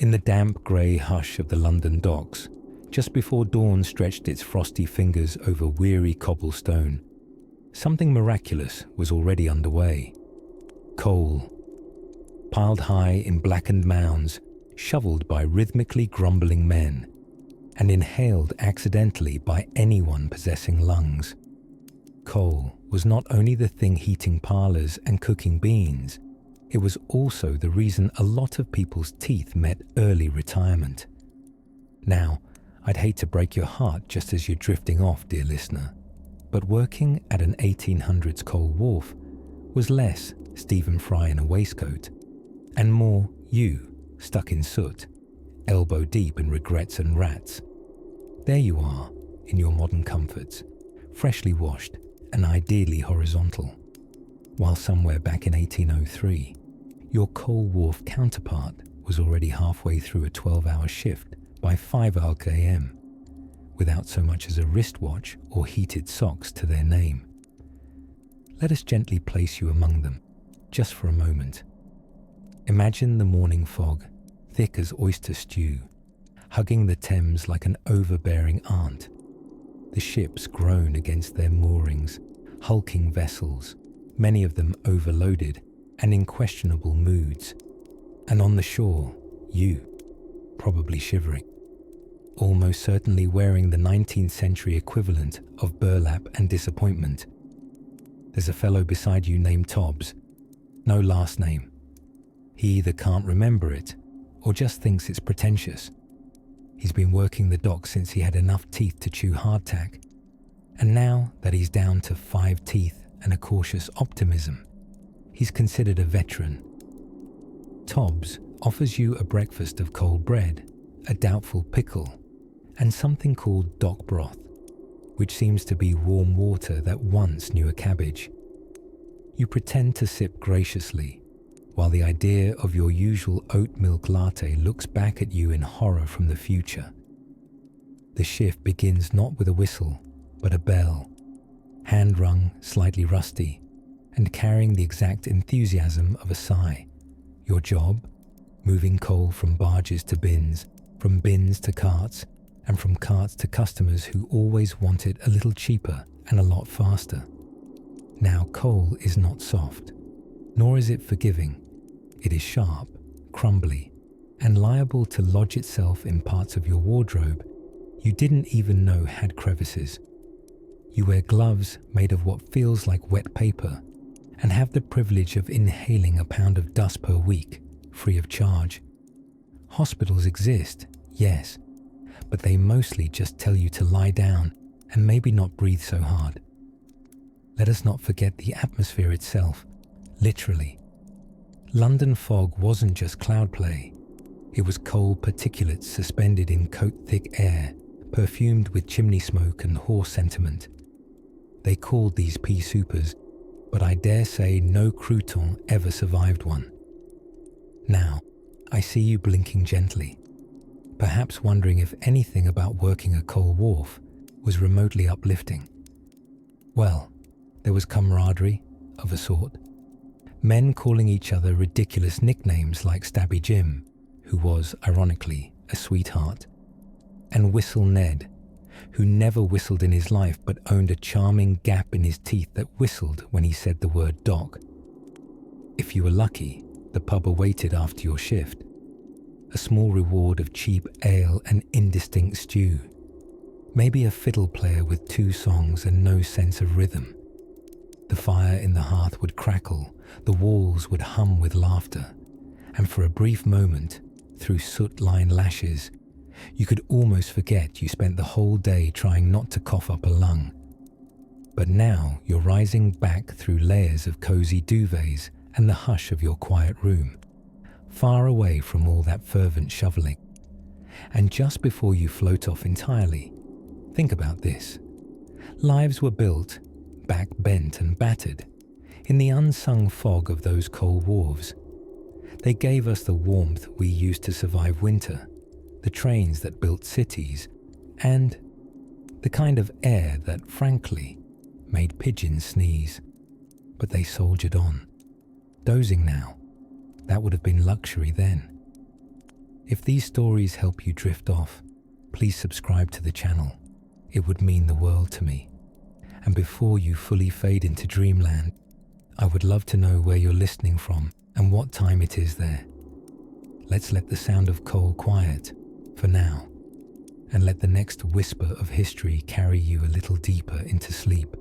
In the damp grey hush of the London docks, just before dawn stretched its frosty fingers over weary cobblestone, something miraculous was already underway. Coal, piled high in blackened mounds, shoveled by rhythmically grumbling men, and inhaled accidentally by anyone possessing lungs. Coal was not only the thing heating parlours and cooking beans, it was also the reason a lot of people's teeth met early retirement. Now, I'd hate to break your heart just as you're drifting off, dear listener, but working at an 1800s coal wharf was less Stephen Fry in a waistcoat and more you stuck in soot, elbow deep in regrets and rats. There you are in your modern comforts, freshly washed and ideally horizontal, while somewhere back in 1803, your coal wharf counterpart was already halfway through a 12-hour shift by 5 a.m. without so much as a wristwatch or heated socks to their name. Let us gently place you among them, just for a moment. Imagine the morning fog, thick as oyster stew, hugging the Thames like an overbearing aunt. The ships groan against their moorings, hulking vessels, many of them overloaded and in questionable moods. And on the shore, you, probably shivering, almost certainly wearing the 19th century equivalent of burlap and disappointment. There's a fellow beside you named Tobbs, no last name. He either can't remember it or just thinks it's pretentious. He's been working the dock since he had enough teeth to chew hardtack, and now that he's down to 5 teeth and a cautious optimism, he's considered a veteran. Tobbs offers you a breakfast of cold bread, a doubtful pickle, and something called dock broth, which seems to be warm water that once knew a cabbage. You pretend to sip graciously, while the idea of your usual oat milk latte looks back at you in horror from the future. The shift begins not with a whistle, but a bell, hand-rung, slightly rusty, and carrying the exact enthusiasm of a sigh. Your job? Moving coal from barges to bins, from bins to carts, and from carts to customers who always want it a little cheaper and a lot faster. Now, coal is not soft, nor is it forgiving. It is sharp, crumbly, and liable to lodge itself in parts of your wardrobe you didn't even know had crevices. You wear gloves made of what feels like wet paper and have the privilege of inhaling a pound of dust per week, free of charge. Hospitals exist, yes, but they mostly just tell you to lie down and maybe not breathe so hard. Let us not forget the atmosphere itself, literally. London fog wasn't just cloud play. It was coal particulates suspended in coat-thick air, perfumed with chimney smoke and horse sentiment. They called these pea soupers, but I dare say no crouton ever survived one. Now, I see you blinking gently, perhaps wondering if anything about working a coal wharf was remotely uplifting. Well, there was camaraderie, of a sort. Men calling each other ridiculous nicknames like Stabby Jim, who was, ironically, a sweetheart, and Whistle Ned, who never whistled in his life but owned a charming gap in his teeth that whistled when he said the word dock. If you were lucky, the pub awaited after your shift. A small reward of cheap ale and indistinct stew. Maybe a fiddle player with 2 songs and no sense of rhythm. The fire in the hearth would crackle, the walls would hum with laughter, and for a brief moment, through soot-lined lashes, you could almost forget you spent the whole day trying not to cough up a lung. But now you're rising back through layers of cozy duvets and the hush of your quiet room, far away from all that fervent shoveling. And just before you float off entirely, think about this. Lives were built, back bent and battered, in the unsung fog of those coal wharves. They gave us the warmth we used to survive winter, the trains that built cities, and the kind of air that, frankly, made pigeons sneeze. But they soldiered on. Dozing now, that would have been luxury then. If these stories help you drift off, please subscribe to the channel. It would mean the world to me. And before you fully fade into dreamland, I would love to know where you're listening from and what time it is there. Let's let the sound of coal quiet for now, and let the next whisper of history carry you a little deeper into sleep.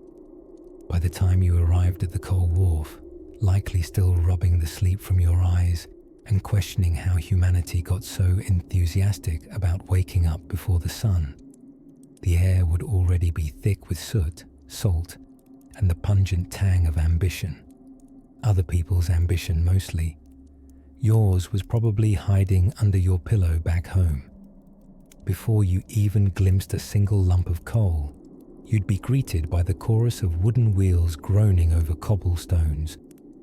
By the time you arrived at the coal wharf, likely still rubbing the sleep from your eyes and questioning how humanity got so enthusiastic about waking up before the sun, the air would already be thick with soot, salt, and the pungent tang of ambition. Other people's ambition mostly. Yours was probably hiding under your pillow back home. Before you even glimpsed a single lump of coal, you'd be greeted by the chorus of wooden wheels groaning over cobblestones,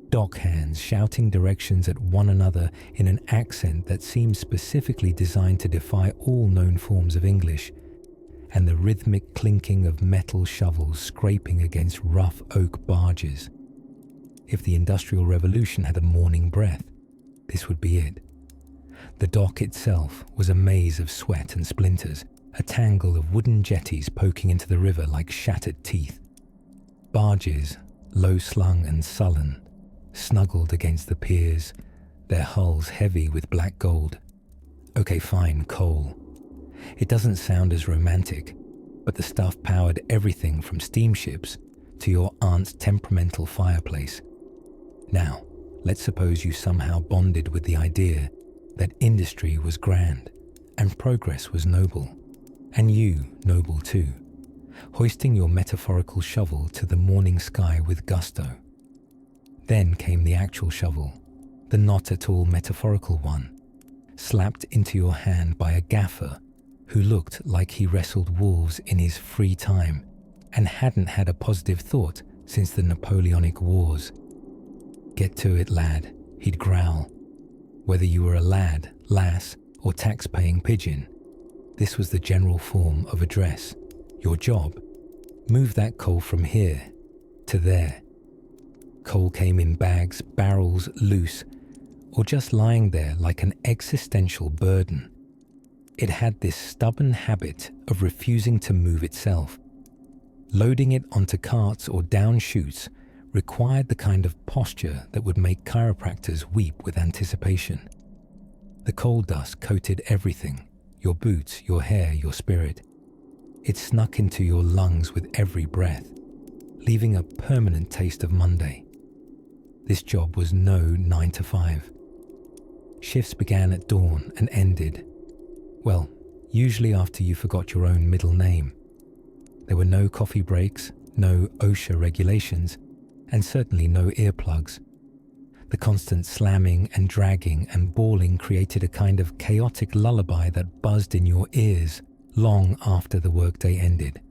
dock hands shouting directions at one another in an accent that seemed specifically designed to defy all known forms of English, and the rhythmic clinking of metal shovels scraping against rough oak barges. If the Industrial Revolution had a morning breath, this would be it. The dock itself was a maze of sweat and splinters, a tangle of wooden jetties poking into the river like shattered teeth. Barges, low-slung and sullen, snuggled against the piers, their hulls heavy with black gold. Okay, fine, coal. It doesn't sound as romantic, but the stuff powered everything from steamships to your aunt's temperamental fireplace. Now, let's suppose you somehow bonded with the idea that industry was grand and progress was noble, and you noble too, hoisting your metaphorical shovel to the morning sky with gusto. Then came the actual shovel, the not at all metaphorical one, slapped into your hand by a gaffer who looked like he wrestled wolves in his free time and hadn't had a positive thought since the Napoleonic Wars. "Get to it, lad," he'd growl. Whether you were a lad, lass, or tax-paying pigeon, this was the general form of address. Your job? Move that coal from here to there. Coal came in bags, barrels, loose, or just lying there like an existential burden. It had this stubborn habit of refusing to move itself. Loading it onto carts or down chutes required the kind of posture that would make chiropractors weep with anticipation. The coal dust coated everything, your boots, your hair, your spirit. It snuck into your lungs with every breath, leaving a permanent taste of Monday. This job was no 9 to 5. Shifts began at dawn and ended, well, usually after you forgot your own middle name. There were no coffee breaks, no OSHA regulations, and certainly no earplugs. The constant slamming and dragging and bawling created a kind of chaotic lullaby that buzzed in your ears long after the workday ended,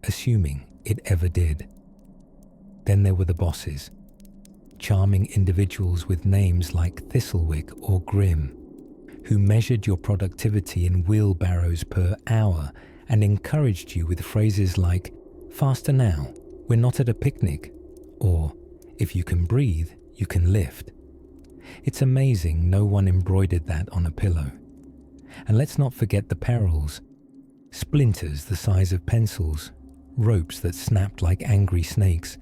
assuming it ever did. Then there were the bosses, charming individuals with names like Thistlewick or Grim, who measured your productivity in wheelbarrows per hour and encouraged you with phrases like, "Faster now, we're not at a picnic," or, "If you can breathe, you can lift." It's amazing no one embroidered that on a pillow. And let's not forget the perils. Splinters the size of pencils, ropes that snapped like angry snakes,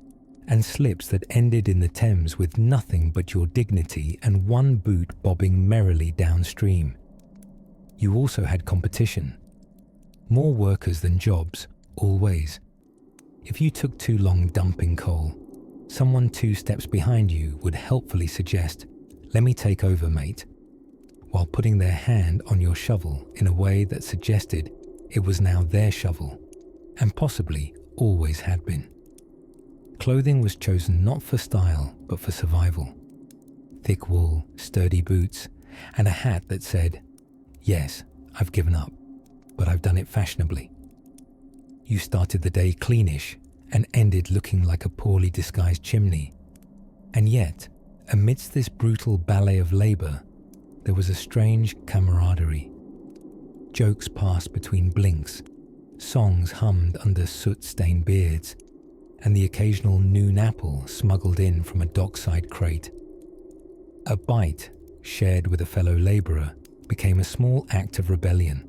and slips that ended in the Thames with nothing but your dignity and one boot bobbing merrily downstream. You also had competition. More workers than jobs, always. If you took too long dumping coal, someone 2 steps behind you would helpfully suggest, "Let me take over, mate," while putting their hand on your shovel in a way that suggested it was now their shovel, and possibly always had been. Clothing was chosen not for style, but for survival. Thick wool, sturdy boots, and a hat that said, "Yes, I've given up, but I've done it fashionably." You started the day cleanish and ended looking like a poorly disguised chimney. And yet, amidst this brutal ballet of labour, there was a strange camaraderie. Jokes passed between blinks, songs hummed under soot-stained beards, and the occasional noon apple smuggled in from a dockside crate. A bite shared with a fellow labourer became a small act of rebellion,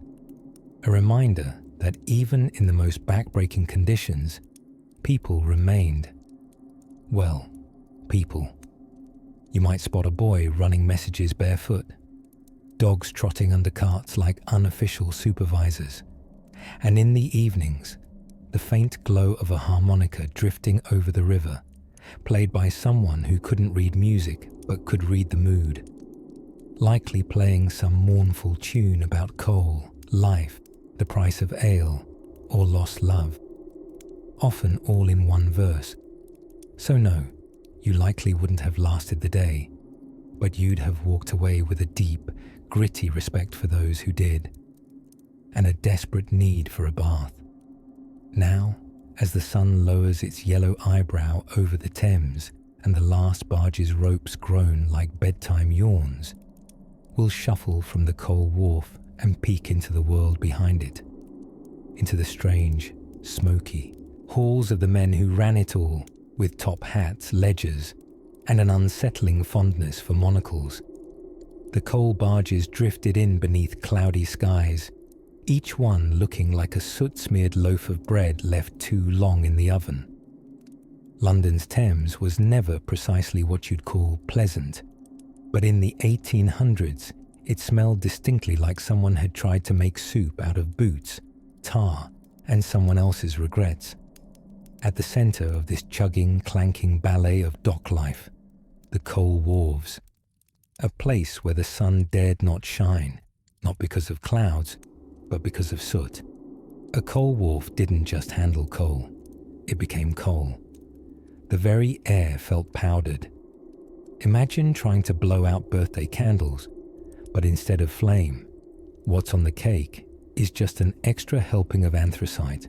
a reminder that even in the most backbreaking conditions, people remained, well, people. You might spot a boy running messages barefoot, dogs trotting under carts like unofficial supervisors, and in the evenings, the faint glow of a harmonica drifting over the river, played by someone who couldn't read music but could read the mood, likely playing some mournful tune about coal, life, the price of ale, or lost love, often all in one verse. So no, you likely wouldn't have lasted the day, but you'd have walked away with a deep, gritty respect for those who did, and a desperate need for a bath. Now, as the sun lowers its yellow eyebrow over the Thames and the last barge's ropes groan like bedtime yawns, we'll shuffle from the coal wharf and peek into the world behind it, into the strange, smoky halls of the men who ran it all, with top hats, ledgers, and an unsettling fondness for monocles. The coal barges drifted in beneath cloudy skies, each one looking like a soot-smeared loaf of bread left too long in the oven. London's Thames was never precisely what you'd call pleasant, but in the 1800s, it smelled distinctly like someone had tried to make soup out of boots, tar, and someone else's regrets. At the centre of this chugging, clanking ballet of dock life, the coal wharves, a place where the sun dared not shine, not because of clouds, but because of soot. A coal wharf didn't just handle coal, it became coal. The very air felt powdered. Imagine trying to blow out birthday candles, but instead of flame, what's on the cake is just an extra helping of anthracite.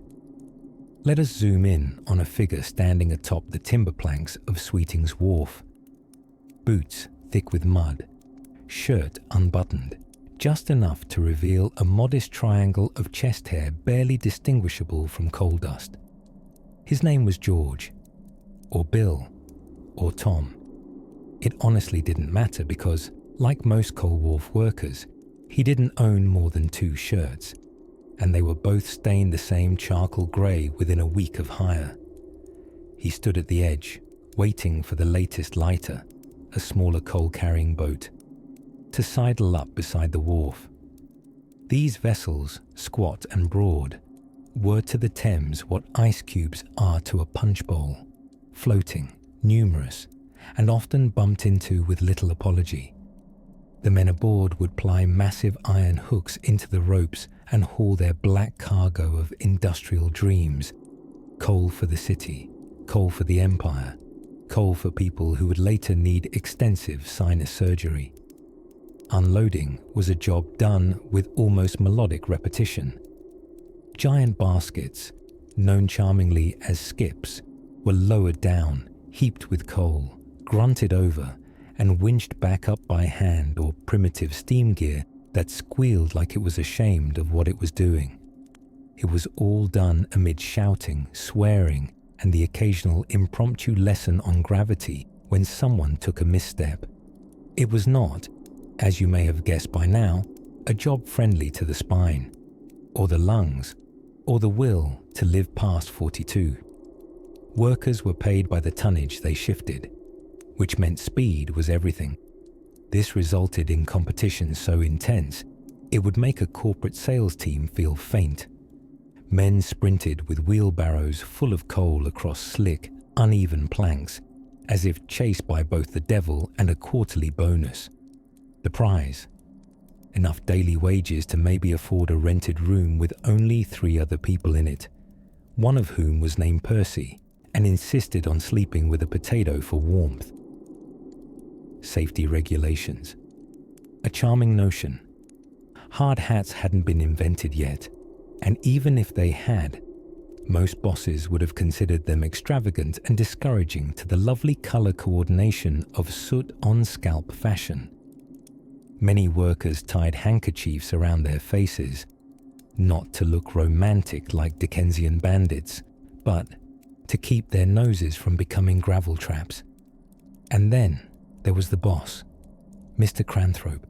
Let us zoom in on a figure standing atop the timber planks of Sweeting's Wharf. Boots thick with mud, shirt unbuttoned, just enough to reveal a modest triangle of chest hair barely distinguishable from coal dust. His name was George, or Bill, or Tom. It honestly didn't matter because, like most coal wharf workers, he didn't own more than 2 shirts, and they were both stained the same charcoal grey within a week of hire. He stood at the edge, waiting for the latest lighter, a smaller coal-carrying boat, to sidle up beside the wharf. These vessels, squat and broad, were to the Thames what ice cubes are to a punch bowl, floating, numerous, and often bumped into with little apology. The men aboard would ply massive iron hooks into the ropes and haul their black cargo of industrial dreams, coal for the city, coal for the empire, coal for people who would later need extensive sinus surgery. Unloading was a job done with almost melodic repetition. Giant baskets, known charmingly as skips, were lowered down, heaped with coal, grunted over, and winched back up by hand or primitive steam gear that squealed like it was ashamed of what it was doing. It was all done amid shouting, swearing, and the occasional impromptu lesson on gravity when someone took a misstep. It was not, as you may have guessed by now, a job friendly to the spine, or the lungs, or the will to live past 42. Workers were paid by the tonnage they shifted, which meant speed was everything. This resulted in competition so intense, it would make a corporate sales team feel faint. Men sprinted with wheelbarrows full of coal across slick, uneven planks, as if chased by both the devil and a quarterly bonus. The prize? Enough daily wages to maybe afford a rented room with only 3 other people in it, one of whom was named Percy and insisted on sleeping with a potato for warmth. Safety regulations. A charming notion. Hard hats hadn't been invented yet, and even if they had, most bosses would have considered them extravagant and discouraging to the lovely color coordination of soot-on-scalp fashion. Many workers tied handkerchiefs around their faces, not to look romantic like Dickensian bandits, but to keep their noses from becoming gravel traps. And then there was the boss, Mr. Cranthrope,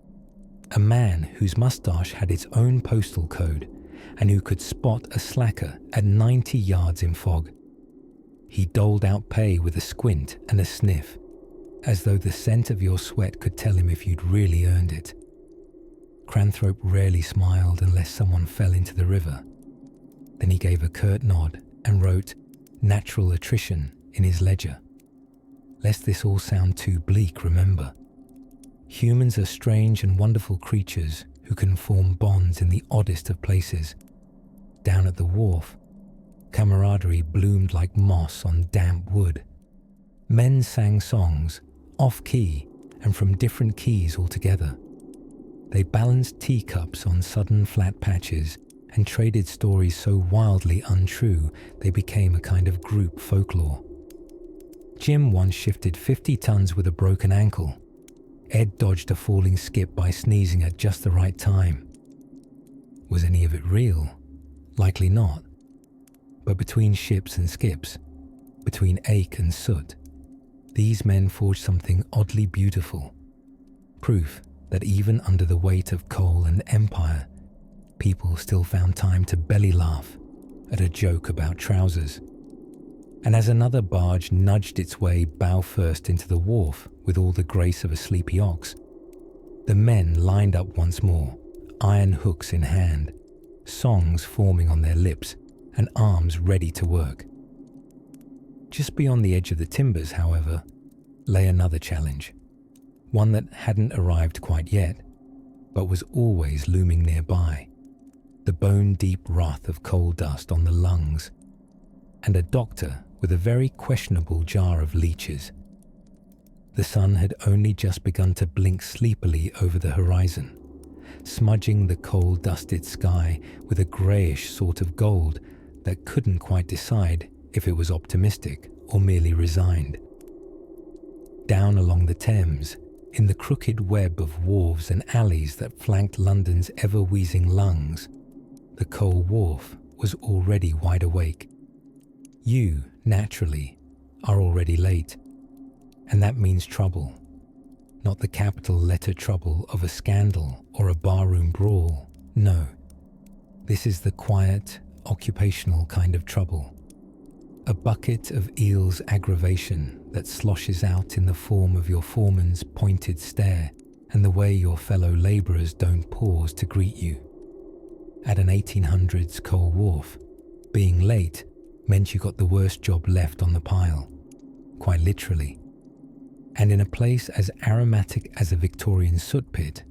a man whose moustache had its own postal code and who could spot a slacker at 90 yards in fog. He doled out pay with a squint and a sniff, as though the scent of your sweat could tell him if you'd really earned it. Cranthrope rarely smiled unless someone fell into the river. Then he gave a curt nod and wrote "natural attrition" in his ledger. Lest this all sound too bleak, remember, humans are strange and wonderful creatures who can form bonds in the oddest of places. Down at the wharf, camaraderie bloomed like moss on damp wood. Men sang songs, off-key and from different keys altogether. They balanced teacups on sudden flat patches and traded stories so wildly untrue they became a kind of group folklore. Jim once shifted 50 tons with a broken ankle. Ed dodged a falling skip by sneezing at just the right time. Was any of it real? Likely not. But between ships and skips, between ache and soot, these men forged something oddly beautiful. Proof that even under the weight of coal and empire, people still found time to belly laugh at a joke about trousers. And as another barge nudged its way bow first into the wharf with all the grace of a sleepy ox, the men lined up once more, iron hooks in hand, songs forming on their lips and arms ready to work. Just beyond the edge of the timbers, however, lay another challenge, one that hadn't arrived quite yet, but was always looming nearby, the bone-deep wrath of coal dust on the lungs, and a doctor with a very questionable jar of leeches. The sun had only just begun to blink sleepily over the horizon, smudging the coal-dusted sky with a greyish sort of gold that couldn't quite decide if it was optimistic or merely resigned. Down along the Thames, in the crooked web of wharves and alleys that flanked London's ever-wheezing lungs, the coal wharf was already wide awake. You, naturally, are already late, and that means trouble. Not the capital letter trouble of a scandal or a barroom brawl, no. This is the quiet, occupational kind of trouble. A bucket of eel's aggravation that sloshes out in the form of your foreman's pointed stare and the way your fellow labourers don't pause to greet you. At an 1800s coal wharf, being late meant you got the worst job left on the pile, quite literally. And in a place as aromatic as a Victorian soot pit,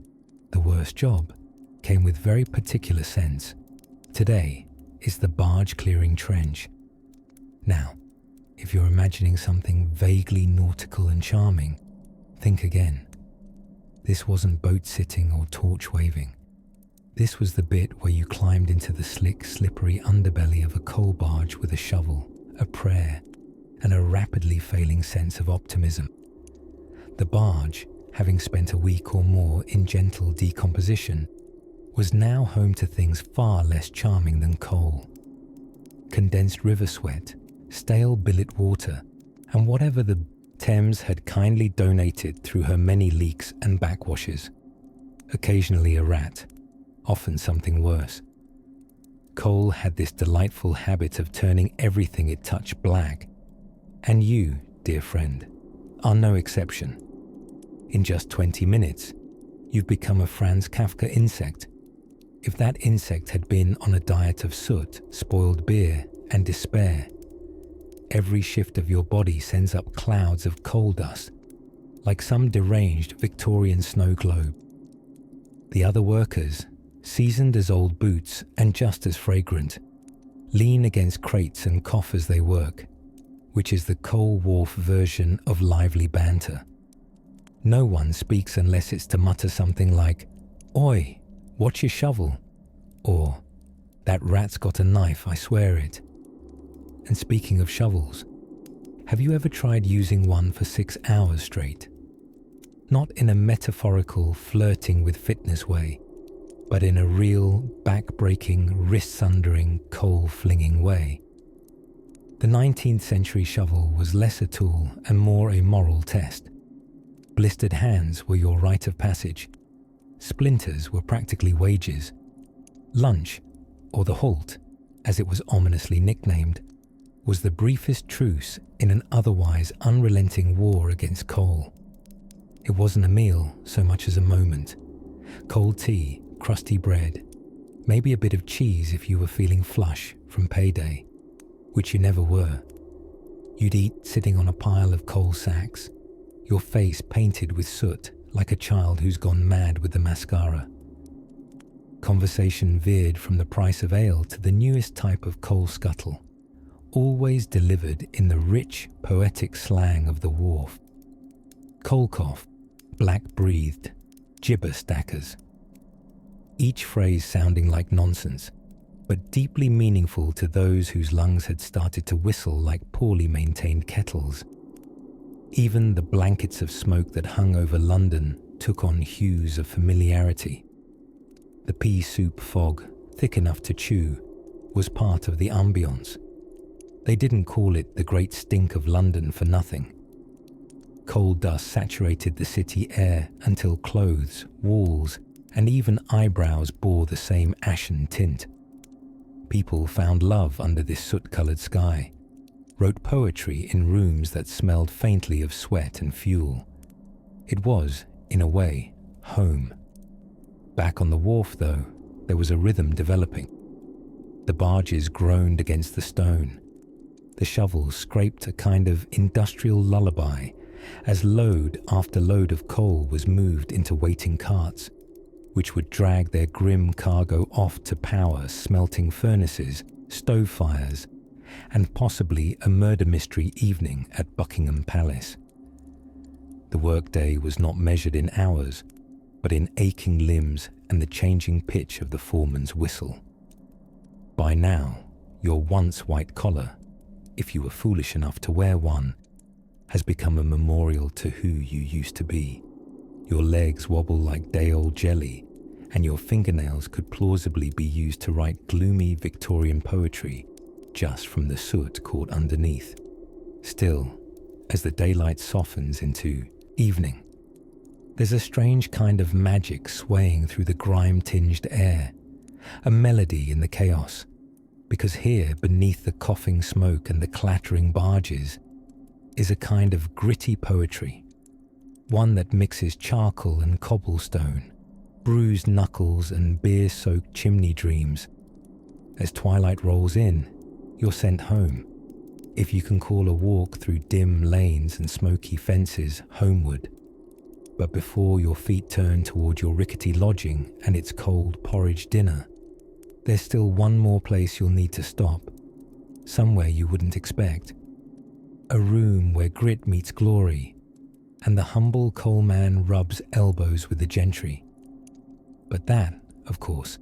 the worst job came with very particular sense. Today is the barge-clearing trench. Now, if you're imagining something vaguely nautical and charming, think again. This wasn't boat-sitting or torch-waving. This was the bit where you climbed into the slick, slippery underbelly of a coal barge with a shovel, a prayer, and a rapidly failing sense of optimism. The barge, having spent a week or more in gentle decomposition, was now home to things far less charming than coal. Condensed river sweat, stale billet water, and whatever the Thames had kindly donated through her many leaks and backwashes. Occasionally a rat, often something worse. Coal had this delightful habit of turning everything it touched black, and you, dear friend, are no exception. In just 20 minutes, you've become a Franz Kafka insect. If that insect had been on a diet of soot, spoiled beer, and despair, every shift of your body sends up clouds of coal dust, like some deranged Victorian snow globe. The other workers, seasoned as old boots and just as fragrant, lean against crates and cough as they work, which is the coal wharf version of lively banter. No one speaks unless it's to mutter something like, "Oi, watch your shovel," or "That rat's got a knife, I swear it." And speaking of shovels, have you ever tried using one for 6 hours straight? Not in a metaphorical flirting with fitness way, but in a real, back-breaking, wrist-sundering, coal-flinging way. The 19th century shovel was less a tool and more a moral test. Blistered hands were your rite of passage. Splinters were practically wages. Lunch, or the halt, as it was ominously nicknamed, was the briefest truce in an otherwise unrelenting war against coal. It wasn't a meal so much as a moment. Cold tea, crusty bread, maybe a bit of cheese if you were feeling flush from payday, which you never were. You'd eat sitting on a pile of coal sacks, your face painted with soot like a child who's gone mad with the mascara. Conversation veered from the price of ale to the newest type of coal scuttle, always delivered in the rich, poetic slang of the Wharf. Coal cough, black-breathed, gibber stackers. Each phrase sounding like nonsense, but deeply meaningful to those whose lungs had started to whistle like poorly maintained kettles. Even the blankets of smoke that hung over London took on hues of familiarity. The pea soup fog, thick enough to chew, was part of the ambience. They didn't call it the great stink of London for nothing. Coal dust saturated the city air until clothes, walls, and even eyebrows bore the same ashen tint. People found love under this soot-coloured sky, wrote poetry in rooms that smelled faintly of sweat and fuel. It was, in a way, home. Back on the wharf, though, there was a rhythm developing. The barges groaned against the stone. The shovels scraped a kind of industrial lullaby as load after load of coal was moved into waiting carts, which would drag their grim cargo off to power smelting furnaces, stove fires, and possibly a murder mystery evening at Buckingham Palace. The workday was not measured in hours, but in aching limbs and the changing pitch of the foreman's whistle. By now, your once white collar, if you were foolish enough to wear one, has become a memorial to who you used to be. Your legs wobble like day-old jelly, and your fingernails could plausibly be used to write gloomy Victorian poetry just from the soot caught underneath. Still, as the daylight softens into evening, there's a strange kind of magic swaying through the grime-tinged air, a melody in the chaos, because here, beneath the coughing smoke and the clattering barges, is a kind of gritty poetry, one that mixes charcoal and cobblestone, bruised knuckles and beer-soaked chimney dreams. As twilight rolls in, you're sent home, if you can call a walk through dim lanes and smoky fences homeward. But before your feet turn toward your rickety lodging and its cold porridge dinner, there's still one more place you'll need to stop, somewhere you wouldn't expect. A room where grit meets glory, and the humble coalman rubs elbows with the gentry. But that, of course,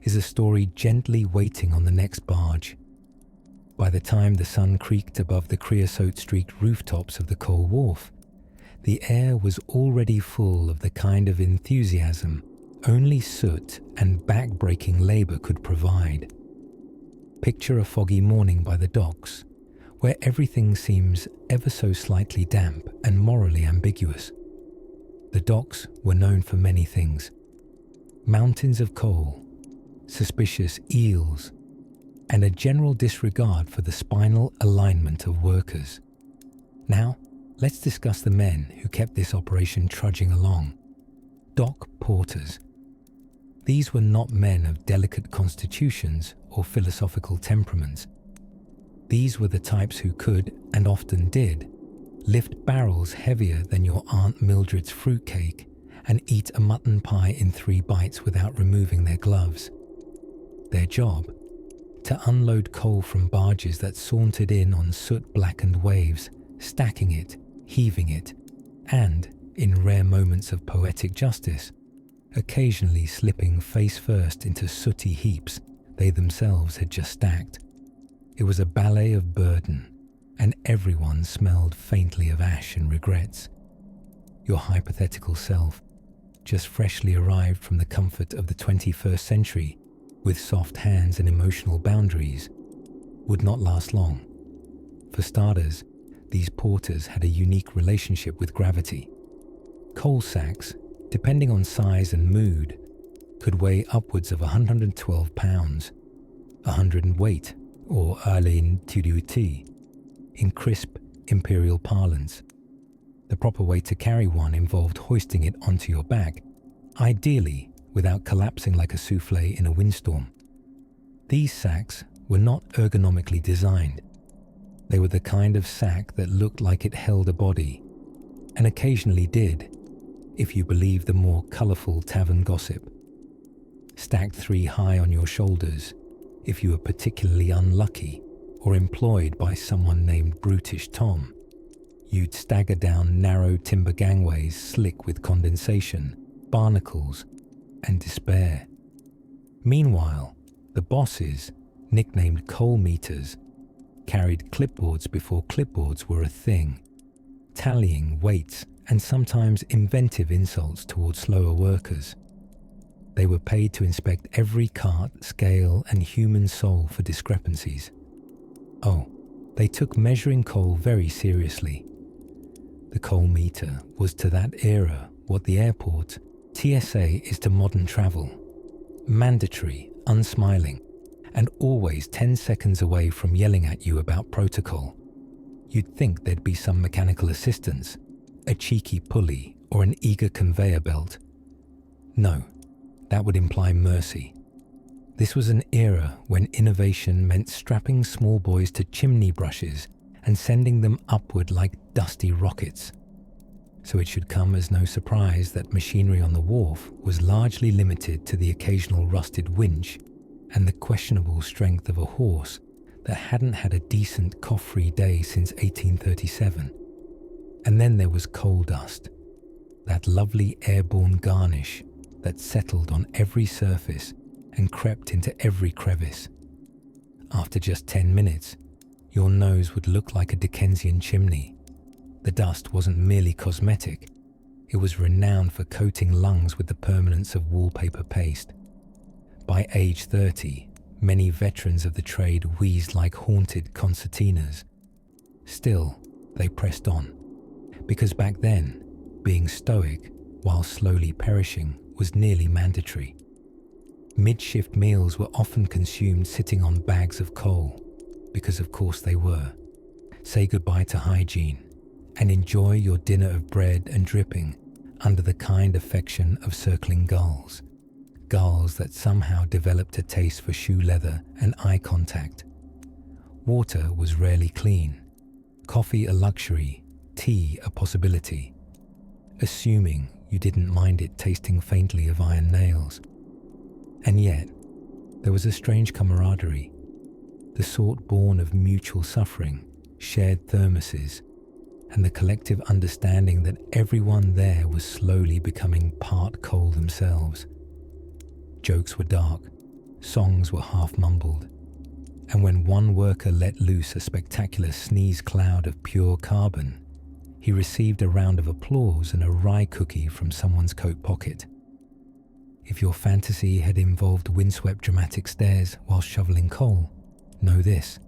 is a story gently waiting on the next barge. By the time the sun creaked above the creosote-streaked rooftops of the coal wharf, the air was already full of the kind of enthusiasm only soot and back-breaking labour could provide. Picture a foggy morning by the docks, where everything seems ever so slightly damp and morally ambiguous. The docks were known for many things: mountains of coal, suspicious eels, and a general disregard for the spinal alignment of workers. Now, let's discuss the men who kept this operation trudging along. Dock porters. These were not men of delicate constitutions or philosophical temperaments. These were the types who could, and often did, lift barrels heavier than your Aunt Mildred's fruitcake and eat a mutton pie in 3 bites without removing their gloves. Their job? To unload coal from barges that sauntered in on soot-blackened waves, stacking it, heaving it, and, in rare moments of poetic justice, occasionally slipping face first into sooty heaps they themselves had just stacked. It was a ballet of burden, and everyone smelled faintly of ash and regrets. Your hypothetical self, just freshly arrived from the comfort of the 21st century, with soft hands and emotional boundaries, would not last long. For starters, these porters had a unique relationship with gravity. Coal sacks, depending on size and mood, could weigh upwards of 112 pounds, 100 weight, or alin tuduti, in crisp imperial parlance. The proper way to carry one involved hoisting it onto your back, ideally without collapsing like a souffle in a windstorm. These sacks were not ergonomically designed. They were the kind of sack that looked like it held a body, and occasionally did, if you believe the more colourful tavern gossip. Stacked 3 high on your shoulders, if you were particularly unlucky or employed by someone named Brutish Tom, you'd stagger down narrow timber gangways slick with condensation, barnacles, and despair. Meanwhile, the bosses, nicknamed coal meters, carried clipboards before clipboards were a thing, tallying weights and sometimes inventive insults towards slower workers. They were paid to inspect every cart, scale, and human soul for discrepancies. Oh, they took measuring coal very seriously. The coal meter was to that era what the airport, TSA, is to modern travel. Mandatory, unsmiling, and always 10 seconds away from yelling at you about protocol. You'd think there'd be some mechanical assistance, a cheeky pulley, or an eager conveyor belt. No, that would imply mercy. This was an era when innovation meant strapping small boys to chimney brushes and sending them upward like dusty rockets. So it should come as no surprise that machinery on the wharf was largely limited to the occasional rusted winch and the questionable strength of a horse that hadn't had a decent cough-free day since 1837. And then there was coal dust, that lovely airborne garnish that settled on every surface and crept into every crevice. After just 10 minutes, your nose would look like a Dickensian chimney. The dust wasn't merely cosmetic, it was renowned for coating lungs with the permanence of wallpaper paste. By age 30, many veterans of the trade wheezed like haunted concertinas. Still, they pressed on, because back then, being stoic while slowly perishing was nearly mandatory. Mid-shift meals were often consumed sitting on bags of coal, because of course they were. Say goodbye to hygiene, and enjoy your dinner of bread and dripping under the kind affection of circling gulls. Gulls that somehow developed a taste for shoe leather and eye contact. Water was rarely clean, coffee a luxury, tea a possibility, assuming you didn't mind it tasting faintly of iron nails. And yet, there was a strange camaraderie, the sort born of mutual suffering, shared thermoses, and the collective understanding that everyone there was slowly becoming part coal themselves. Jokes were dark, songs were half mumbled, and when one worker let loose a spectacular sneeze cloud of pure carbon, he received a round of applause and a rye cookie from someone's coat pocket. If your fantasy had involved windswept dramatic stares while shoveling coal, know this: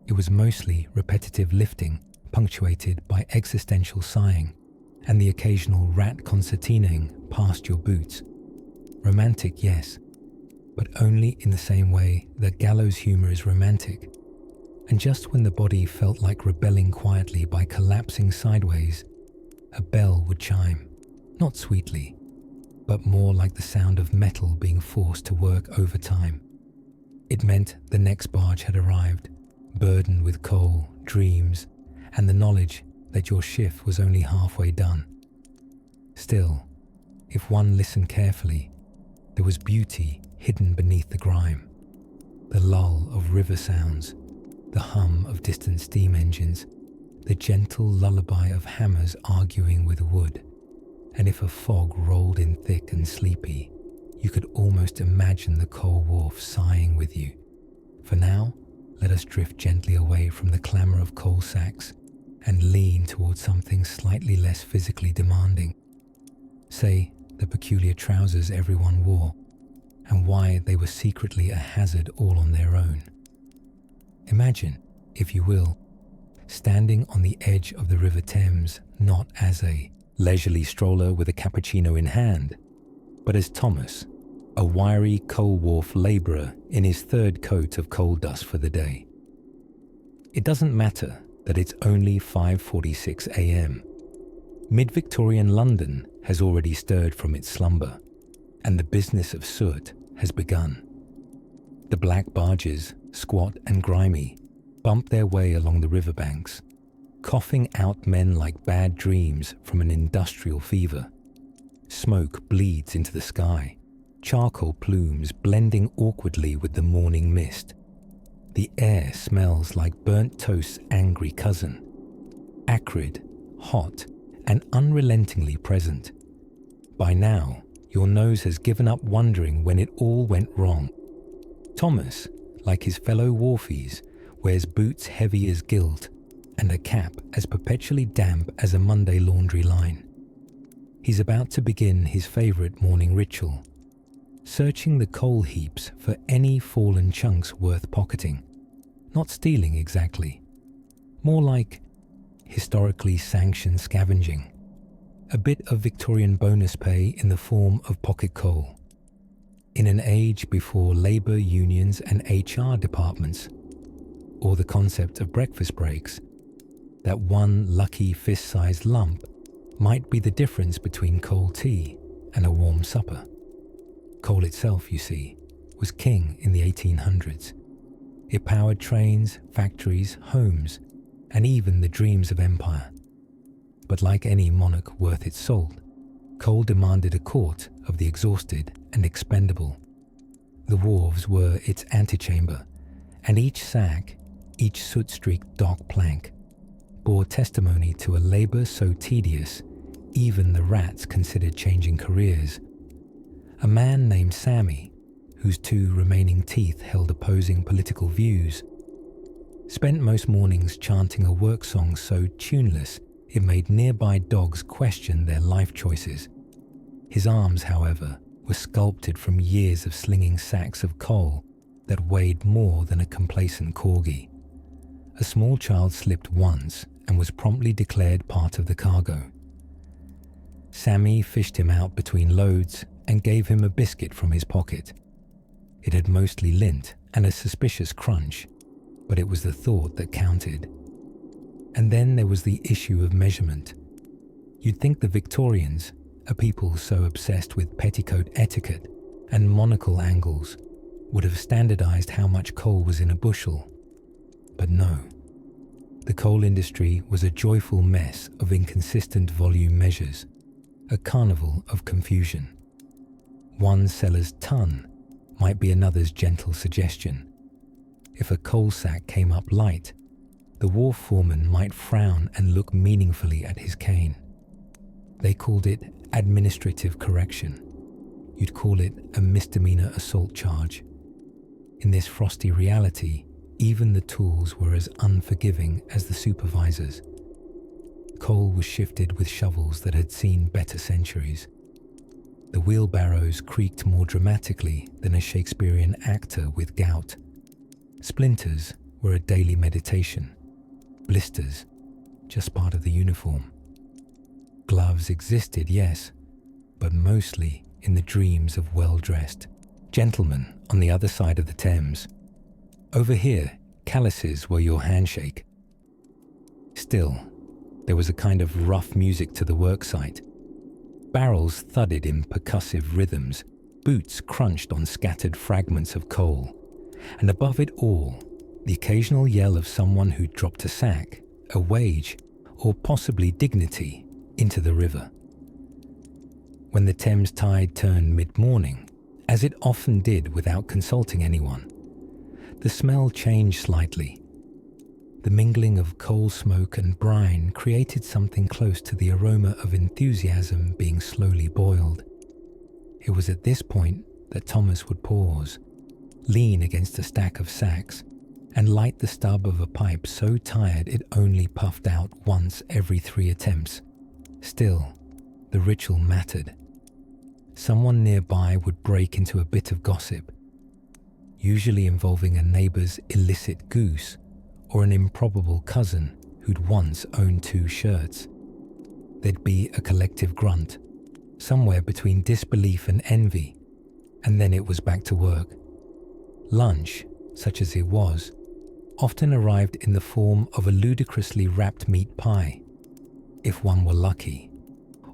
it was mostly repetitive lifting, punctuated by existential sighing and the occasional rat concertinaing past your boots. Romantic, yes, but only in the same way that gallows humour is romantic. And just when the body felt like rebelling quietly by collapsing sideways, a bell would chime, not sweetly, but more like the sound of metal being forced to work overtime. It meant the next barge had arrived, burdened with coal, dreams, and the knowledge that your shift was only halfway done. Still, if one listened carefully, there was beauty hidden beneath the grime. The lull of river sounds, the hum of distant steam engines, the gentle lullaby of hammers arguing with wood. And if a fog rolled in thick and sleepy, you could almost imagine the coal wharf sighing with you. For now, let us drift gently away from the clamour of coal sacks and lean towards something slightly less physically demanding. Say, the peculiar trousers everyone wore, and why they were secretly a hazard all on their own. Imagine, if you will, standing on the edge of the River Thames not as a leisurely stroller with a cappuccino in hand, but as Thomas, a wiry coal wharf labourer in his third coat of coal dust for the day. It doesn't matter that it's only 5:46 a.m. Mid-Victorian London has already stirred from its slumber, and the business of soot has begun. The black barges, squat and grimy, bump their way along the riverbanks, coughing out men like bad dreams from an industrial fever. Smoke bleeds into the sky, charcoal plumes blending awkwardly with the morning mist. The air smells like burnt toast's angry cousin, acrid, hot, and unrelentingly present. By now, your nose has given up wondering when it all went wrong. Thomas, like his fellow wharfies, wears boots heavy as guilt and a cap as perpetually damp as a Monday laundry line. He's about to begin his favourite morning ritual, searching the coal heaps for any fallen chunks worth pocketing. Not stealing exactly, more like historically sanctioned scavenging, a bit of Victorian bonus pay in the form of pocket coal. In an age before labour unions and HR departments, or the concept of breakfast breaks, that one lucky fist-sized lump might be the difference between cold tea and a warm supper. Coal itself, you see, was king in the 1800s. It powered trains, factories, homes, and even the dreams of empire. But like any monarch worth its salt, coal demanded a court of the exhausted and expendable. The wharves were its antechamber, and each sack, each soot-streaked dock plank, bore testimony to a labour so tedious, even the rats considered changing careers. A man named Sammy, whose two remaining teeth held opposing political views, spent most mornings chanting a work song so tuneless it made nearby dogs question their life choices. His arms, however, were sculpted from years of slinging sacks of coal that weighed more than a complacent corgi. A small child slipped once and was promptly declared part of the cargo. Sammy fished him out between loads and gave him a biscuit from his pocket. It had mostly lint and a suspicious crunch, but it was the thought that counted. And then there was the issue of measurement. You'd think the Victorians, a people so obsessed with petticoat etiquette and monocle angles, would have standardized how much coal was in a bushel. But no. The coal industry was a joyful mess of inconsistent volume measures, a carnival of confusion. One seller's ton might be another's gentle suggestion. If a coal sack came up light, the wharf foreman might frown and look meaningfully at his cane. They called it administrative correction. You'd call it a misdemeanor assault charge. In this frosty reality, even the tools were as unforgiving as the supervisors. Coal was shifted with shovels that had seen better centuries. The wheelbarrows creaked more dramatically than a Shakespearean actor with gout. Splinters were a daily meditation. Blisters, just part of the uniform. Gloves existed, yes, but mostly in the dreams of well-dressed gentlemen on the other side of the Thames. Over here, calluses were your handshake. Still, there was a kind of rough music to the worksite. Barrels thudded in percussive rhythms, boots crunched on scattered fragments of coal, and above it all, the occasional yell of someone who dropped a sack, a wage, or possibly dignity into the river. When the Thames tide turned mid-morning, as it often did without consulting anyone, the smell changed slightly. The mingling of coal smoke and brine created something close to the aroma of enthusiasm being slowly boiled. It was at this point that Thomas would pause, lean against a stack of sacks, and light the stub of a pipe so tired it only puffed out once every 3 attempts. Still, the ritual mattered. Someone nearby would break into a bit of gossip, usually involving a neighbour's illicit goose or an improbable cousin who'd once owned 2 shirts. There'd be a collective grunt, somewhere between disbelief and envy, and then it was back to work. Lunch, such as it was, often arrived in the form of a ludicrously wrapped meat pie, if one were lucky,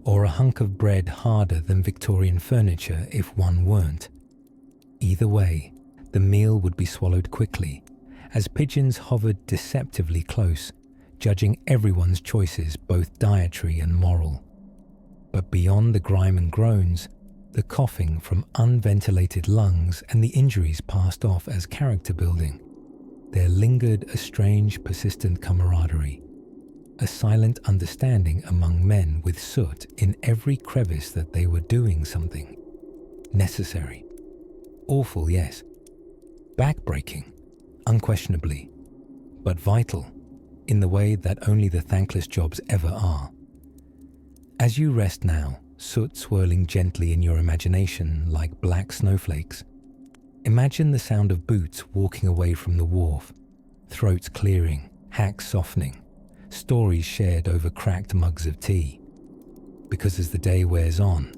or a hunk of bread harder than Victorian furniture if one weren't. Either way, the meal would be swallowed quickly, as pigeons hovered deceptively close, judging everyone's choices both dietary and moral. But beyond the grime and groans, the coughing from unventilated lungs and the injuries passed off as character building, there lingered a strange, persistent camaraderie, a silent understanding among men with soot in every crevice that they were doing something necessary. Awful, yes. Backbreaking, unquestionably, but vital in the way that only the thankless jobs ever are. As you rest now, soot swirling gently in your imagination like black snowflakes, imagine the sound of boots walking away from the wharf, throats clearing, hacks softening, stories shared over cracked mugs of tea. Because as the day wears on,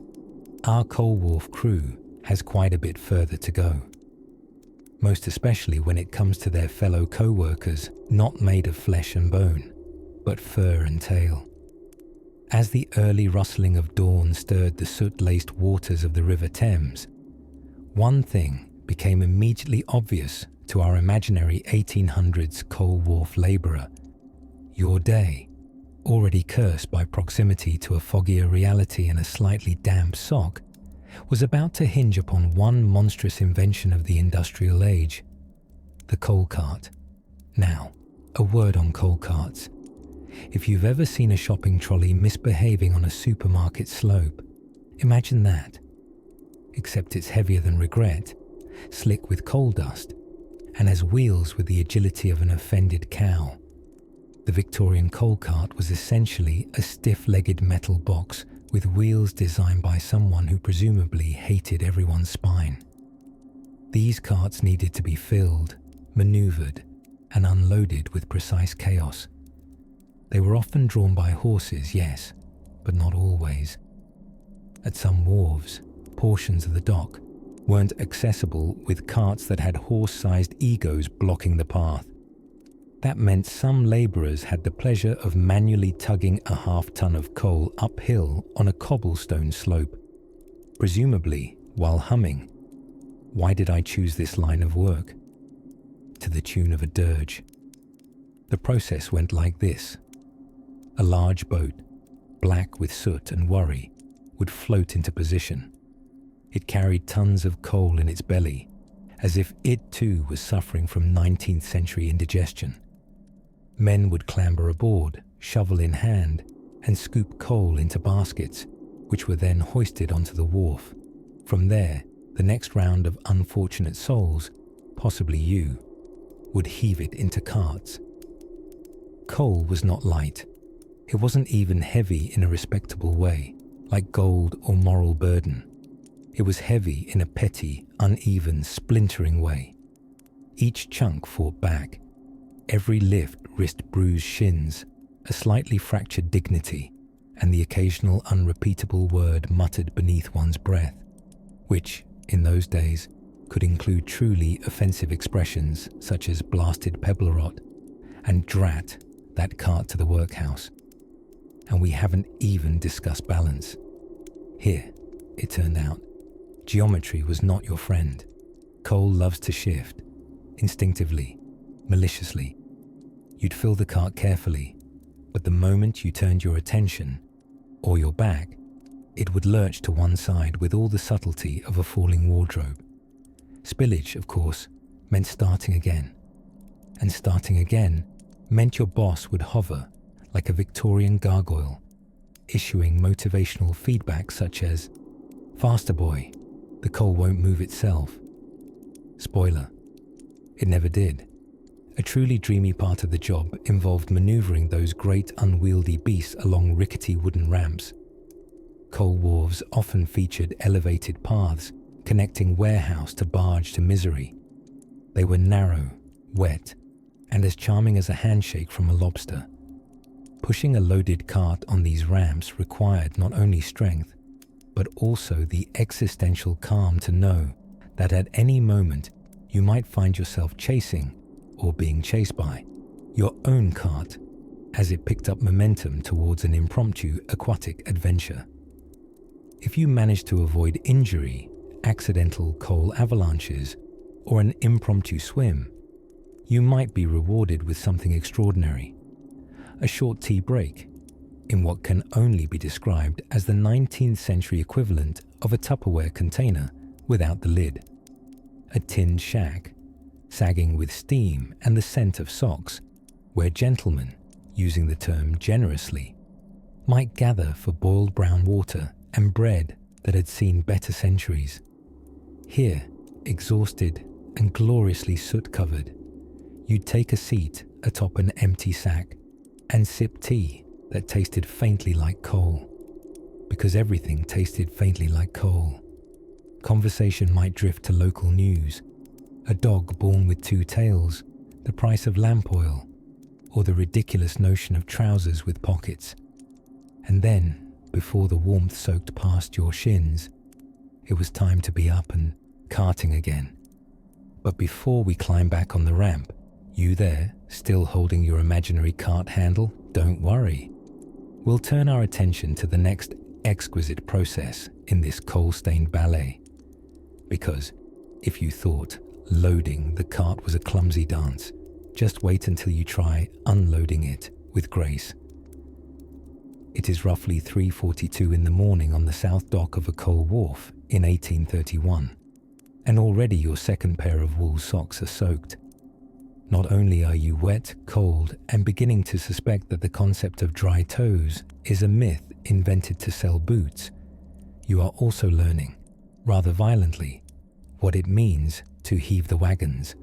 our coal wharf crew has quite a bit further to go. Most especially when it comes to their fellow co-workers not made of flesh and bone, but fur and tail. As the early rustling of dawn stirred the soot-laced waters of the River Thames, one thing became immediately obvious to our imaginary 1800s coal wharf labourer. Your day, already cursed by proximity to a foggier reality and a slightly damp sock, was about to hinge upon one monstrous invention of the industrial age, the coal cart. Now, a word on coal carts. If you've ever seen a shopping trolley misbehaving on a supermarket slope, imagine that. Except it's heavier than regret, slick with coal dust, and has wheels with the agility of an offended cow. The Victorian coal cart was essentially a stiff-legged metal box with wheels designed by someone who presumably hated everyone's spine. These carts needed to be filled, manoeuvred, and unloaded with precise chaos. They were often drawn by horses, yes, but not always. At some wharves, portions of the dock weren't accessible with carts that had horse-sized egos blocking the path. That meant some labourers had the pleasure of manually tugging a half-ton of coal uphill on a cobblestone slope, presumably while humming, "Why did I choose this line of work?" to the tune of a dirge. The process went like this. A large boat, black with soot and worry, would float into position. It carried tons of coal in its belly, as if it too was suffering from 19th century indigestion. Men would clamber aboard, shovel in hand, and scoop coal into baskets, which were then hoisted onto the wharf. From there, the next round of unfortunate souls, possibly you, would heave it into carts. Coal was not light. It wasn't even heavy in a respectable way, like gold or moral burden. It was heavy in a petty, uneven, splintering way. Each chunk fought back. Every lift risked bruised shins, a slightly fractured dignity, and the occasional unrepeatable word muttered beneath one's breath, which, in those days, could include truly offensive expressions such as blasted pebble rot and drat that cart to the workhouse. And we haven't even discussed balance. Here, it turned out, geometry was not your friend. Coal loves to shift, instinctively, maliciously. You'd fill the cart carefully, but the moment you turned your attention, or your back, it would lurch to one side with all the subtlety of a falling wardrobe. Spillage, of course, meant starting again. And starting again meant your boss would hover like a Victorian gargoyle, issuing motivational feedback such as, "Faster boy, the coal won't move itself." Spoiler, it never did. A truly dreamy part of the job involved manoeuvring those great unwieldy beasts along rickety wooden ramps. Coal wharves often featured elevated paths connecting warehouse to barge to misery. They were narrow, wet, and as charming as a handshake from a lobster. Pushing a loaded cart on these ramps required not only strength, but also the existential calm to know that at any moment you might find yourself chasing, or being chased by, your own cart as it picked up momentum towards an impromptu aquatic adventure. If you managed to avoid injury, accidental coal avalanches, or an impromptu swim, you might be rewarded with something extraordinary. A short tea break, in what can only be described as the 19th century equivalent of a Tupperware container without the lid. A tinned shack, sagging with steam and the scent of socks, where gentlemen, using the term generously, might gather for boiled brown water and bread that had seen better centuries. Here, exhausted and gloriously soot-covered, you'd take a seat atop an empty sack and sip tea that tasted faintly like coal, because everything tasted faintly like coal. Conversation might drift to local news, a dog born with two tails, the price of lamp oil, or the ridiculous notion of trousers with pockets. And then, before the warmth soaked past your shins, it was time to be up and carting again. But before we climb back on the ramp, you there, still holding your imaginary cart handle, don't worry. We'll turn our attention to the next exquisite process in this coal-stained ballet. Because if you thought loading the cart was a clumsy dance, just wait until you try unloading it with grace. It is roughly 3:42 in the morning on the south dock of a coal wharf in 1831, and already your second pair of wool socks are soaked. Not only are you wet, cold, and beginning to suspect that the concept of dry toes is a myth invented to sell boots, you are also learning, rather violently, what it means to heave the wagons.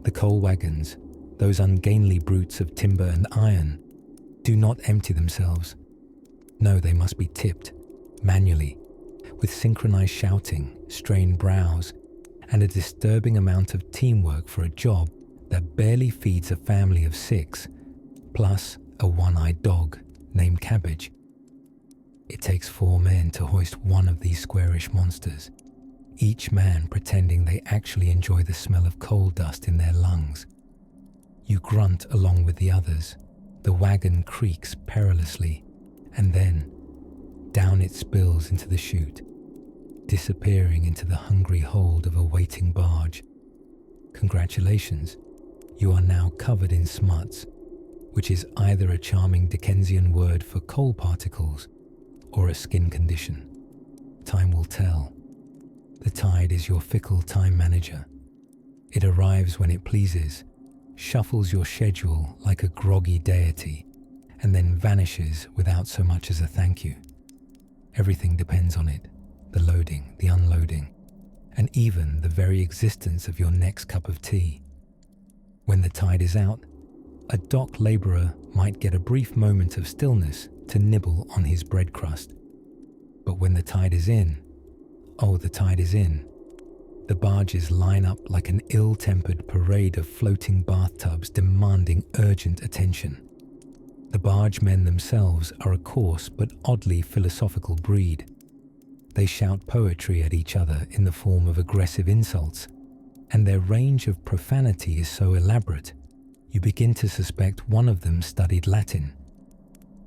The coal wagons, those ungainly brutes of timber and iron, do not empty themselves. No, they must be tipped, manually, with synchronized shouting, strained brows, and a disturbing amount of teamwork for a job that barely feeds a family of 6, plus a one-eyed dog named Cabbage. It takes 4 men to hoist one of these squarish monsters, each man pretending they actually enjoy the smell of coal dust in their lungs. You grunt along with the others. The wagon creaks perilously, and then down it spills into the chute, disappearing into the hungry hold of a waiting barge. Congratulations, you are now covered in smuts, which is either a charming Dickensian word for coal particles or a skin condition. Time will tell. The tide is your fickle time manager. It arrives when it pleases, shuffles your schedule like a groggy deity, and then vanishes without so much as a thank you. Everything depends on it, the loading, the unloading, and even the very existence of your next cup of tea. When the tide is out, a dock labourer might get a brief moment of stillness to nibble on his bread crust. But when the tide is in, oh, the tide is in, the barges line up like an ill-tempered parade of floating bathtubs demanding urgent attention. The bargemen themselves are a coarse but oddly philosophical breed. They shout poetry at each other in the form of aggressive insults, and their range of profanity is so elaborate, you begin to suspect one of them studied Latin.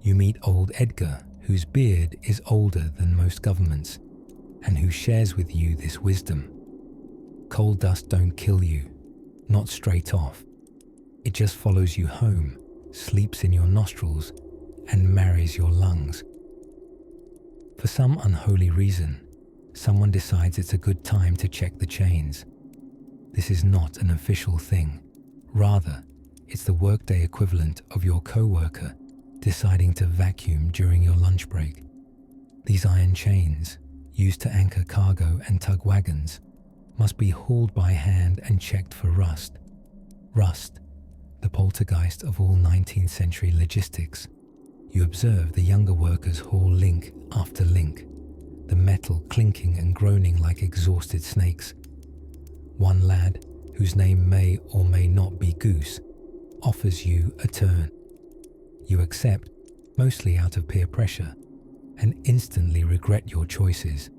You meet old Edgar, whose beard is older than most governments, and who shares with you this wisdom. Coal dust don't kill you, not straight off. It just follows you home, sleeps in your nostrils, and marries your lungs. For some unholy reason, someone decides it's a good time to check the chains. This is not an official thing. Rather, it's the workday equivalent of your co-worker deciding to vacuum during your lunch break. These iron chains, used to anchor cargo and tug wagons, must be hauled by hand and checked for rust. Rust, the poltergeist of all 19th century logistics. You observe the younger workers haul link after link, the metal clinking and groaning like exhausted snakes. One lad, whose name may or may not be Goose, offers you a turn. You accept, mostly out of peer pressure, and instantly regret your choices,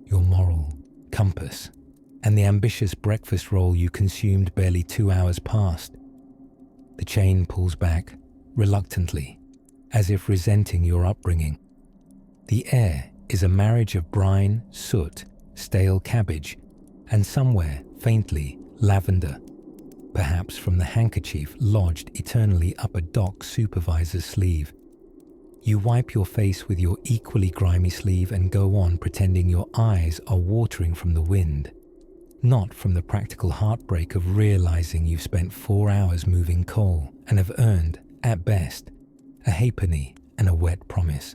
your moral compass, and the ambitious breakfast roll you consumed barely 2 hours past. The chain pulls back, reluctantly, as if resenting your upbringing. The air is a marriage of brine, soot, stale cabbage, and somewhere, faintly, lavender, perhaps from the handkerchief lodged eternally up a dock supervisor's sleeve. You wipe your face with your equally grimy sleeve and go on pretending your eyes are watering from the wind, not from the practical heartbreak of realizing you've spent 4 hours moving coal and have earned, at best, a halfpenny and a wet promise.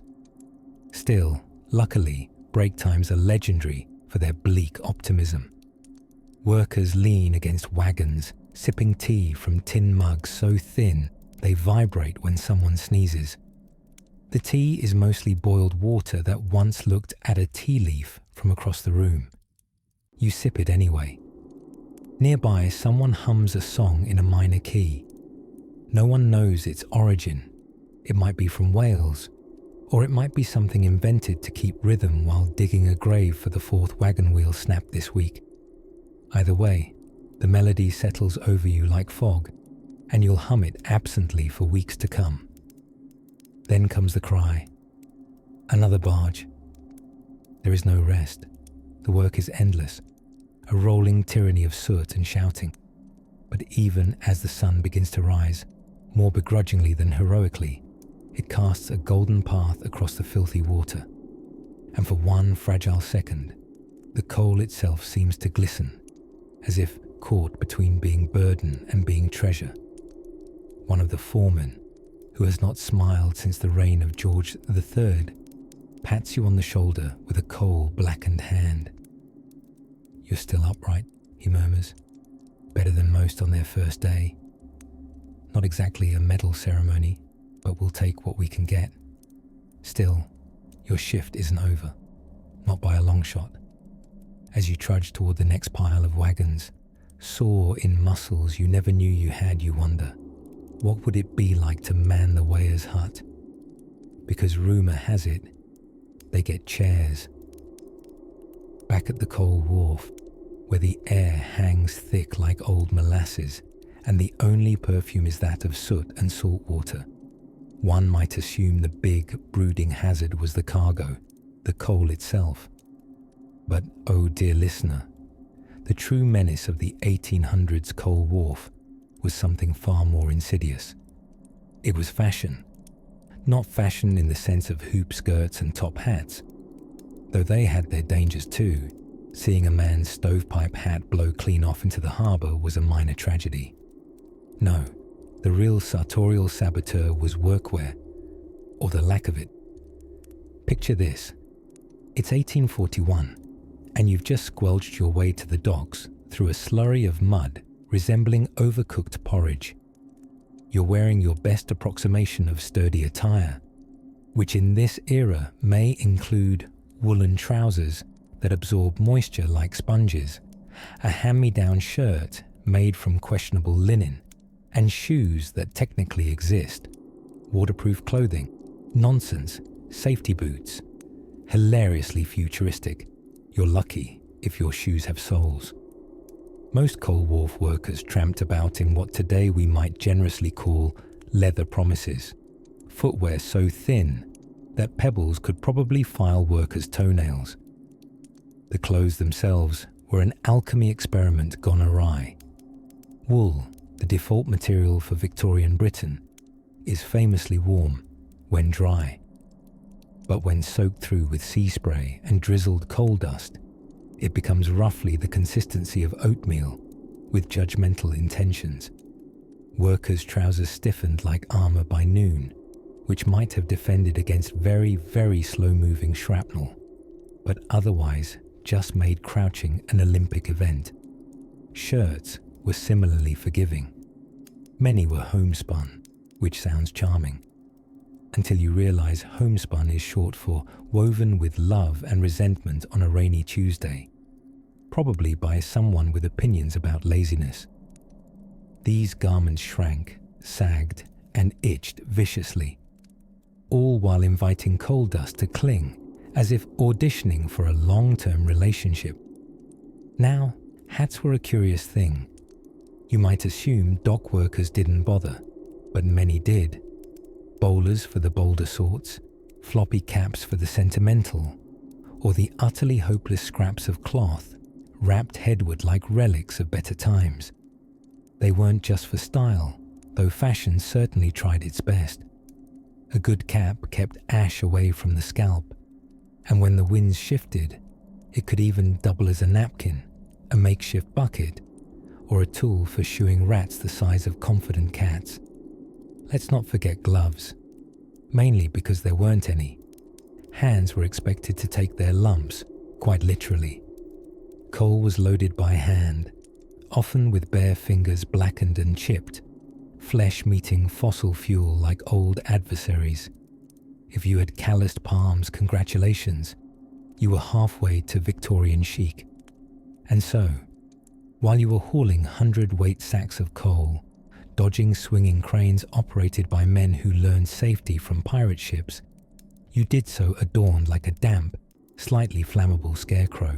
Still, luckily, break times are legendary for their bleak optimism. Workers lean against wagons, sipping tea from tin mugs so thin they vibrate when someone sneezes. The tea is mostly boiled water that once looked at a tea leaf from across the room. You sip it anyway. Nearby, someone hums a song in a minor key. No one knows its origin. It might be from Wales, or it might be something invented to keep rhythm while digging a grave for the 4th wagon wheel snap this week. Either way, the melody settles over you like fog, and you'll hum it absently for weeks to come. Then comes the cry. Another barge. There is no rest. The work is endless, a rolling tyranny of soot and shouting. But even as the sun begins to rise, more begrudgingly than heroically, it casts a golden path across the filthy water. And for one fragile second, the coal itself seems to glisten, as if caught between being burden and being treasure. One of the foremen, who has not smiled since the reign of George III, pats you on the shoulder with a coal-blackened hand. "You're still upright," he murmurs. "Better than most on their first day. Not exactly a medal ceremony, but we'll take what we can get. Still, your shift isn't over. Not by a long shot." As you trudge toward the next pile of wagons, sore in muscles you never knew you had, you wonder, what would it be like to man the weigher's hut? Because rumour has it, they get chairs. Back at the coal wharf, where the air hangs thick like old molasses, and the only perfume is that of soot and salt water, one might assume the big, brooding hazard was the cargo, the coal itself. But, oh dear listener, the true menace of the 1800s coal wharf was something far more insidious. It was fashion. Not fashion in the sense of hoop skirts and top hats, though they had their dangers too. Seeing a man's stovepipe hat blow clean off into the harbour was a minor tragedy. No, the real sartorial saboteur was workwear, or the lack of it. Picture this. It's 1841, and you've just squelched your way to the docks through a slurry of mud resembling overcooked porridge. You're wearing your best approximation of sturdy attire, which in this era may include woolen trousers that absorb moisture like sponges, a hand-me-down shirt made from questionable linen, and shoes that technically exist, waterproof clothing, nonsense, safety boots. Hilariously futuristic. You're lucky if your shoes have soles. Most coal wharf workers tramped about in what today we might generously call leather promises, footwear so thin that pebbles could probably file workers' toenails. The clothes themselves were an alchemy experiment gone awry. Wool, the default material for Victorian Britain, is famously warm when dry. But when soaked through with sea spray and drizzled coal dust, it becomes roughly the consistency of oatmeal with judgmental intentions. Workers' trousers stiffened like armour by noon, which might have defended against very, very slow-moving shrapnel, but otherwise just made crouching an Olympic event. Shirts were similarly forgiving. Many were homespun, which sounds charming, until you realise homespun is short for woven with love and resentment on a rainy Tuesday, probably by someone with opinions about laziness. These garments shrank, sagged, and itched viciously all while inviting coal dust to cling, as if auditioning for a long-term relationship. Now, hats were a curious thing. You might assume dock workers didn't bother, but many did. Bowlers for the bolder sorts, floppy caps for the sentimental, or the utterly hopeless scraps of cloth wrapped headward like relics of better times. They weren't just for style, though fashion certainly tried its best. A good cap kept ash away from the scalp, and when the winds shifted, it could even double as a napkin, a makeshift bucket, or a tool for shooing rats the size of confident cats. Let's not forget gloves, mainly because there weren't any. Hands were expected to take their lumps, quite literally. Coal was loaded by hand, often with bare fingers blackened and chipped, flesh meeting fossil fuel like old adversaries. If you had calloused palms, congratulations, you were halfway to Victorian chic. And so, while you were hauling 100-weight sacks of coal, dodging swinging cranes operated by men who learned safety from pirate ships, you did so adorned like a damp, slightly flammable scarecrow,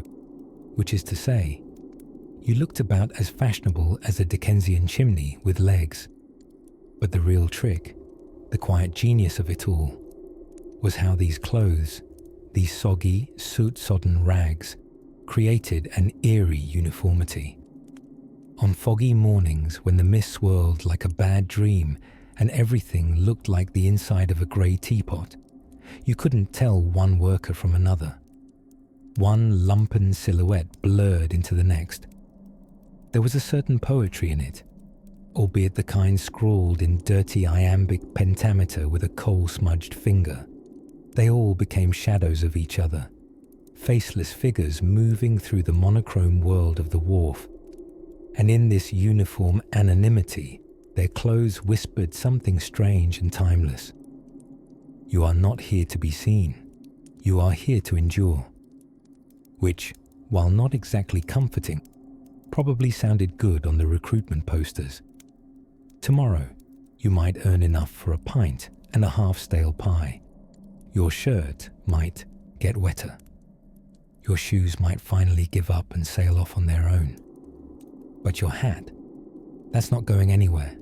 which is to say, you looked about as fashionable as a Dickensian chimney with legs. But the real trick, the quiet genius of it all, was how these clothes, these soggy, soot-sodden rags, created an eerie uniformity. On foggy mornings when the mist swirled like a bad dream and everything looked like the inside of a grey teapot, you couldn't tell one worker from another. One lumpen silhouette blurred into the next. There was a certain poetry in it, albeit the kind scrawled in dirty iambic pentameter with a coal-smudged finger. They all became shadows of each other, faceless figures moving through the monochrome world of the wharf. And in this uniform anonymity, their clothes whispered something strange and timeless. You are not here to be seen. You are here to endure. Which, while not exactly comforting, probably sounded good on the recruitment posters. Tomorrow, you might earn enough for a pint and a half-stale pie. Your shirt might get wetter. Your shoes might finally give up and sail off on their own. But your hat, that's not going anywhere,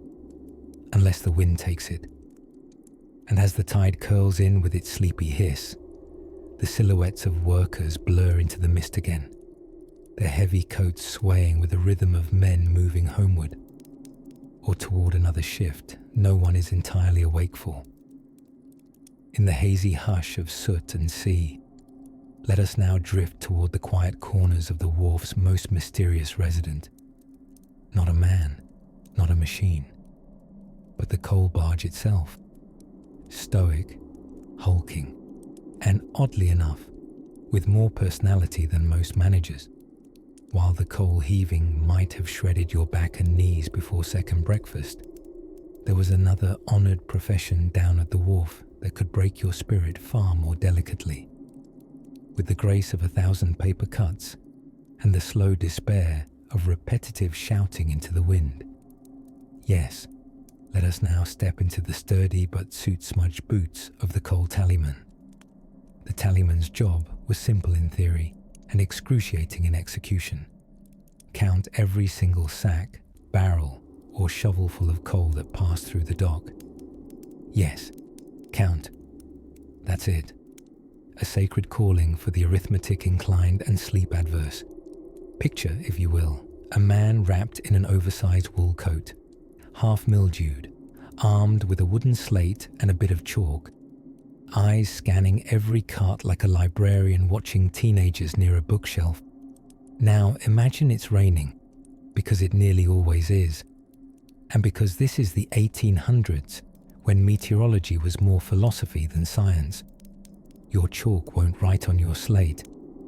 unless the wind takes it. And as the tide curls in with its sleepy hiss, the silhouettes of workers blur into the mist again, their heavy coats swaying with the rhythm of men moving homeward, or toward another shift no one is entirely awake for. In the hazy hush of soot and sea, let us now drift toward the quiet corners of the wharf's most mysterious resident. Not a man, not a machine, but the coal barge itself. Stoic, hulking, and oddly enough, with more personality than most managers. While the coal heaving might have shredded your back and knees before second breakfast, there was another honoured profession down at the wharf that could break your spirit far more delicately. With the grace of 1,000 paper cuts and the slow despair of repetitive shouting into the wind. Yes, let us now step into the sturdy but soot-smudged boots of the coal tallyman. The tallyman's job was simple in theory and excruciating in execution. Count every single sack, barrel, or shovelful of coal that passed through the dock. Yes, count. That's it. A sacred calling for the arithmetic-inclined and sleep-adverse. Picture, if you will, a man wrapped in an oversized wool coat, half mildewed, armed with a wooden slate and a bit of chalk, eyes scanning every cart like a librarian watching teenagers near a bookshelf. Now imagine it's raining, because it nearly always is, and because this is the 1800s, when meteorology was more philosophy than science. Your chalk won't write on your slate,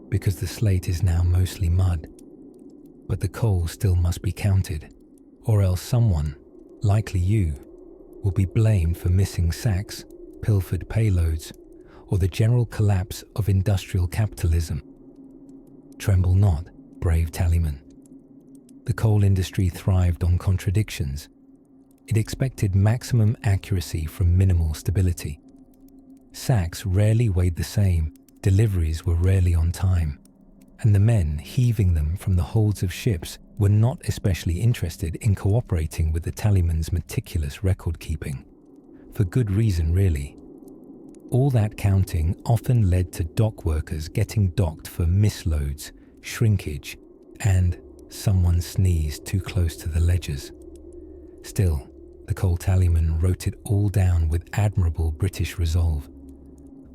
because the slate is now mostly mud. But the coal still must be counted, or else someone, likely you, will be blamed for missing sacks, pilfered payloads, or the general collapse of industrial capitalism. Tremble not, brave tallyman. The coal industry thrived on contradictions. It expected maximum accuracy from minimal stability. Sacks rarely weighed the same, deliveries were rarely on time, and the men heaving them from the holds of ships were not especially interested in cooperating with the tallyman's meticulous record-keeping. For good reason, really. All that counting often led to dock workers getting docked for misloads, shrinkage, and someone sneezed too close to the ledgers. Still, the coal tallyman wrote it all down with admirable British resolve.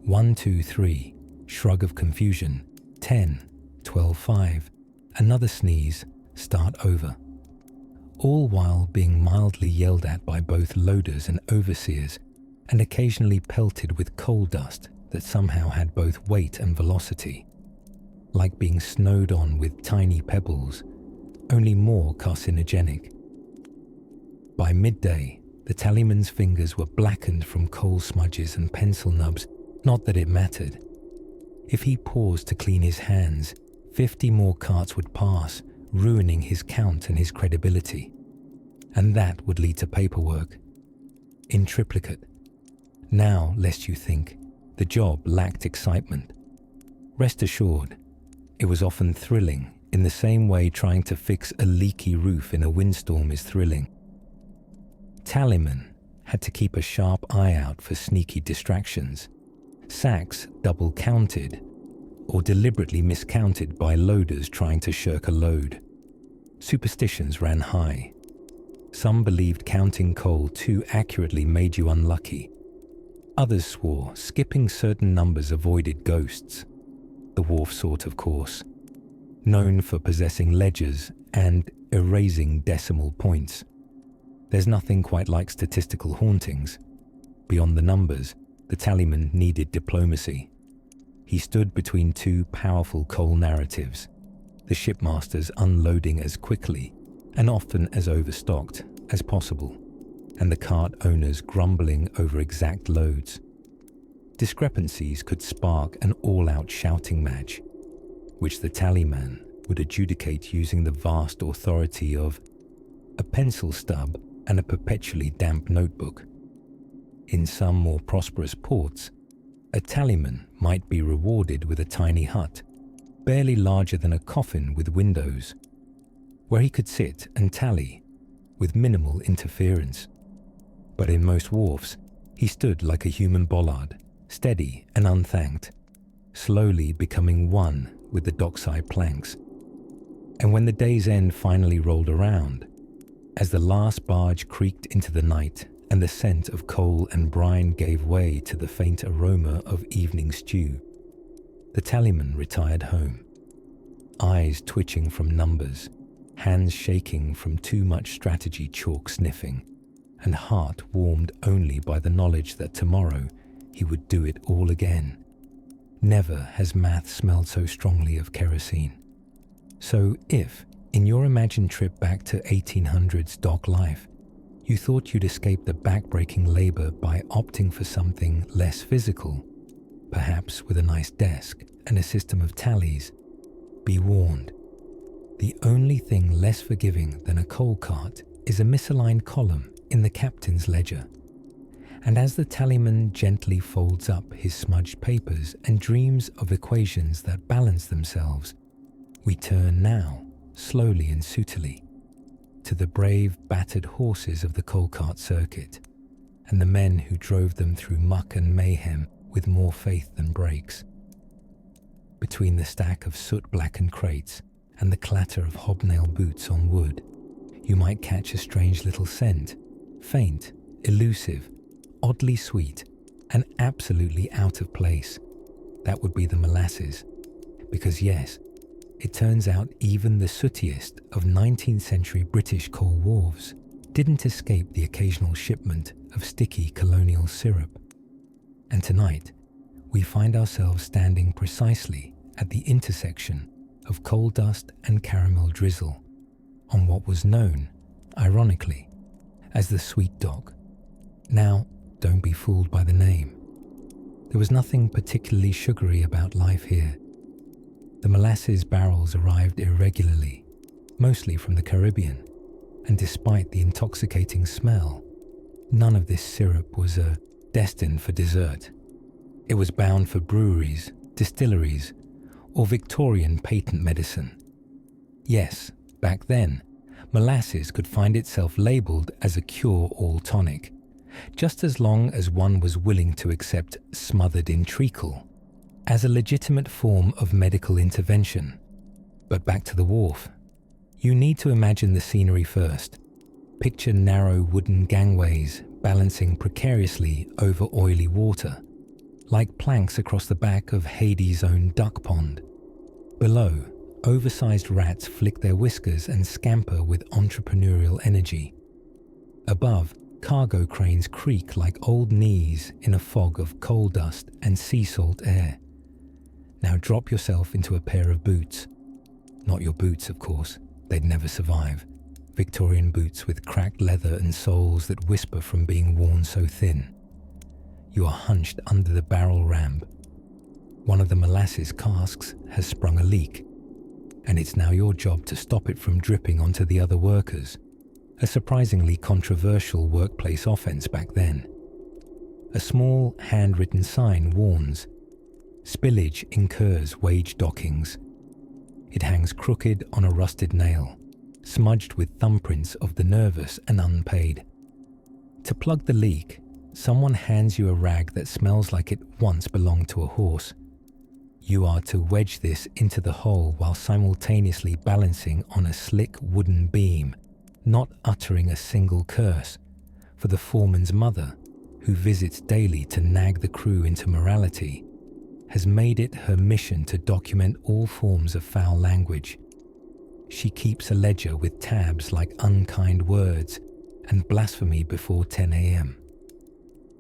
1, 2, 3, shrug of confusion, 10, 12, 5, another sneeze, start over. All while being mildly yelled at by both loaders and overseers, and occasionally pelted with coal dust that somehow had both weight and velocity, like being snowed on with tiny pebbles, only more carcinogenic. By midday, the tallyman's fingers were blackened from coal smudges and pencil nubs, not that it mattered. If he paused to clean his hands, 50 more carts would pass, ruining his count and his credibility. And that would lead to paperwork. In triplicate. Now, lest you think, the job lacked excitement. Rest assured, it was often thrilling, in the same way trying to fix a leaky roof in a windstorm is thrilling. Tallymen had to keep a sharp eye out for sneaky distractions. Sacks double counted, or deliberately miscounted by loaders trying to shirk a load. Superstitions ran high. Some believed counting coal too accurately made you unlucky. Others swore skipping certain numbers avoided ghosts. The Wharf sort, of course. Known for possessing ledgers and erasing decimal points. There's nothing quite like statistical hauntings. Beyond the numbers, the tallyman needed diplomacy. He stood between two powerful coal narratives, the shipmasters unloading as quickly and often as overstocked as possible, and the cart owners grumbling over exact loads. Discrepancies could spark an all-out shouting match, which the tallyman would adjudicate using the vast authority of a pencil stub and a perpetually damp notebook. In some more prosperous ports, a tallyman might be rewarded with a tiny hut, barely larger than a coffin with windows, where he could sit and tally with minimal interference. But in most wharfs, he stood like a human bollard, steady and unthanked, slowly becoming one with the dockside planks. And when the day's end finally rolled around, as the last barge creaked into the night and the scent of coal and brine gave way to the faint aroma of evening stew, the tallyman retired home, eyes twitching from numbers, hands shaking from too much strategy chalk sniffing, and heart warmed only by the knowledge that tomorrow he would do it all again. Never has math smelled so strongly of kerosene. So if, in your imagined trip back to 1800s dock life, you thought you'd escape the back-breaking labor by opting for something less physical, perhaps with a nice desk and a system of tallies, be warned. The only thing less forgiving than a coal cart is a misaligned column in the captain's ledger. And as the tallyman gently folds up his smudged papers and dreams of equations that balance themselves, we turn now, slowly and sootily, to the brave, battered horses of the coal cart circuit, and the men who drove them through muck and mayhem with more faith than brakes. Between the stack of soot-blackened crates and the clatter of hobnail boots on wood, you might catch a strange little scent, faint, elusive, oddly sweet, and absolutely out of place. That would be the molasses. Because yes, it turns out even the sootiest of 19th century British coal wharves didn't escape the occasional shipment of sticky colonial syrup. And tonight, we find ourselves standing precisely at the intersection of coal dust and caramel drizzle on what was known, ironically, as the Sweet Dock. Now, don't be fooled by the name. There was nothing particularly sugary about life here. The molasses barrels arrived irregularly, mostly from the Caribbean, and despite the intoxicating smell, none of this syrup was destined for dessert. It was bound for breweries, distilleries, or Victorian patent medicine. Yes, back then, molasses could find itself labelled as a cure-all tonic, just as long as one was willing to accept smothered in treacle as a legitimate form of medical intervention. But back to the wharf. You need to imagine the scenery first. Picture narrow wooden gangways balancing precariously over oily water, like planks across the back of Hades' own duck pond. Below, oversized rats flick their whiskers and scamper with entrepreneurial energy. Above, cargo cranes creak like old knees in a fog of coal dust and sea salt air. Now drop yourself into a pair of boots. Not your boots, of course. They'd never survive. Victorian boots with cracked leather and soles that whisper from being worn so thin. You are hunched under the barrel ramp. One of the molasses casks has sprung a leak, and it's now your job to stop it from dripping onto the other workers. A surprisingly controversial workplace offense back then. A small, handwritten sign warns, "Spillage incurs wage dockings." It hangs crooked on a rusted nail, smudged with thumbprints of the nervous and unpaid. To plug the leak, someone hands you a rag that smells like it once belonged to a horse. You are to wedge this into the hole while simultaneously balancing on a slick wooden beam, not uttering a single curse, for the foreman's mother, who visits daily to nag the crew into morality, has made it her mission to document all forms of foul language. She keeps a ledger with tabs like unkind words and blasphemy before 10 a.m.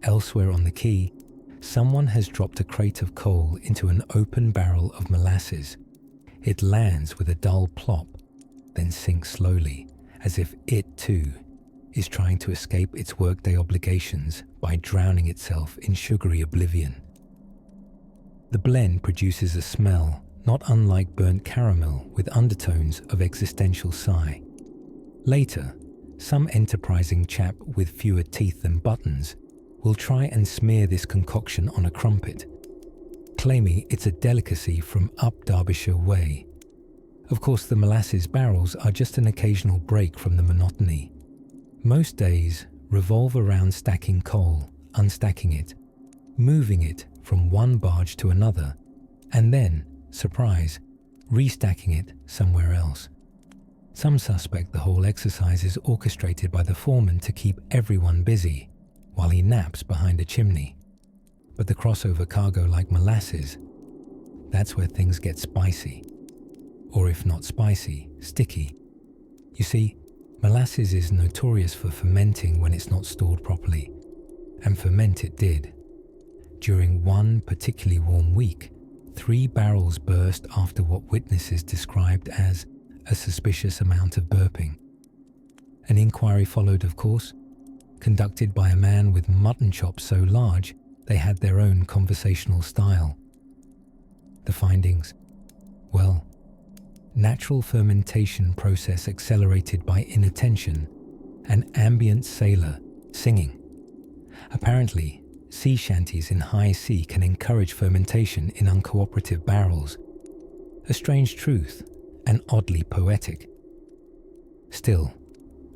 Elsewhere on the quay, someone has dropped a crate of coal into an open barrel of molasses. It lands with a dull plop, then sinks slowly, as if it too is trying to escape its workday obligations by drowning itself in sugary oblivion. The blend produces a smell not unlike burnt caramel with undertones of existential sigh. Later, some enterprising chap with fewer teeth than buttons will try and smear this concoction on a crumpet, claiming it's a delicacy from up Derbyshire way. Of course, the molasses barrels are just an occasional break from the monotony. Most days revolve around stacking coal, unstacking it, moving it from one barge to another, and then, surprise, restacking it somewhere else. Some suspect the whole exercise is orchestrated by the foreman to keep everyone busy while he naps behind a chimney. But the crossover cargo like molasses, that's where things get spicy. Or if not spicy, sticky. You see, molasses is notorious for fermenting when it's not stored properly, and ferment it did. During one particularly warm week, 3 barrels burst after what witnesses described as a suspicious amount of burping. An inquiry followed, of course, conducted by a man with mutton chops so large they had their own conversational style. The findings? Well, natural fermentation process accelerated by inattention, and ambient sailor singing. Apparently, sea shanties in high sea can encourage fermentation in uncooperative barrels. A strange truth, and oddly poetic. Still,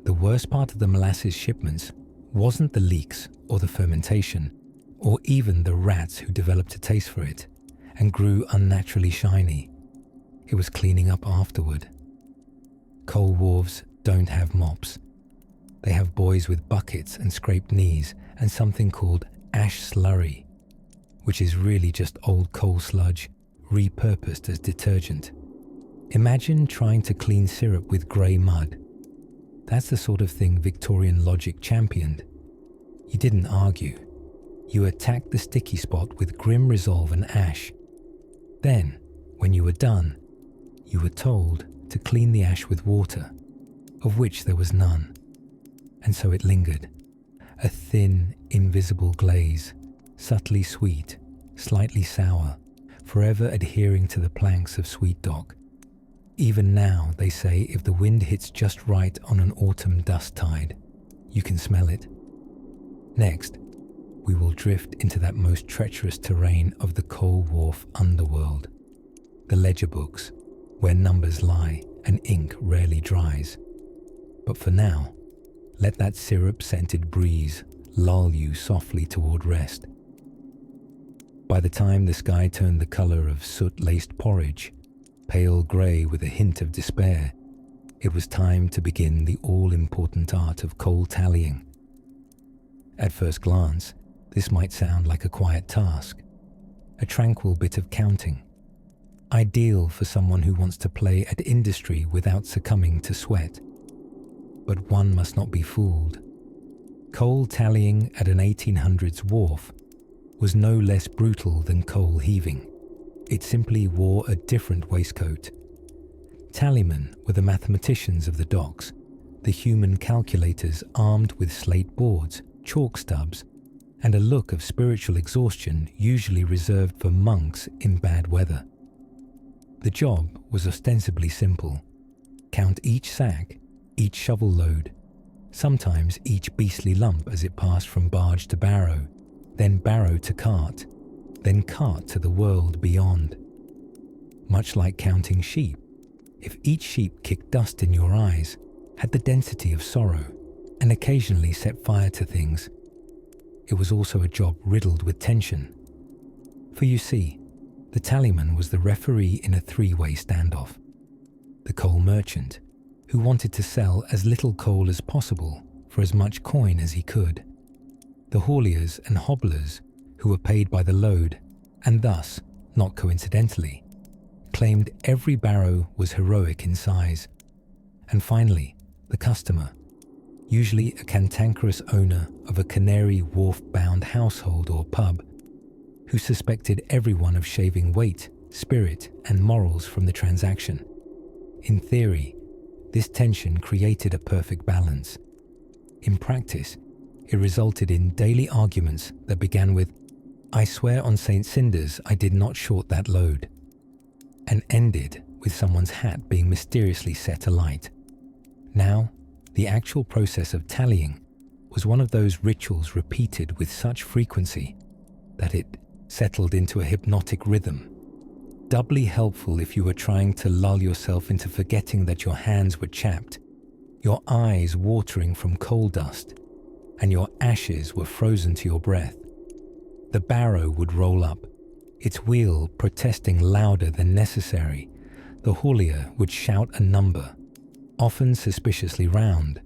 the worst part of the molasses shipments wasn't the leaks or the fermentation, or even the rats who developed a taste for it and grew unnaturally shiny. It was cleaning up afterward. Coal wharves don't have mops. They have boys with buckets and scraped knees and something called ash slurry, which is really just old coal sludge repurposed as detergent. Imagine trying to clean syrup with grey mud. That's the sort of thing Victorian logic championed. You didn't argue. You attacked the sticky spot with grim resolve and ash. Then, when you were done, you were told to clean the ash with water, of which there was none. And so it lingered. A thin, invisible glaze, subtly sweet, slightly sour, forever adhering to the planks of sweet dock. Even now, they say, if the wind hits just right on an autumn dust tide, you can smell it. Next, we will drift into that most treacherous terrain of the coal wharf underworld, the ledger books, where numbers lie and ink rarely dries. But for now, let that syrup-scented breeze lull you softly toward rest. By the time the sky turned the colour of soot-laced porridge, pale grey with a hint of despair, it was time to begin the all-important art of coal tallying. At first glance, this might sound like a quiet task, a tranquil bit of counting, ideal for someone who wants to play at industry without succumbing to sweat. But one must not be fooled. Coal tallying at an 1800s wharf was no less brutal than coal heaving. It simply wore a different waistcoat. Tallymen were the mathematicians of the docks, the human calculators armed with slate boards, chalk stubs, and a look of spiritual exhaustion usually reserved for monks in bad weather. The job was ostensibly simple. Count each sack, each shovel load, sometimes each beastly lump as it passed from barge to barrow, then barrow to cart, then cart to the world beyond. Much like counting sheep, if each sheep kicked dust in your eyes, had the density of sorrow, and occasionally set fire to things, it was also a job riddled with tension. For you see, the tallyman was the referee in a three-way standoff. The coal merchant, who wanted to sell as little coal as possible for as much coin as he could. The hauliers and hobblers, who were paid by the load, and thus, not coincidentally, claimed every barrow was heroic in size. And finally, the customer, usually a cantankerous owner of a Canary Wharf-bound household or pub, who suspected everyone of shaving weight, spirit, and morals from the transaction. In theory, this tension created a perfect balance. In practice, it resulted in daily arguments that began with, "I swear on St. Cinders I did not short that load," and ended with someone's hat being mysteriously set alight. Now, the actual process of tallying was one of those rituals repeated with such frequency that it settled into a hypnotic rhythm, doubly helpful if you were trying to lull yourself into forgetting that your hands were chapped, your eyes watering from coal dust, and your ashes were frozen to your breath. The barrow would roll up, its wheel protesting louder than necessary. The haulier would shout a number, often suspiciously round,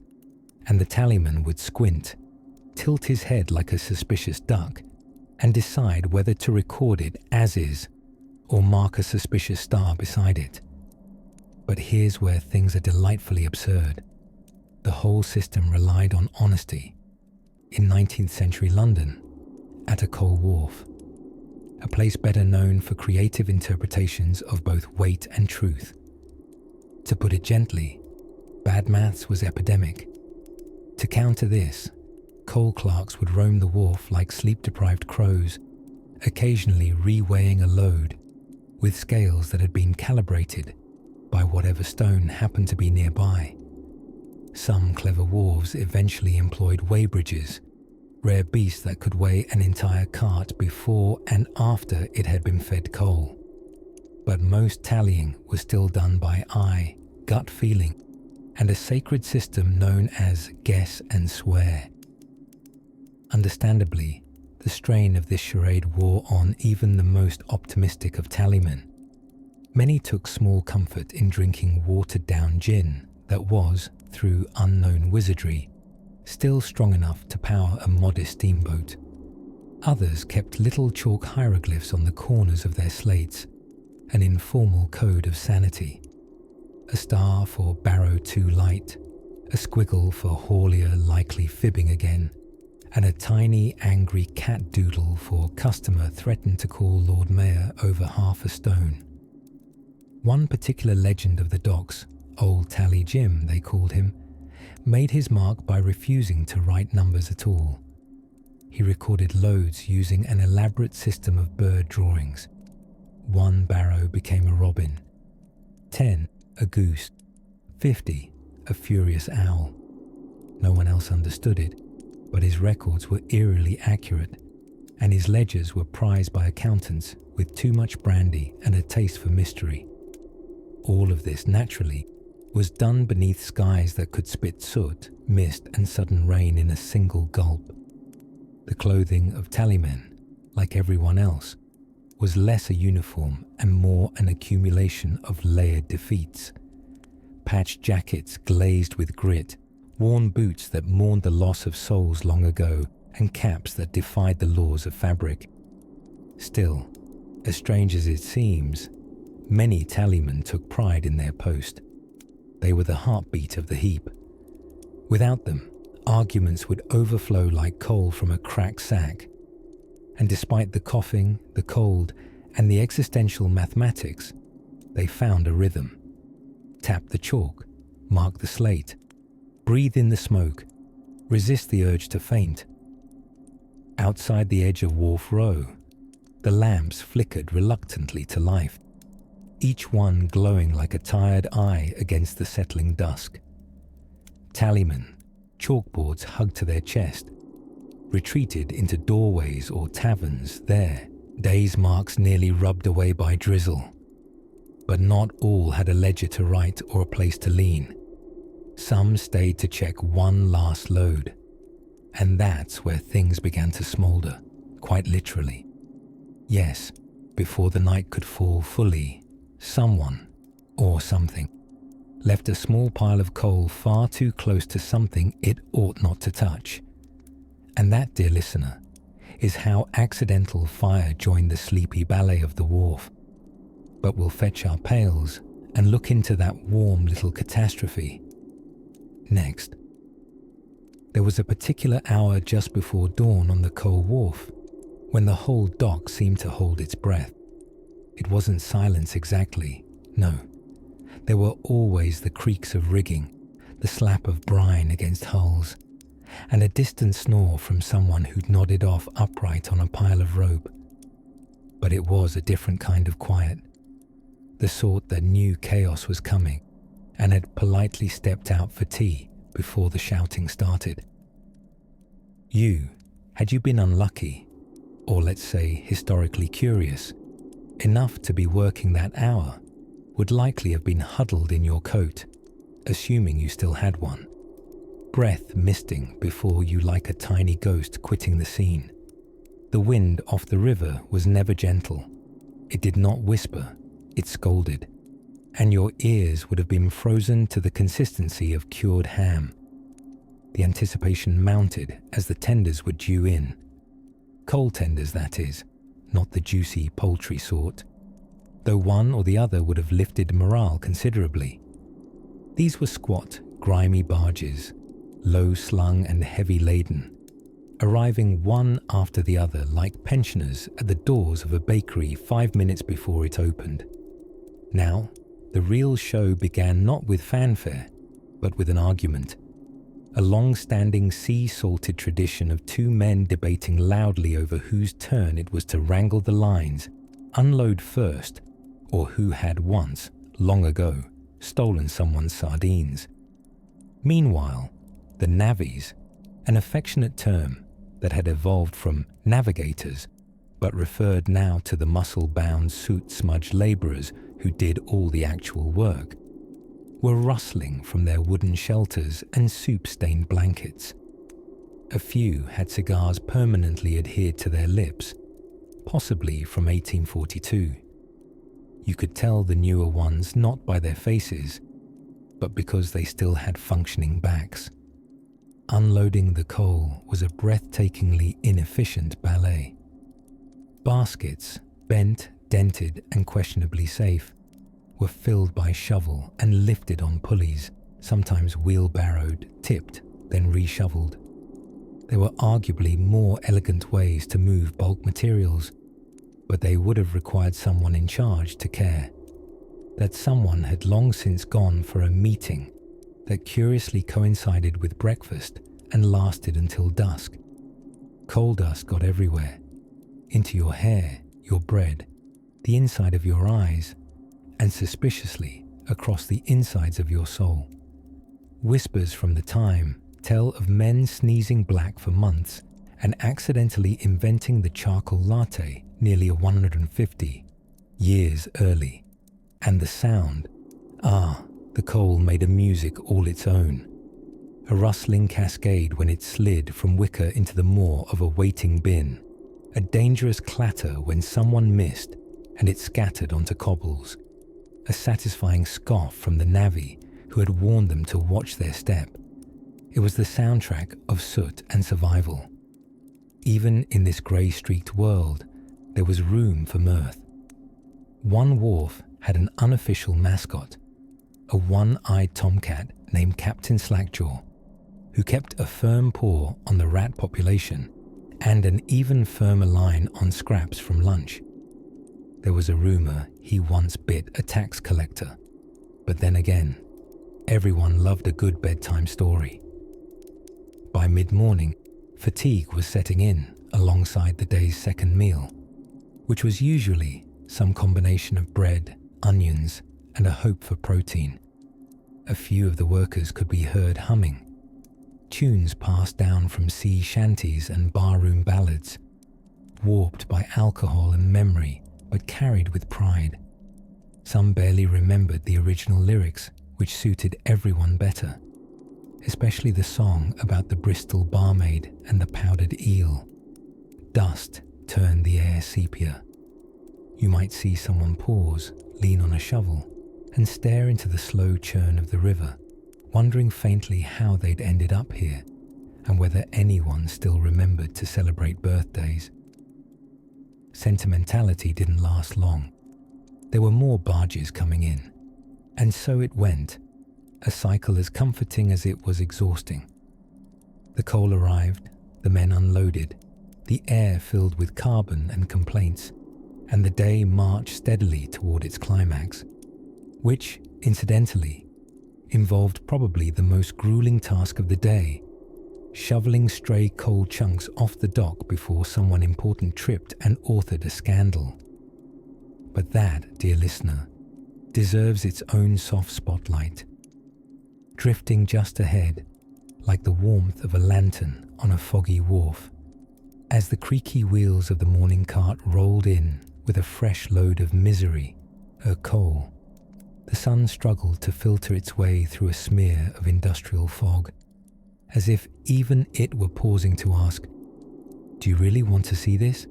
and the tallyman would squint, tilt his head like a suspicious duck, and decide whether to record it as is or mark a suspicious star beside it. But here's where things are delightfully absurd. The whole system relied on honesty. In 19th century London, at a coal wharf, a place better known for creative interpretations of both weight and truth. To put it gently, bad maths was epidemic. To counter this, coal clerks would roam the wharf like sleep-deprived crows, occasionally re-weighing a load with scales that had been calibrated by whatever stone happened to be nearby. Some clever wharves eventually employed weighbridges, rare beasts that could weigh an entire cart before and after it had been fed coal. But most tallying was still done by eye, gut feeling, and a sacred system known as guess and swear. Understandably, the strain of this charade wore on even the most optimistic of tallymen. Many took small comfort in drinking watered-down gin that was, through unknown wizardry, still strong enough to power a modest steamboat. Others kept little chalk hieroglyphs on the corners of their slates, an informal code of sanity. A star for barrow too light, a squiggle for haulier likely fibbing again, and a tiny angry cat doodle for customer threatened to call Lord Mayor over half a stone. One particular legend of the docks, Old Tally Jim they called him, made his mark by refusing to write numbers at all. He recorded loads using an elaborate system of bird drawings. 1 barrow became a robin, 10 a goose, 50 a furious owl. No one else understood it, but his records were eerily accurate, and his ledgers were prized by accountants with too much brandy and a taste for mystery. All of this, naturally, was done beneath skies that could spit soot, mist, and sudden rain in a single gulp. The clothing of tallymen, like everyone else, was less a uniform and more an accumulation of layered defeats. Patched jackets glazed with grit, worn boots that mourned the loss of souls long ago, and caps that defied the laws of fabric. Still, as strange as it seems, many tallymen took pride in their post. They were the heartbeat of the heap. Without them, arguments would overflow like coal from a cracked sack. And despite the coughing, the cold, and the existential mathematics, they found a rhythm. Tap the chalk, mark the slate, breathe in the smoke, resist the urge to faint. Outside the edge of Wharf Row, the lamps flickered reluctantly to life, each one glowing like a tired eye against the settling dusk. Tallymen, chalkboards hugged to their chest, retreated into doorways or taverns there, days marks nearly rubbed away by drizzle. But not all had a ledger to write or a place to lean. Some stayed to check one last load. And that's where things began to smoulder, quite literally. Yes, before the night could fall fully, someone, or something, left a small pile of coal far too close to something it ought not to touch. And that, dear listener, is how accidental fire joined the sleepy ballet of the wharf. But we'll fetch our pails and look into that warm little catastrophe next. There was a particular hour just before dawn on the coal wharf when the whole dock seemed to hold its breath. It wasn't silence exactly, no. There were always the creaks of rigging, the slap of brine against hulls, and a distant snore from someone who'd nodded off upright on a pile of rope. But it was a different kind of quiet, the sort that knew chaos was coming and had politely stepped out for tea before the shouting started. Had you been unlucky, or let's say historically curious, enough to be working that hour, would likely have been huddled in your coat, assuming you still had one, breath misting before you like a tiny ghost quitting the scene. The wind off the river was never gentle. It did not whisper, it scolded, and your ears would have been frozen to the consistency of cured ham. The anticipation mounted as the tenders were due in. Coal tenders, that is, not the juicy poultry sort, though one or the other would have lifted morale considerably. These were squat, grimy barges, low slung and heavy laden, arriving one after the other like pensioners at the doors of a bakery 5 minutes before it opened. Now, the real show began not with fanfare, but with an argument. A long-standing sea-salted tradition of two men debating loudly over whose turn it was to wrangle the lines, unload first, or who had once, long ago, stolen someone's sardines. Meanwhile, the navvies, an affectionate term that had evolved from navigators, but referred now to the muscle-bound, soot-smudged labourers who did all the actual work, were rustling from their wooden shelters and soup-stained blankets. A few had cigars permanently adhered to their lips, possibly from 1842. You could tell the newer ones not by their faces, but because they still had functioning backs. Unloading the coal was a breathtakingly inefficient ballet. Baskets, bent, dented, and questionably safe, were filled by shovel and lifted on pulleys, sometimes wheelbarrowed, tipped, then reshoveled. There were arguably more elegant ways to move bulk materials, but they would have required someone in charge to care. That someone had long since gone for a meeting that curiously coincided with breakfast and lasted until dusk. Coal dust got everywhere, into your hair, your bread, the inside of your eyes, and suspiciously across the insides of your soul. Whispers from the time tell of men sneezing black for months and accidentally inventing the charcoal latte nearly 150 years early. And the sound, the coal made a music all its own. A rustling cascade when it slid from wicker into the maw of a waiting bin. A dangerous clatter when someone missed and it scattered onto cobbles. A satisfying scoff from the navvy who had warned them to watch their step. It was the soundtrack of soot and survival. Even in this grey-streaked world, there was room for mirth. One wharf had an unofficial mascot, a one-eyed tomcat named Captain Slackjaw, who kept a firm paw on the rat population and an even firmer line on scraps from lunch. There was a rumour he once bit a tax collector, but then again, everyone loved a good bedtime story. By mid-morning, fatigue was setting in alongside the day's second meal, which was usually some combination of bread, onions, and a hope for protein. A few of the workers could be heard humming, tunes passed down from sea shanties and barroom ballads, warped by alcohol and memory, but carried with pride. Some barely remembered the original lyrics, which suited everyone better, especially the song about the Bristol barmaid and the powdered eel. Dust turned the air sepia. You might see someone pause, lean on a shovel, and stare into the slow churn of the river, wondering faintly how they'd ended up here, and whether anyone still remembered to celebrate birthdays. Sentimentality didn't last long. There were more barges coming in, and so it went, a cycle as comforting as it was exhausting. The coal arrived, the men unloaded, the air filled with carbon and complaints, and the day marched steadily toward its climax, which, incidentally, involved probably the most grueling task of the day, shoveling stray coal chunks off the dock before someone important tripped and authored a scandal. But that, dear listener, deserves its own soft spotlight. Drifting just ahead, like the warmth of a lantern on a foggy wharf, as the creaky wheels of the morning cart rolled in with a fresh load of misery, her coal, the sun struggled to filter its way through a smear of industrial fog, as if even it were pausing to ask, "Do you really want to see this?"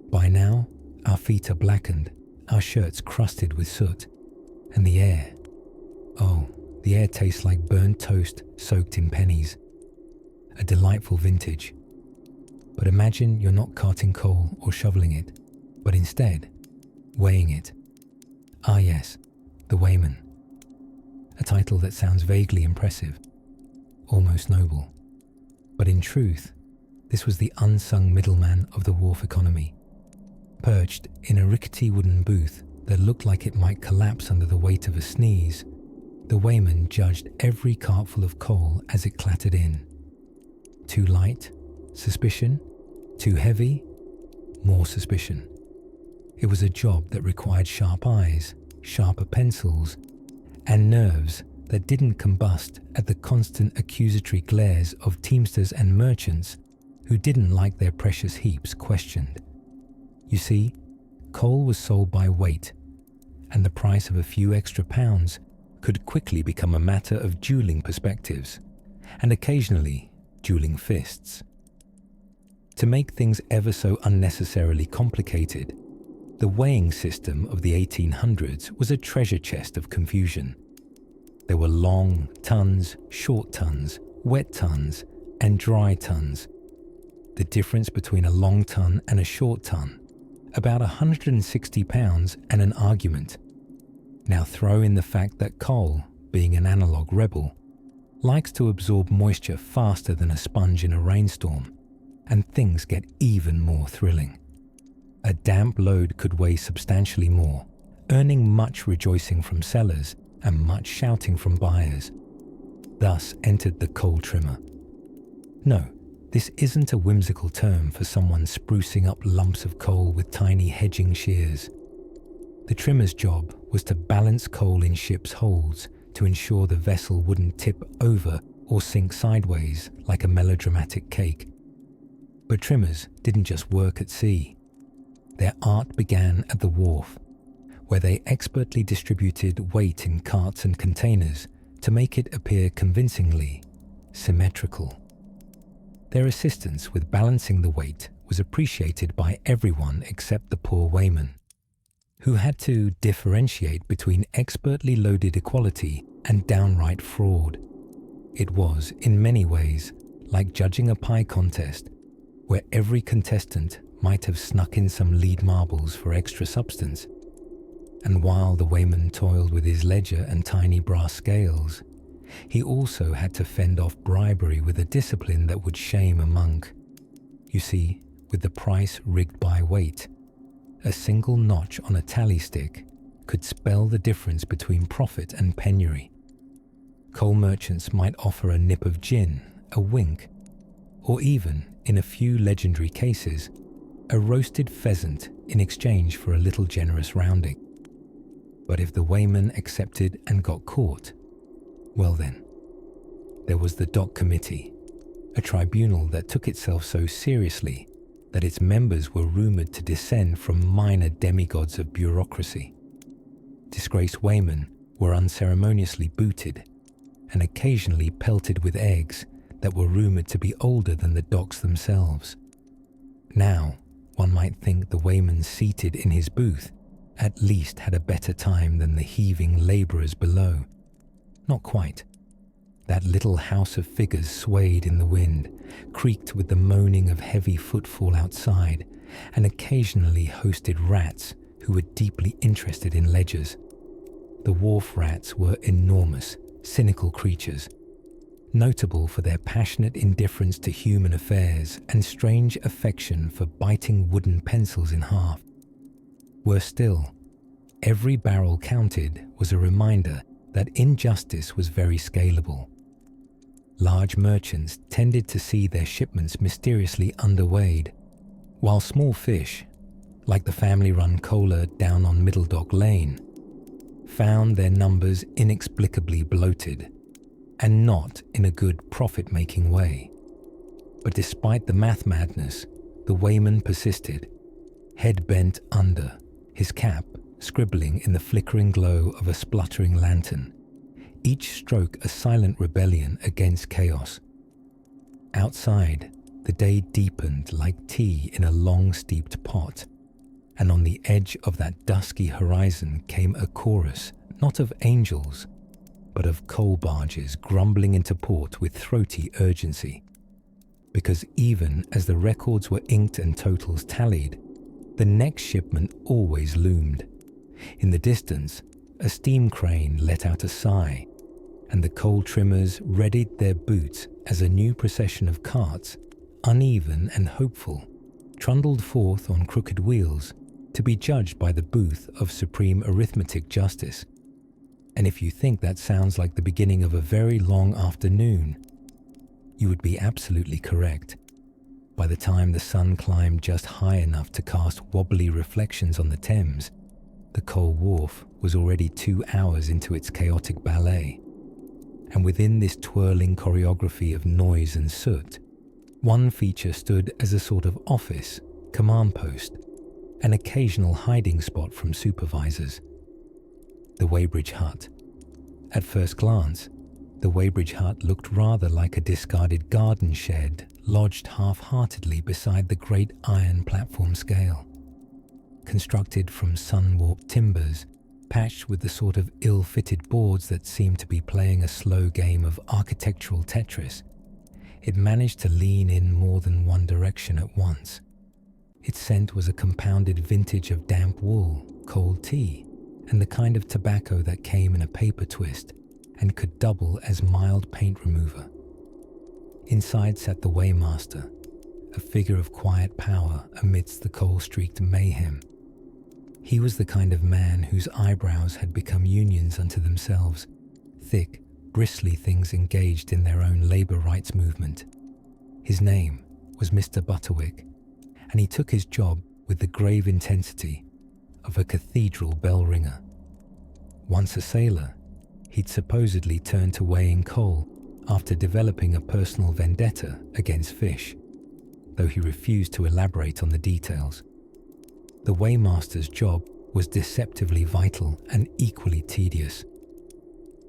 By now, our feet are blackened, our shirts crusted with soot, and the air tastes like burnt toast soaked in pennies. A delightful vintage. But imagine you're not carting coal or shoveling it, but instead, weighing it. Ah yes, the weighman. A title that sounds vaguely impressive, almost noble. But in truth, this was the unsung middleman of the wharf economy. Perched in a rickety wooden booth that looked like it might collapse under the weight of a sneeze, the weighman judged every cartful of coal as it clattered in. Too light? Suspicion? Too heavy? More suspicion. It was a job that required sharp eyes, sharper pencils, and nerves that didn't combust at the constant accusatory glares of teamsters and merchants who didn't like their precious heaps questioned. You see, coal was sold by weight, and the price of a few extra pounds could quickly become a matter of dueling perspectives, and occasionally dueling fists. To make things ever so unnecessarily complicated, the weighing system of the 1800s was a treasure chest of confusion. There were long tons, short tons, wet tons, and dry tons. The difference between a long ton and a short ton, about 160 pounds and an argument. Now throw in the fact that coal, being an analog rebel, likes to absorb moisture faster than a sponge in a rainstorm, and things get even more thrilling. A damp load could weigh substantially more, earning much rejoicing from sellers and much shouting from buyers. Thus entered the coal trimmer. No, this isn't a whimsical term for someone sprucing up lumps of coal with tiny hedging shears. The trimmer's job was to balance coal in ships' holds to ensure the vessel wouldn't tip over or sink sideways like a melodramatic cake. But trimmers didn't just work at sea. Their art began at the wharf, where they expertly distributed weight in carts and containers to make it appear convincingly symmetrical. Their assistance with balancing the weight was appreciated by everyone except the poor weighman, who had to differentiate between expertly loaded equality and downright fraud. It was, in many ways, like judging a pie contest, where every contestant might have snuck in some lead marbles for extra substance. And while the weighman toiled with his ledger and tiny brass scales, he also had to fend off bribery with a discipline that would shame a monk. You see, with the price rigged by weight, a single notch on a tally stick could spell the difference between profit and penury. Coal merchants might offer a nip of gin, a wink, or even, in a few legendary cases, a roasted pheasant in exchange for a little generous rounding. But if the weighman accepted and got caught, well then, there was the dock committee, a tribunal that took itself so seriously that its members were rumoured to descend from minor demigods of bureaucracy. Disgraced weighmen were unceremoniously booted and occasionally pelted with eggs that were rumoured to be older than the docks themselves. Now, one might think the weighman seated in his booth at least had a better time than the heaving labourers below. Not quite. That little house of figures swayed in the wind, creaked with the moaning of heavy footfall outside, and occasionally hosted rats who were deeply interested in ledgers. The wharf rats were enormous, cynical creatures, notable for their passionate indifference to human affairs and strange affection for biting wooden pencils in half. Worse still, every barrel counted was a reminder that injustice was very scalable. Large merchants tended to see their shipments mysteriously underweighed, while small fish, like the family-run coaler down on Middle Dock Lane, found their numbers inexplicably bloated, and not in a good profit-making way. But despite the math madness, the weighman persisted, head bent under, his cap scribbling in the flickering glow of a spluttering lantern, each stroke a silent rebellion against chaos. Outside, the day deepened like tea in a long steeped pot, and on the edge of that dusky horizon came a chorus, not of angels, but of coal barges grumbling into port with throaty urgency. Because even as the records were inked and totals tallied, the next shipment always loomed. In the distance, a steam crane let out a sigh, and the coal trimmers readied their boots as a new procession of carts, uneven and hopeful, trundled forth on crooked wheels to be judged by the booth of supreme arithmetic justice. And if you think that sounds like the beginning of a very long afternoon, you would be absolutely correct. By the time the sun climbed just high enough to cast wobbly reflections on the Thames, the coal wharf was already 2 hours into its chaotic ballet. And within this twirling choreography of noise and soot, one feature stood as a sort of office, command post, an occasional hiding spot from supervisors. The Weybridge Hut. At first glance, the Weybridge Hut looked rather like a discarded garden shed lodged half-heartedly beside the great iron platform scale. Constructed from sun-warped timbers, patched with the sort of ill-fitted boards that seemed to be playing a slow game of architectural Tetris, it managed to lean in more than one direction at once. Its scent was a compounded vintage of damp wool, cold tea, and the kind of tobacco that came in a paper twist and could double as mild paint remover. Inside sat the weighmaster, a figure of quiet power amidst the coal-streaked mayhem. He was the kind of man whose eyebrows had become unions unto themselves, thick, bristly things engaged in their own labour rights movement. His name was Mr. Butterwick, and he took his job with the grave intensity of a cathedral bell ringer. Once a sailor, he'd supposedly turned to weighing coal after developing a personal vendetta against fish. though he refused to elaborate on the details. The weighmaster's job was deceptively vital and equally tedious.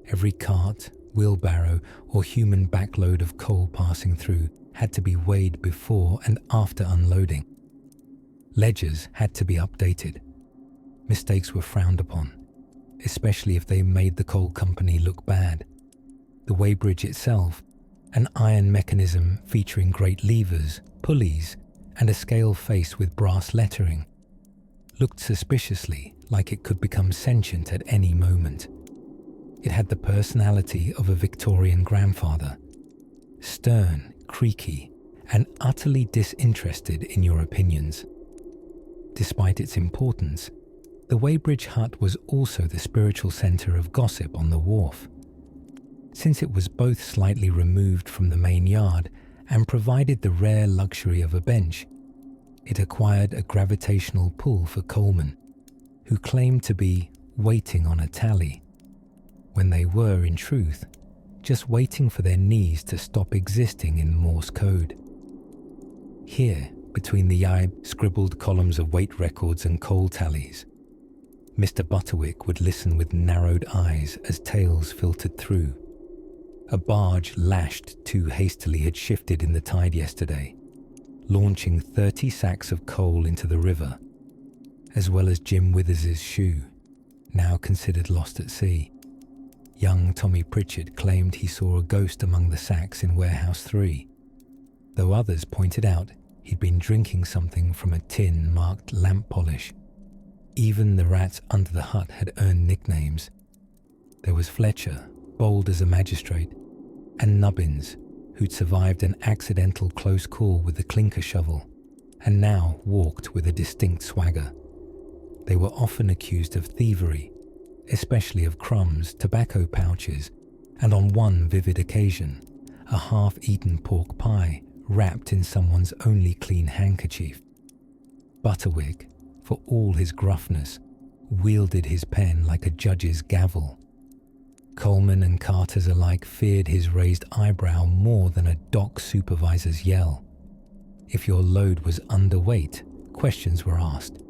Every cart, wheelbarrow, or human backload of coal passing through had to be weighed before and after unloading. Ledgers had to be updated. Mistakes were frowned upon, especially if they made the coal company look bad. The weighbridge itself, an iron mechanism featuring great levers, pulleys, and a scale face with brass lettering, looked suspiciously like it could become sentient at any moment. It had the personality of a Victorian grandfather, stern, creaky, and utterly disinterested in your opinions. Despite its importance, the weighbridge hut was also the spiritual centre of gossip on the wharf. Since it was both slightly removed from the main yard and provided the rare luxury of a bench, it acquired a gravitational pull for coalmen, who claimed to be waiting on a tally, when they were, in truth, just waiting for their knees to stop existing in Morse code. Here, between the scribbled columns of weight records and coal tallies, Mr. Butterwick would listen with narrowed eyes as tales filtered through. A barge lashed too hastily had shifted in the tide yesterday, launching 30 sacks of coal into the river, as well as Jim Withers's shoe, now considered lost at sea. Young Tommy Pritchard claimed he saw a ghost among the sacks in Warehouse 3, though others pointed out he'd been drinking something from a tin marked lamp polish. Even the rats under the hut had earned nicknames. There was Fletcher, bold as a magistrate, and Nubbins, who'd survived an accidental close call with the clinker shovel, and now walked with a distinct swagger. They were often accused of thievery, especially of crumbs, tobacco pouches, and on one vivid occasion, a half-eaten pork pie wrapped in someone's only clean handkerchief. Butterwick, for all his gruffness, wielded his pen like a judge's gavel. Coalmen and carters alike feared his raised eyebrow more than a dock supervisor's yell. If your load was underweight, questions were asked.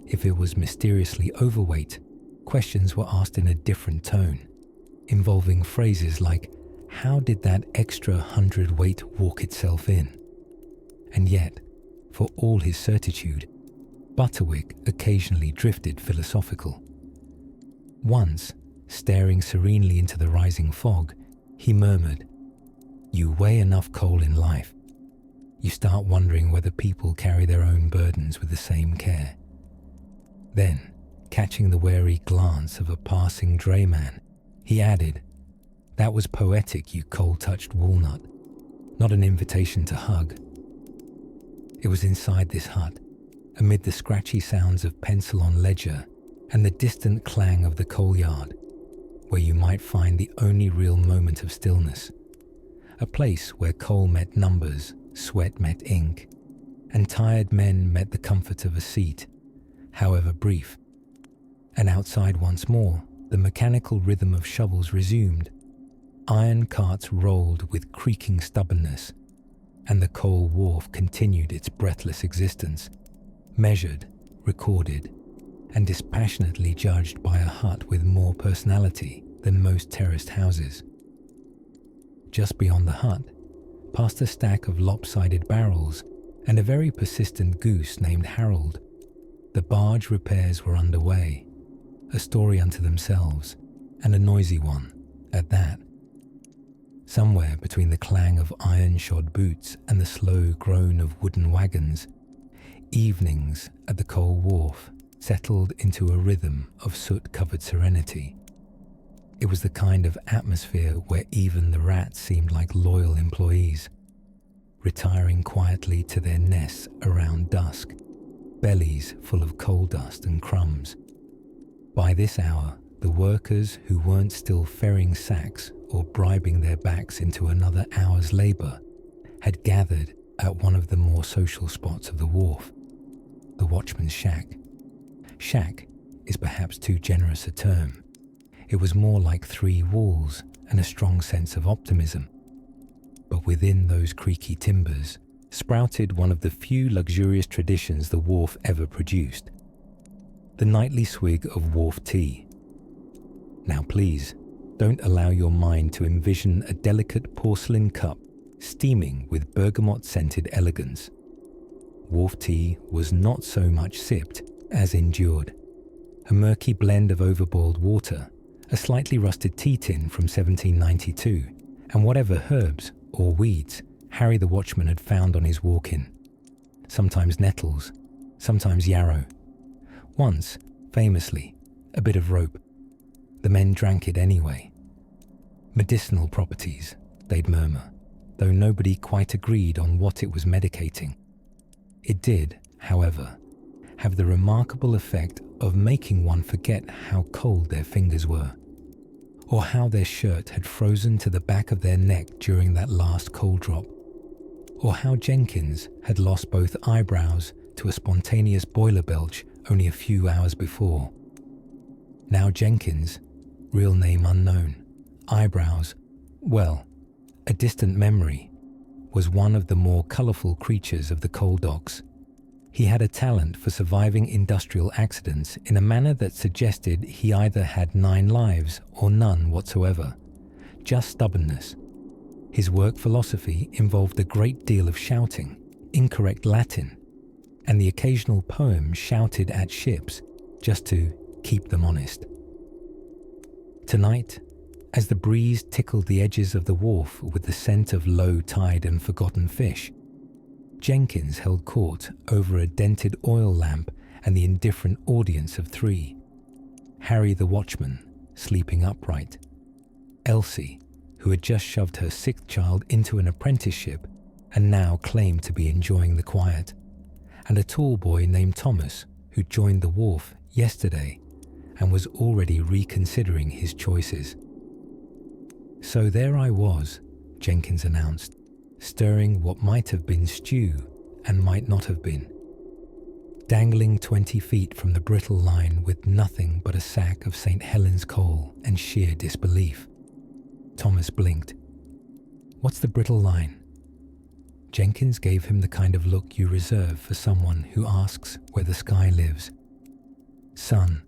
If it was mysteriously overweight, questions were asked in a different tone, involving phrases like, "How did that extra 100-weight walk itself in?" And yet, for all his certitude, Butterwick occasionally drifted philosophical. Once, staring serenely into the rising fog, he murmured, "You weigh enough coal in life. You start wondering whether people carry their own burdens with the same care." Then, catching the wary glance of a passing drayman, he added, "That was poetic, you coal-touched walnut, not an invitation to hug." It was inside this hut, amid the scratchy sounds of pencil on ledger and the distant clang of the coal yard, where you might find the only real moment of stillness, a place where coal met numbers, sweat met ink, and tired men met the comfort of a seat, however brief. And outside once more, the mechanical rhythm of shovels resumed. Iron carts rolled with creaking stubbornness, and the coal wharf continued its breathless existence, measured, recorded, and dispassionately judged by a hut with more personality than most terraced houses. Just beyond the hut, past a stack of lopsided barrels and a very persistent goose named Harold, the barge repairs were underway, a story unto themselves, and a noisy one at that. Somewhere between the clang of iron-shod boots and the slow groan of wooden wagons, evenings at the coal wharf settled into a rhythm of soot-covered serenity. It was the kind of atmosphere where even the rats seemed like loyal employees, retiring quietly to their nests around dusk, bellies full of coal dust and crumbs. By this hour, the workers who weren't still ferrying sacks or bribing their backs into another hour's labour had gathered at one of the more social spots of the wharf, the watchman's shack. Shack is perhaps too generous a term. It was more like 3 walls and a strong sense of optimism. But within those creaky timbers, sprouted one of the few luxurious traditions the Wharf ever produced: the nightly swig of Wharf tea. Now please, don't allow your mind to envision a delicate porcelain cup steaming with bergamot-scented elegance. Wharf tea was not so much sipped as endured. A murky blend of overboiled water, a slightly rusted tea tin from 1792, and whatever herbs or weeds Harry the watchman had found on his walk-in. Sometimes nettles, sometimes yarrow. Once, famously, a bit of rope. The men drank it anyway. Medicinal properties, they'd murmur, though nobody quite agreed on what it was medicating. It did, however, have the remarkable effect of making one forget how cold their fingers were, or how their shirt had frozen to the back of their neck during that last cold drop, or how Jenkins had lost both eyebrows to a spontaneous boiler belch only a few hours before. Now Jenkins, real name unknown, eyebrows, well, a distant memory, was one of the more colourful creatures of the coal docks. He had a talent for surviving industrial accidents in a manner that suggested he either had 9 lives or none whatsoever. Just stubbornness. His work philosophy involved a great deal of shouting, incorrect Latin, and the occasional poem shouted at ships just to keep them honest. Tonight, as the breeze tickled the edges of the wharf with the scent of low tide and forgotten fish, Jenkins held court over a dented oil lamp and the indifferent audience of 3. Harry the watchman, sleeping upright. Elsie, who had just shoved her 6th child into an apprenticeship and now claimed to be enjoying the quiet. And a tall boy named Thomas, who joined the Wharf yesterday and was already reconsidering his choices. So there I was, Jenkins announced, stirring what might have been stew and might not have been. Dangling 20 feet from the brittle line with nothing but a sack of St. Helens coal and sheer disbelief. Thomas blinked. "What's the brittle line?" Jenkins gave him the kind of look you reserve for someone who asks where the sky lives. "Son,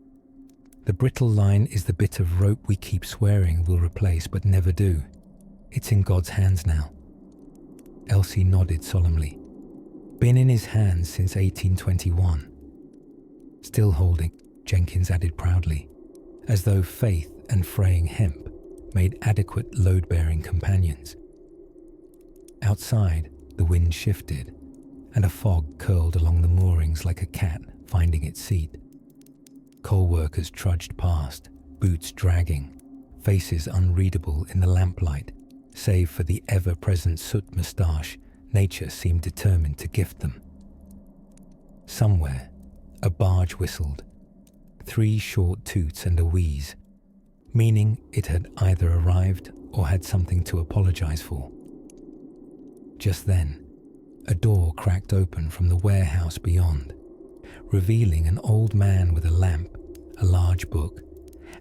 the brittle line is the bit of rope we keep swearing we'll replace but never do. It's in God's hands now." Elsie nodded solemnly. "Been in his hands since 1821. Still holding," Jenkins added proudly, as though faith and fraying hemp made adequate load-bearing companions. Outside, the wind shifted, and a fog curled along the moorings like a cat finding its seat. Coal workers trudged past, boots dragging, faces unreadable in the lamplight, save for the ever-present soot moustache nature seemed determined to gift them. Somewhere, a barge whistled, 3 short toots and a wheeze, meaning it had either arrived or had something to apologize for. Just then, a door cracked open from the warehouse beyond, revealing an old man with a lamp, a large book,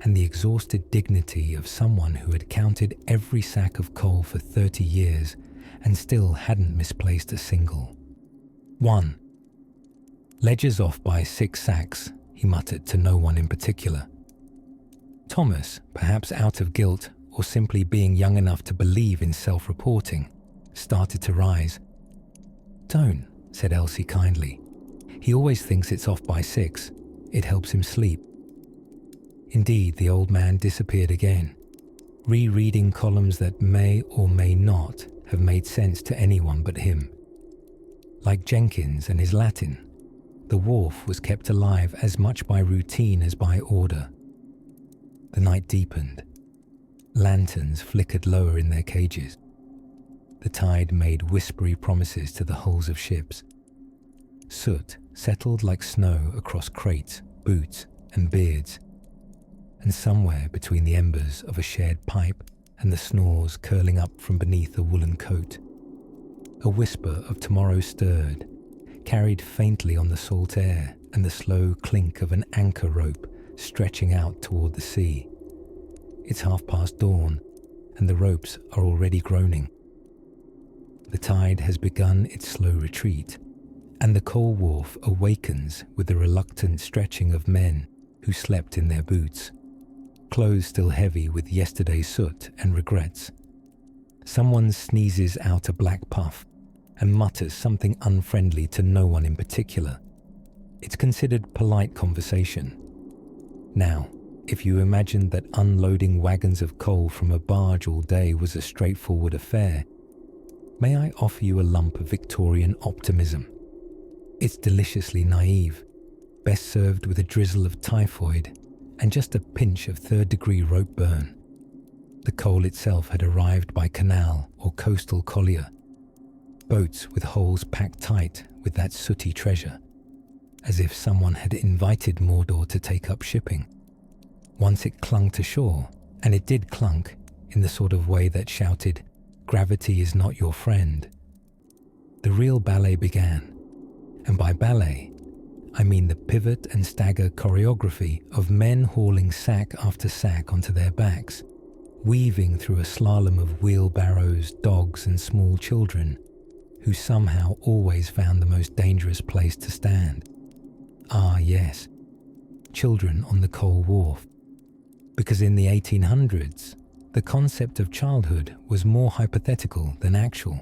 and the exhausted dignity of someone who had counted every sack of coal for 30 years and still hadn't misplaced a single. "1. Ledger's off by 6 sacks," he muttered to no one in particular. Thomas, perhaps out of guilt or simply being young enough to believe in self-reporting, started to rise. "Don't," said Elsie kindly. "He always thinks it's off by 6. It helps him sleep." Indeed, the old man disappeared again, rereading columns that may or may not have made sense to anyone but him. Like Jenkins and his Latin, the Wharf was kept alive as much by routine as by order. The night deepened. Lanterns flickered lower in their cages. The tide made whispery promises to the hulls of ships. Soot settled like snow across crates, boots, and beards. And somewhere between the embers of a shared pipe and the snores curling up from beneath a woolen coat, a whisper of tomorrow stirred, carried faintly on the salt air and the slow clink of an anchor rope stretching out toward the sea. It's 1:30 dawn, and the ropes are already groaning. The tide has begun its slow retreat, and the coal wharf awakens with the reluctant stretching of men who slept in their boots, clothes still heavy with yesterday's soot and regrets. Someone sneezes out a black puff and mutters something unfriendly to no one in particular. It's considered polite conversation. Now, if you imagine that unloading wagons of coal from a barge all day was a straightforward affair, may I offer you a lump of Victorian optimism? It's deliciously naive, best served with a drizzle of typhoid and just a pinch of third-degree rope burn. The coal itself had arrived by canal or coastal collier, boats with holes packed tight with that sooty treasure, as if someone had invited Mordor to take up shipping. Once it clung to shore, and it did clunk in the sort of way that shouted, "Gravity is not your friend," the real ballet began. And by ballet, I mean the pivot and stagger choreography of men hauling sack after sack onto their backs, weaving through a slalom of wheelbarrows, dogs and small children, who somehow always found the most dangerous place to stand. Ah yes, children on the coal wharf. Because in the 1800s, the concept of childhood was more hypothetical than actual.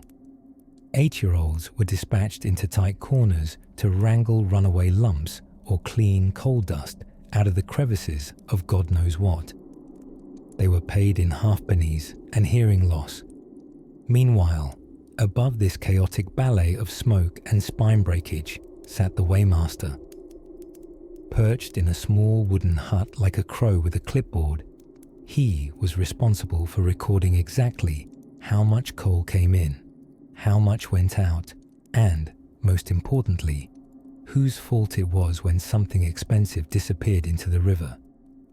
8-year-olds were dispatched into tight corners to wrangle runaway lumps or clean coal dust out of the crevices of God knows what. They were paid in halfpennies and hearing loss. Meanwhile, above this chaotic ballet of smoke and spine breakage sat the weighmaster. Perched in a small wooden hut like a crow with a clipboard, he was responsible for recording exactly how much coal came in, how much went out, and, most importantly, whose fault it was when something expensive disappeared into the river.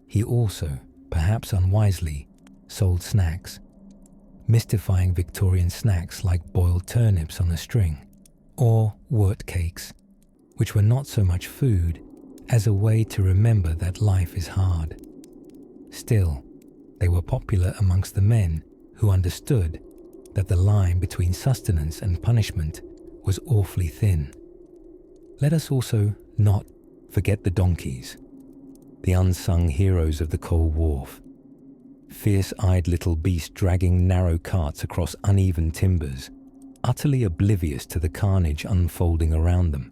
He also, perhaps unwisely, sold snacks, mystifying Victorian snacks like boiled turnips on a string, or wort cakes, which were not so much food as a way to remember that life is hard. Still, they were popular amongst the men who understood that the line between sustenance and punishment was awfully thin. Let us also not forget the donkeys, the unsung heroes of the coal wharf, fierce-eyed little beasts dragging narrow carts across uneven timbers, utterly oblivious to the carnage unfolding around them.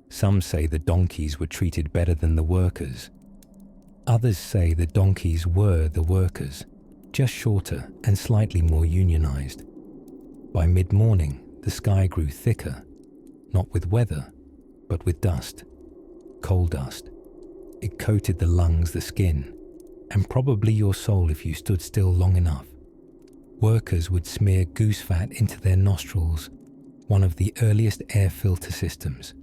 Some say the donkeys were treated better than the workers. Others say the donkeys were the workers, just shorter and slightly more unionized. By mid-morning, the sky grew thicker, not with weather, but with dust, coal dust. It coated the lungs, the skin, and probably your soul if you stood still long enough. Workers would smear goose fat into their nostrils, one of the earliest air filter systems,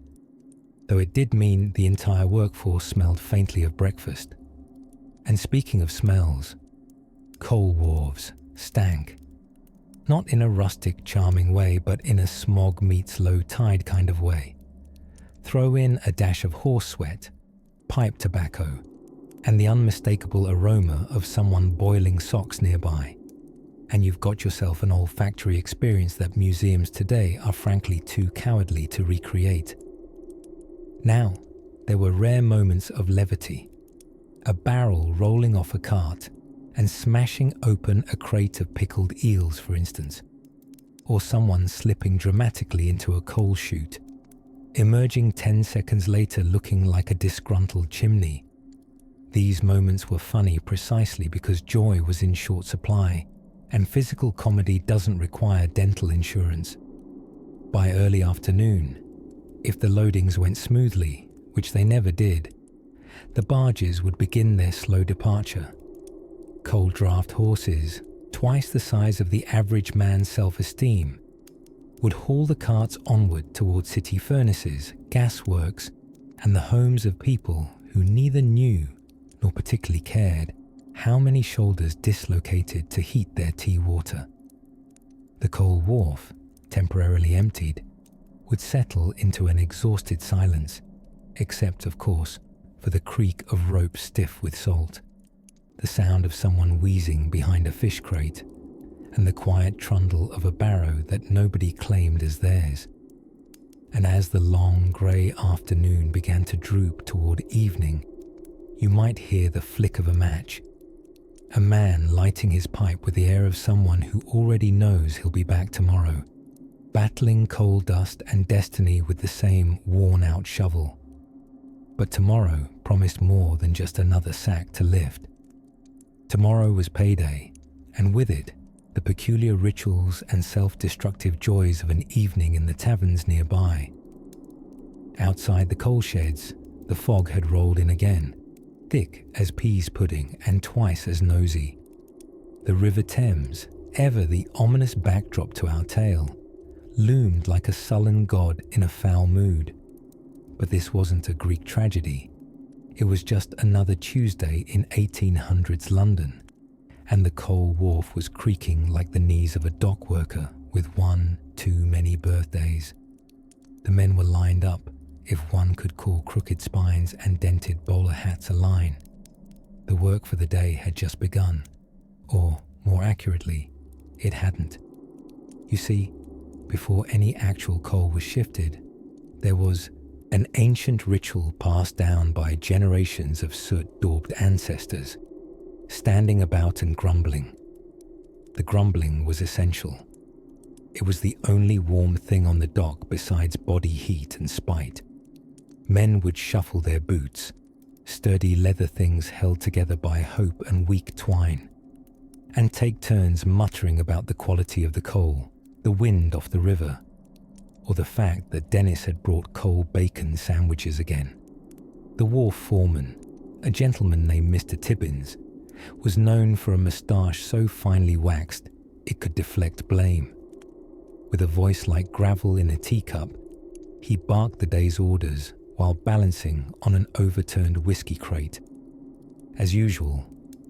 though it did mean the entire workforce smelled faintly of breakfast. And speaking of smells, coal wharves stank. Not in a rustic, charming way, but in a smog meets low tide kind of way. Throw in a dash of horse sweat, pipe tobacco, and the unmistakable aroma of someone boiling socks nearby, and you've got yourself an olfactory experience that museums today are frankly too cowardly to recreate. Now, there were rare moments of levity. A barrel rolling off a cart and smashing open a crate of pickled eels, for instance, or someone slipping dramatically into a coal chute, emerging 10 seconds later looking like a disgruntled chimney. These moments were funny precisely because joy was in short supply, and physical comedy doesn't require dental insurance. By early afternoon, if the loadings went smoothly, which they never did, the barges would begin their slow departure. Coal draft horses, twice the size of the average man's self-esteem, would haul the carts onward toward city furnaces, gasworks, and the homes of people who neither knew nor particularly cared how many shoulders dislocated to heat their tea water. The coal wharf, temporarily emptied, would settle into an exhausted silence, except, of course, for the creak of rope stiff with salt, the sound of someone wheezing behind a fish crate, and the quiet trundle of a barrow that nobody claimed as theirs. And as the long grey afternoon began to droop toward evening, you might hear the flick of a match, a man lighting his pipe with the air of someone who already knows he'll be back tomorrow, battling coal dust and destiny with the same worn-out shovel. But tomorrow promised more than just another sack to lift. Tomorrow was payday, and with it, the peculiar rituals and self-destructive joys of an evening in the taverns nearby. Outside the coal sheds, the fog had rolled in again, thick as peas pudding and twice as nosy. The River Thames, ever the ominous backdrop to our tale, loomed like a sullen god in a foul mood. But this wasn't a Greek tragedy. It was just another Tuesday in 1800s London, and the coal wharf was creaking like the knees of a dock worker with one too many birthdays. The men were lined up, if one could call crooked spines and dented bowler hats a line. The work for the day had just begun, or more accurately, it hadn't. You see, before any actual coal was shifted, there was an ancient ritual passed down by generations of soot-daubed ancestors, standing about and grumbling. The grumbling was essential. It was the only warm thing on the dock besides body heat and spite. Men would shuffle their boots, sturdy leather things held together by hope and weak twine, and take turns muttering about the quality of the coal, the wind off the river, or the fact that Dennis had brought coal bacon sandwiches again. The wharf foreman, a gentleman named Mr. Tibbins, was known for a moustache so finely waxed it could deflect blame. With a voice like gravel in a teacup, he barked the day's orders while balancing on an overturned whiskey crate. As usual,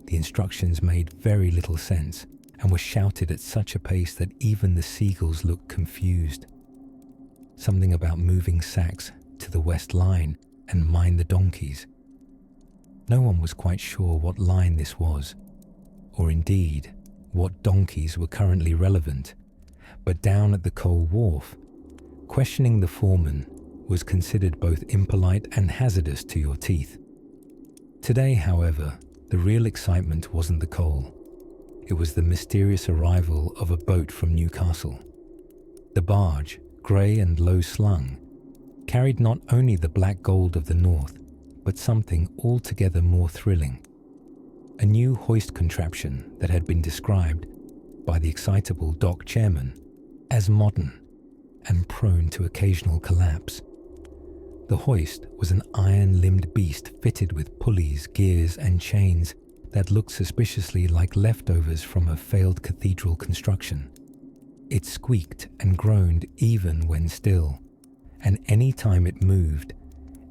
the instructions made very little sense and were shouted at such a pace that even the seagulls looked confused. Something about moving sacks to the west line and mind the donkeys. No one was quite sure what line this was, or indeed what donkeys were currently relevant, but down at the coal wharf, questioning the foreman was considered both impolite and hazardous to your teeth. Today, however, the real excitement wasn't the coal. It was the mysterious arrival of a boat from Newcastle. The barge, grey and low-slung, carried not only the black gold of the north, but something altogether more thrilling. A new hoist contraption that had been described by the excitable dock chairman as modern and prone to occasional collapse. The hoist was an iron-limbed beast fitted with pulleys, gears and chains that looked suspiciously like leftovers from a failed cathedral construction. It squeaked and groaned even when still, and any time it moved,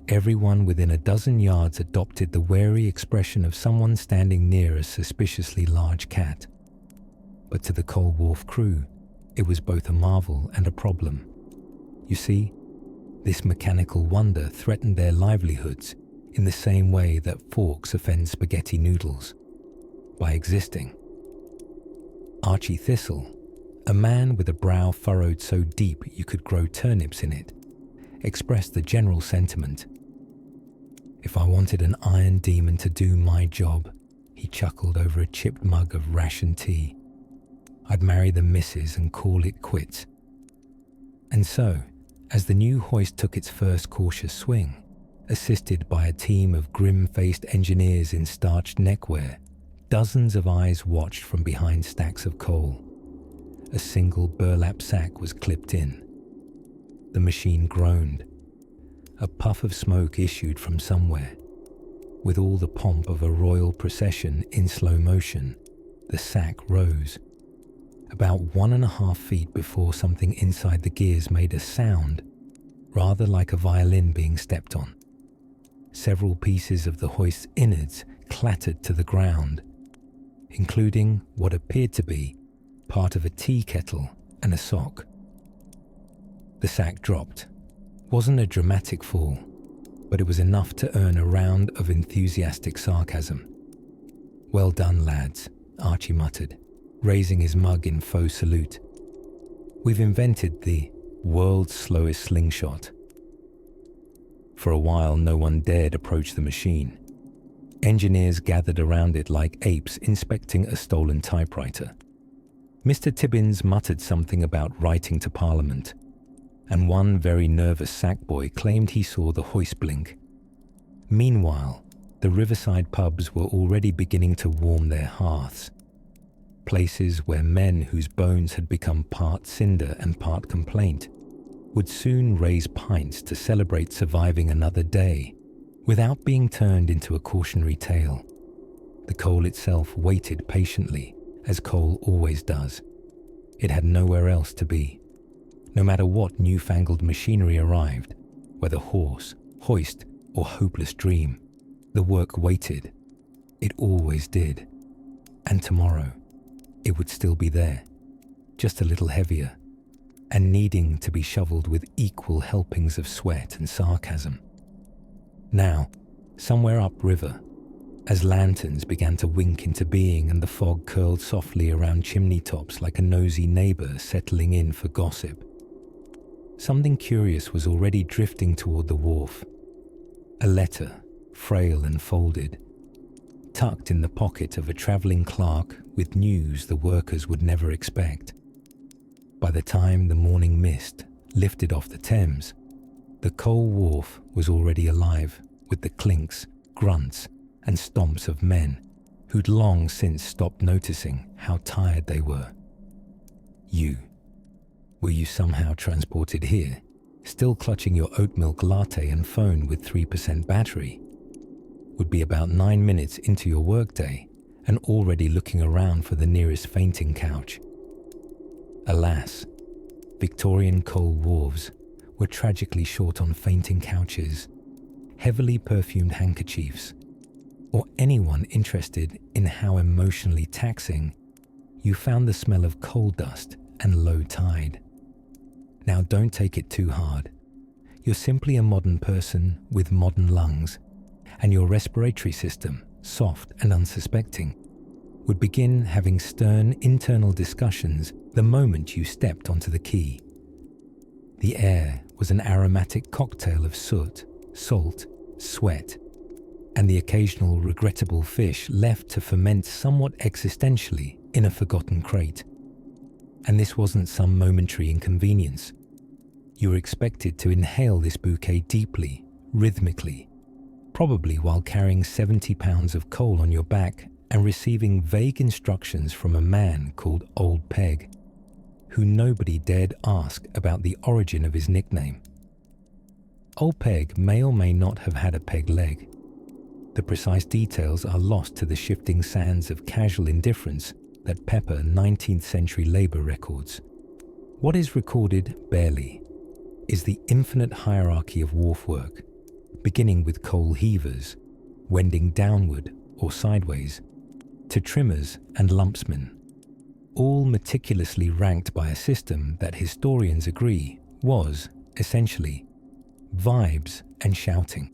everyone within a dozen yards adopted the wary expression of someone standing near a suspiciously large cat. But to the coal wharf crew, it was both a marvel and a problem. You see, this mechanical wonder threatened their livelihoods in the same way that forks offend spaghetti noodles, by existing. Archie Thistle, a man with a brow furrowed so deep you could grow turnips in it, expressed the general sentiment. If I wanted an iron demon to do my job, he chuckled over a chipped mug of ration tea, I'd marry the missus and call it quits. And so, as the new hoist took its first cautious swing, assisted by a team of grim-faced engineers in starched neckwear, dozens of eyes watched from behind stacks of coal. A single burlap sack was clipped in. The machine groaned. A puff of smoke issued from somewhere. With all the pomp of a royal procession in slow motion, the sack rose. About 1.5 feet before something inside the gears made a sound, rather like a violin being stepped on. Several pieces of the hoist's innards clattered to the ground, including what appeared to be part of a tea kettle and a sock. The sack dropped. Wasn't a dramatic fall, but it was enough to earn a round of enthusiastic sarcasm. Well done, lads, Archie muttered. raising his mug in faux salute. "We've invented the world's slowest slingshot." For a while, no one dared approach the machine. Engineers gathered around it like apes inspecting a stolen typewriter. Mr. Tibbins muttered something about writing to Parliament, and one very nervous sackboy claimed he saw the hoist blink. Meanwhile, the riverside pubs were already beginning to warm their hearths, places where men whose bones had become part cinder and part complaint would soon raise pints to celebrate surviving another day without being turned into a cautionary tale. The coal itself waited patiently, as coal always does. It had nowhere else to be. No matter what newfangled machinery arrived, whether horse, hoist, or hopeless dream, the work waited. It always did. And tomorrow, it would still be there, just a little heavier, and needing to be shoveled with equal helpings of sweat and sarcasm. Now, somewhere upriver, as lanterns began to wink into being and the fog curled softly around chimney tops like a nosy neighbour settling in for gossip, something curious was already drifting toward the wharf. A letter, frail and folded, tucked in the pocket of a travelling clerk with news the workers would never expect. By the time the morning mist lifted off the Thames, the coal wharf was already alive with the clinks, grunts, and stomps of men who'd long since stopped noticing how tired they were. Were you somehow transported here, still clutching your oat milk latte and phone with 3% battery? Would be about 9 minutes into your workday and already looking around for the nearest fainting couch. Alas, Victorian coal wharves were tragically short on fainting couches, heavily perfumed handkerchiefs, or anyone interested in how emotionally taxing you found the smell of coal dust and low tide. Now don't take it too hard. You're simply a modern person with modern lungs, and your respiratory system, soft and unsuspecting, would begin having stern internal discussions the moment you stepped onto the quay. The air was an aromatic cocktail of soot, salt, sweat, and the occasional regrettable fish left to ferment somewhat existentially in a forgotten crate. And this wasn't some momentary inconvenience. You were expected to inhale this bouquet deeply, rhythmically, probably while carrying 70 pounds of coal on your back and receiving vague instructions from a man called Old Peg, who nobody dared ask about the origin of his nickname. Old Peg may or may not have had a peg leg. The precise details are lost to the shifting sands of casual indifference that pepper 19th century labour records. What is recorded barely is the infinite hierarchy of wharf work, beginning with coal heavers, wending downward or sideways, to trimmers and lumpsmen, all meticulously ranked by a system that historians agree was, essentially, vibes and shouting.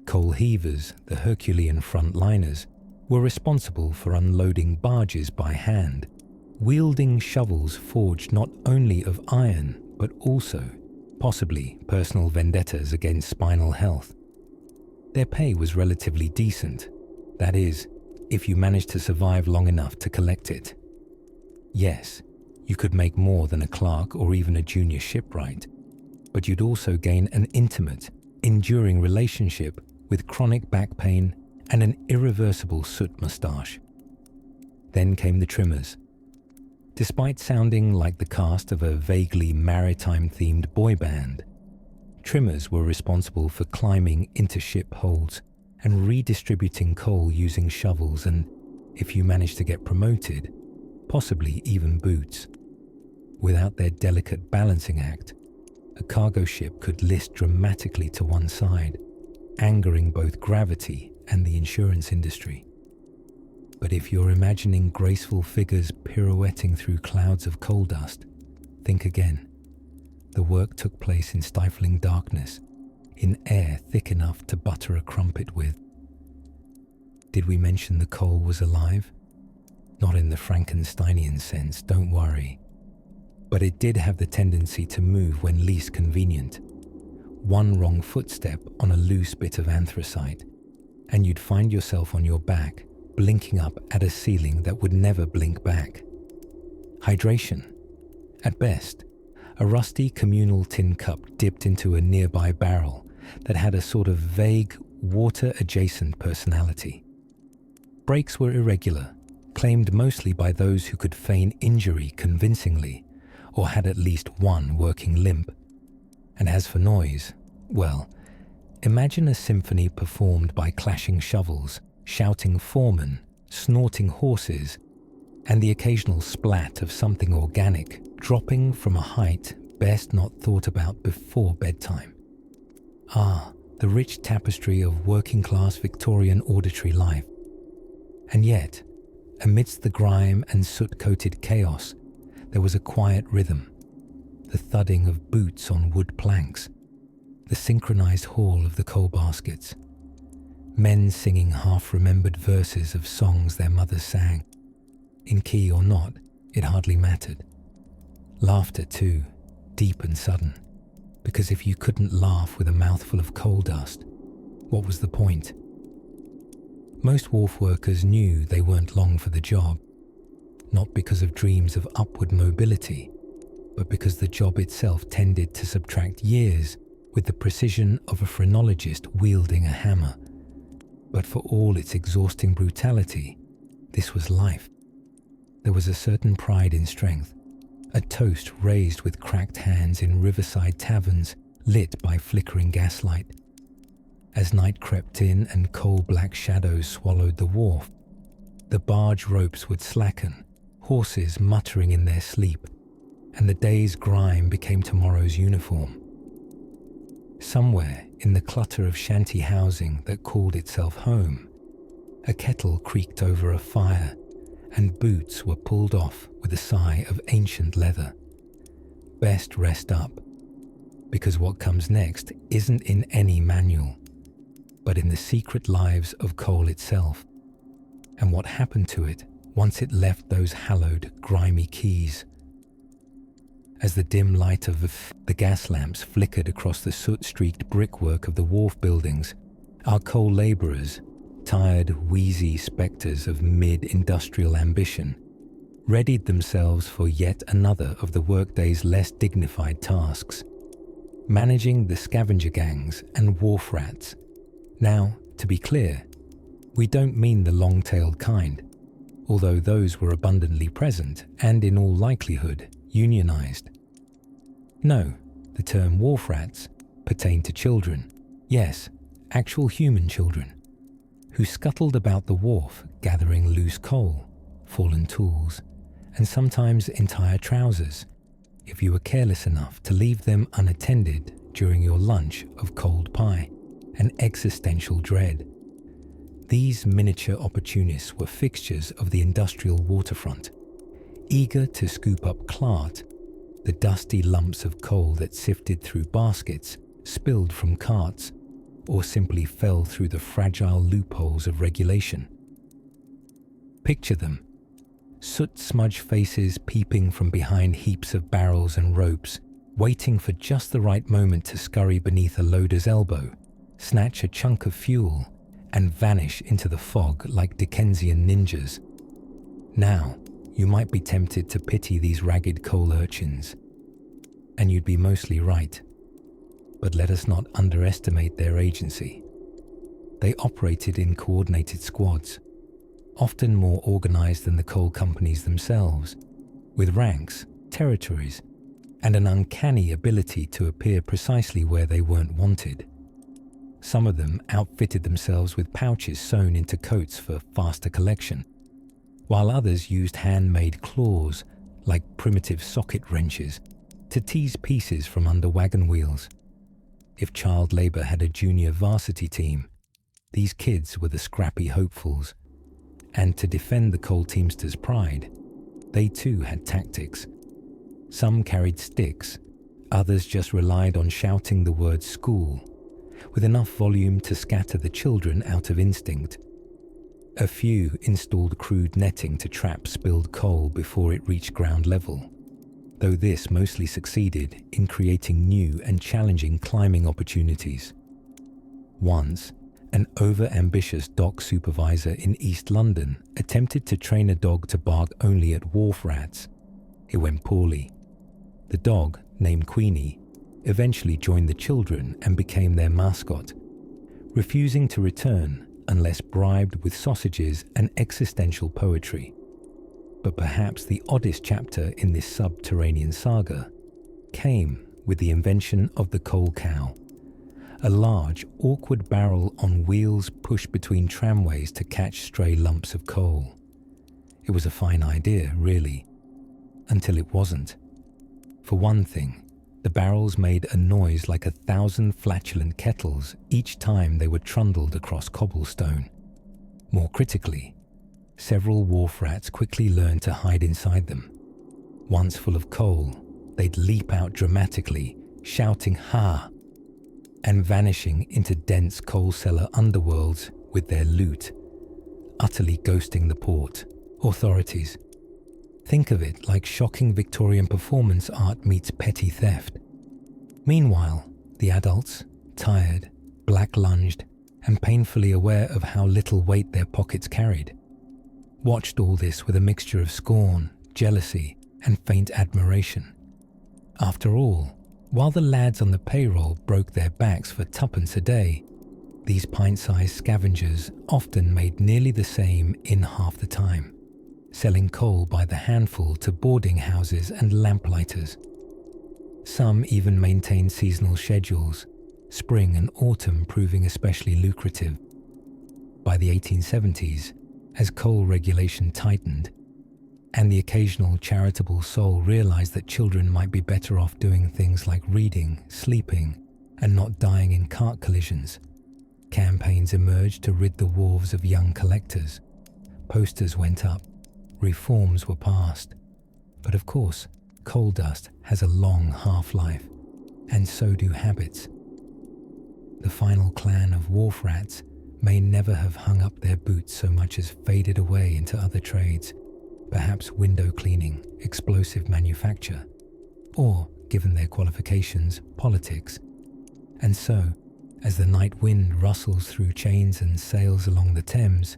Coal heavers, the Herculean frontliners, were responsible for unloading barges by hand, wielding shovels forged not only of iron but also, possibly, personal vendettas against spinal health. Their pay was relatively decent, that is, if you managed to survive long enough to collect it. Yes, you could make more than a clerk or even a junior shipwright, but you'd also gain an intimate, enduring relationship with chronic back pain and an irreversible soot moustache. Then came the trimmers. Despite sounding like the cast of a vaguely maritime-themed boy band, trimmers were responsible for climbing into ship holds and redistributing coal using shovels and, if you managed to get promoted, possibly even boots. Without their delicate balancing act, a cargo ship could list dramatically to one side, angering both gravity and the insurance industry. But if you're imagining graceful figures pirouetting through clouds of coal dust, think again. The work took place in stifling darkness, in air thick enough to butter a crumpet with. Did we mention the coal was alive? Not in the Frankensteinian sense, don't worry. But it did have the tendency to move when least convenient. One wrong footstep on a loose bit of anthracite, and you'd find yourself on your back, blinking up at a ceiling that would never blink back. Hydration. At best, a rusty communal tin cup dipped into a nearby barrel that had a sort of vague, water-adjacent personality. Breaks were irregular, claimed mostly by those who could feign injury convincingly, or had at least one working limp. And as for noise, well, imagine a symphony performed by clashing shovels, shouting foremen, snorting horses, and the occasional splat of something organic dropping from a height best not thought about before bedtime. Ah, the rich tapestry of working-class Victorian auditory life. And yet, amidst the grime and soot-coated chaos, there was a quiet rhythm, the thudding of boots on wood planks, the synchronized haul of the coal baskets, men singing half-remembered verses of songs their mothers sang. In key or not, it hardly mattered. Laughter too, deep and sudden, because if you couldn't laugh with a mouthful of coal dust, what was the point? Most wharf workers knew they weren't long for the job, not because of dreams of upward mobility, but because the job itself tended to subtract years with the precision of a phrenologist wielding a hammer. But for all its exhausting brutality, this was life. There was a certain pride in strength, a toast raised with cracked hands in riverside taverns lit by flickering gaslight. As night crept in and coal-black shadows swallowed the wharf, the barge ropes would slacken, horses muttering in their sleep, and the day's grime became tomorrow's uniform. Somewhere in the clutter of shanty housing that called itself home, a kettle creaked over a fire, and boots were pulled off with a sigh of ancient leather. Best rest up, because what comes next isn't in any manual, but in the secret lives of coal itself, and what happened to it once it left those hallowed, grimy quays. As the dim light of the gas lamps flickered across the soot-streaked brickwork of the wharf buildings, our coal labourers, tired, wheezy spectres of mid-industrial ambition, readied themselves for yet another of the workday's less dignified tasks, managing the scavenger gangs and wharf rats. Now, to be clear, we don't mean the long-tailed kind, although those were abundantly present and in all likelihood unionized. No, the term wharf rats pertained to children, yes, actual human children, who scuttled about the wharf gathering loose coal, fallen tools, and sometimes entire trousers, if you were careless enough to leave them unattended during your lunch of cold pie and existential dread. These miniature opportunists were fixtures of the industrial waterfront, eager to scoop up clart, the dusty lumps of coal that sifted through baskets, spilled from carts, or simply fell through the fragile loopholes of regulation. Picture them, soot-smudged faces peeping from behind heaps of barrels and ropes, waiting for just the right moment to scurry beneath a loader's elbow, snatch a chunk of fuel, and vanish into the fog like Dickensian ninjas. Now, you might be tempted to pity these ragged coal urchins, and you'd be mostly right. But let us not underestimate their agency. They operated in coordinated squads, often more organized than the coal companies themselves, with ranks, territories, and an uncanny ability to appear precisely where they weren't wanted. Some of them outfitted themselves with pouches sewn into coats for faster collection, while others used handmade claws, like primitive socket wrenches, to tease pieces from under wagon wheels. If child labour had a junior varsity team, these kids were the scrappy hopefuls. And to defend the coal teamsters' pride, they too had tactics. Some carried sticks, others just relied on shouting the word school, with enough volume to scatter the children out of instinct. A few installed crude netting to trap spilled coal before it reached ground level, though this mostly succeeded in creating new and challenging climbing opportunities. Once, an over-ambitious dock supervisor in East London attempted to train a dog to bark only at wharf rats. It went poorly. The dog, named Queenie, eventually joined the children and became their mascot, refusing to return unless bribed with sausages and existential poetry. But perhaps the oddest chapter in this subterranean saga came with the invention of the coal cow, a large, awkward barrel on wheels pushed between tramways to catch stray lumps of coal. It was a fine idea, really, until it wasn't. For one thing, the barrels made a noise like 1,000 flatulent kettles each time they were trundled across cobblestone. More critically, several wharf rats quickly learned to hide inside them. Once full of coal, they'd leap out dramatically, shouting "Ha!" and vanishing into dense coal cellar underworlds with their loot, utterly ghosting the port. Authorities. Think of it like shocking Victorian performance art meets petty theft. Meanwhile, the adults, tired, black-lunged, and painfully aware of how little weight their pockets carried, watched all this with a mixture of scorn, jealousy, and faint admiration. After all, while the lads on the payroll broke their backs for tuppence a day, these pint-sized scavengers often made nearly the same in half the time, selling coal by the handful to boarding houses and lamplighters. Some even maintained seasonal schedules, spring and autumn proving especially lucrative. By the 1870s, as coal regulation tightened, and the occasional charitable soul realized that children might be better off doing things like reading, sleeping, and not dying in cart collisions, campaigns emerged to rid the wharves of young collectors. Posters went up, reforms were passed. But of course, coal dust has a long half-life, and so do habits. The final clan of wharf rats may never have hung up their boots so much as faded away into other trades, perhaps window cleaning, explosive manufacture, or, given their qualifications, politics. And so, as the night wind rustles through chains and sails along the Thames,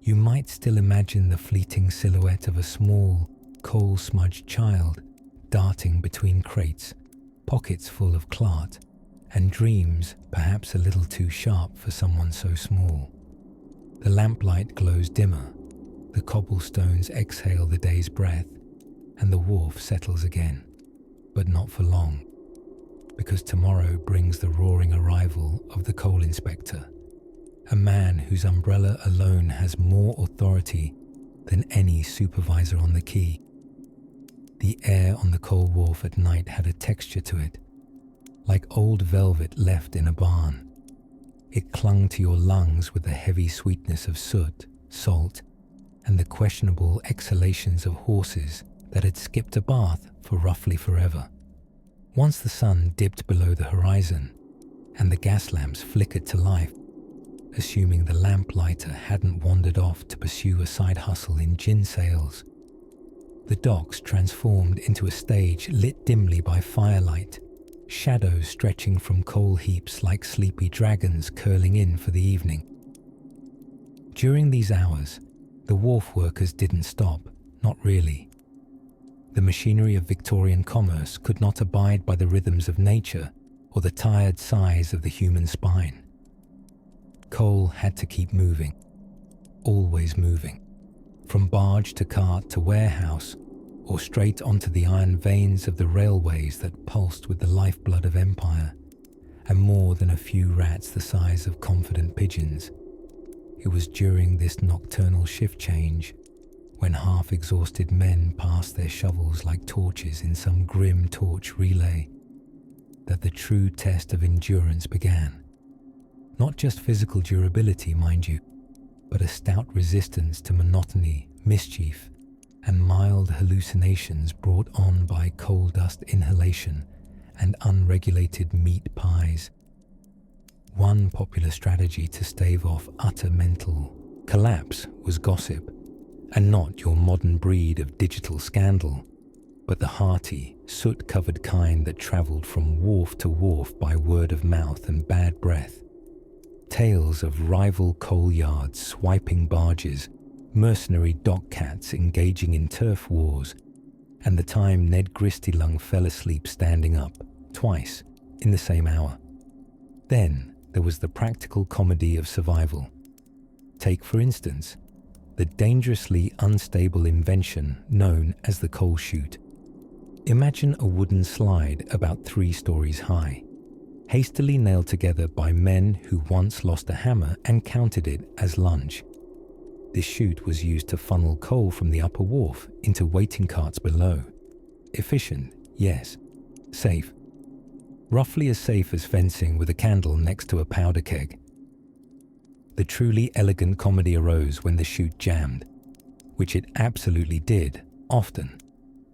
you might still imagine the fleeting silhouette of a small, coal-smudged child darting between crates, pockets full of clart, and dreams perhaps a little too sharp for someone so small. The lamplight glows dimmer, the cobblestones exhale the day's breath, and the wharf settles again. But not for long, because tomorrow brings the roaring arrival of the coal inspector, a man whose umbrella alone has more authority than any supervisor on the quay. The air on the coal wharf at night had a texture to it, like old velvet left in a barn. It clung to your lungs with the heavy sweetness of soot, salt, and the questionable exhalations of horses that had skipped a bath for roughly forever. Once the sun dipped below the horizon and the gas lamps flickered to life, assuming the lamplighter hadn't wandered off to pursue a side hustle in gin sales, the docks transformed into a stage lit dimly by firelight, shadows stretching from coal heaps like sleepy dragons curling in for the evening. During these hours, the wharf workers didn't stop, not really. The machinery of Victorian commerce could not abide by the rhythms of nature or the tired sighs of the human spine. Coal had to keep moving, always moving, from barge to cart to warehouse, or straight onto the iron veins of the railways that pulsed with the lifeblood of empire, and more than a few rats the size of confident pigeons. It was during this nocturnal shift change, when half-exhausted men passed their shovels like torches in some grim torch relay, that the true test of endurance began. Not just physical durability, mind you, but a stout resistance to monotony, mischief, and mild hallucinations brought on by coal dust inhalation and unregulated meat pies. One popular strategy to stave off utter mental, Collapse was gossip, and not your modern breed of digital scandal, but the hearty, soot-covered kind that travelled from wharf to wharf by word of mouth and bad breath. Tales of rival coal yards swiping barges, mercenary dock cats engaging in turf wars, and the time Ned Gristilung fell asleep standing up, twice, in the same hour. Then there was the practical comedy of survival. Take, for instance, the dangerously unstable invention known as the coal chute. Imagine a wooden slide about 3 stories high, hastily nailed together by men who once lost a hammer and counted it as lunch. This chute was used to funnel coal from the upper wharf into waiting carts below. Efficient, yes. Safe. Roughly as safe as fencing with a candle next to a powder keg. The truly elegant comedy arose when the chute jammed, which it absolutely did, often,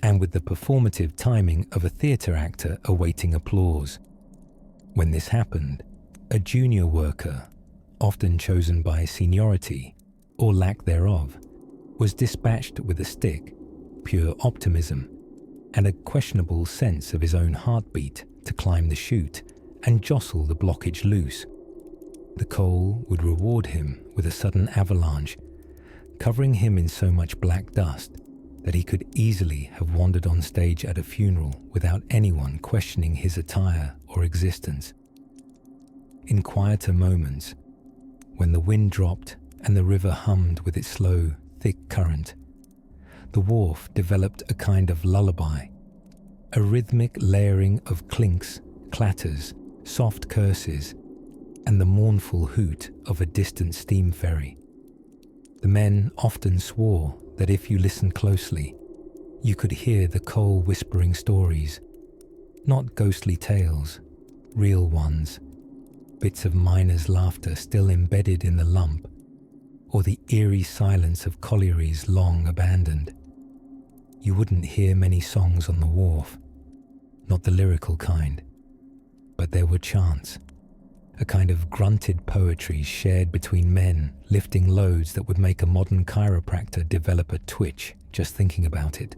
and with the performative timing of a theatre actor awaiting applause. When this happened, a junior worker, often chosen by seniority, or lack thereof, was dispatched with a stick, pure optimism, and a questionable sense of his own heartbeat to climb the chute and jostle the blockage loose. The coal would reward him with a sudden avalanche, covering him in so much black dust that he could easily have wandered on stage at a funeral without anyone questioning his attire or existence. In quieter moments, when the wind dropped and the river hummed with its slow, thick current, the wharf developed a kind of lullaby, a rhythmic layering of clinks, clatters, soft curses, and the mournful hoot of a distant steam ferry. The men often swore that if you listened closely, you could hear the coal whispering stories, not ghostly tales, real ones, bits of miners' laughter still embedded in the lump, or the eerie silence of collieries long abandoned. You wouldn't hear many songs on the wharf, not the lyrical kind, but there were chants, a kind of grunted poetry shared between men lifting loads that would make a modern chiropractor develop a twitch just thinking about it.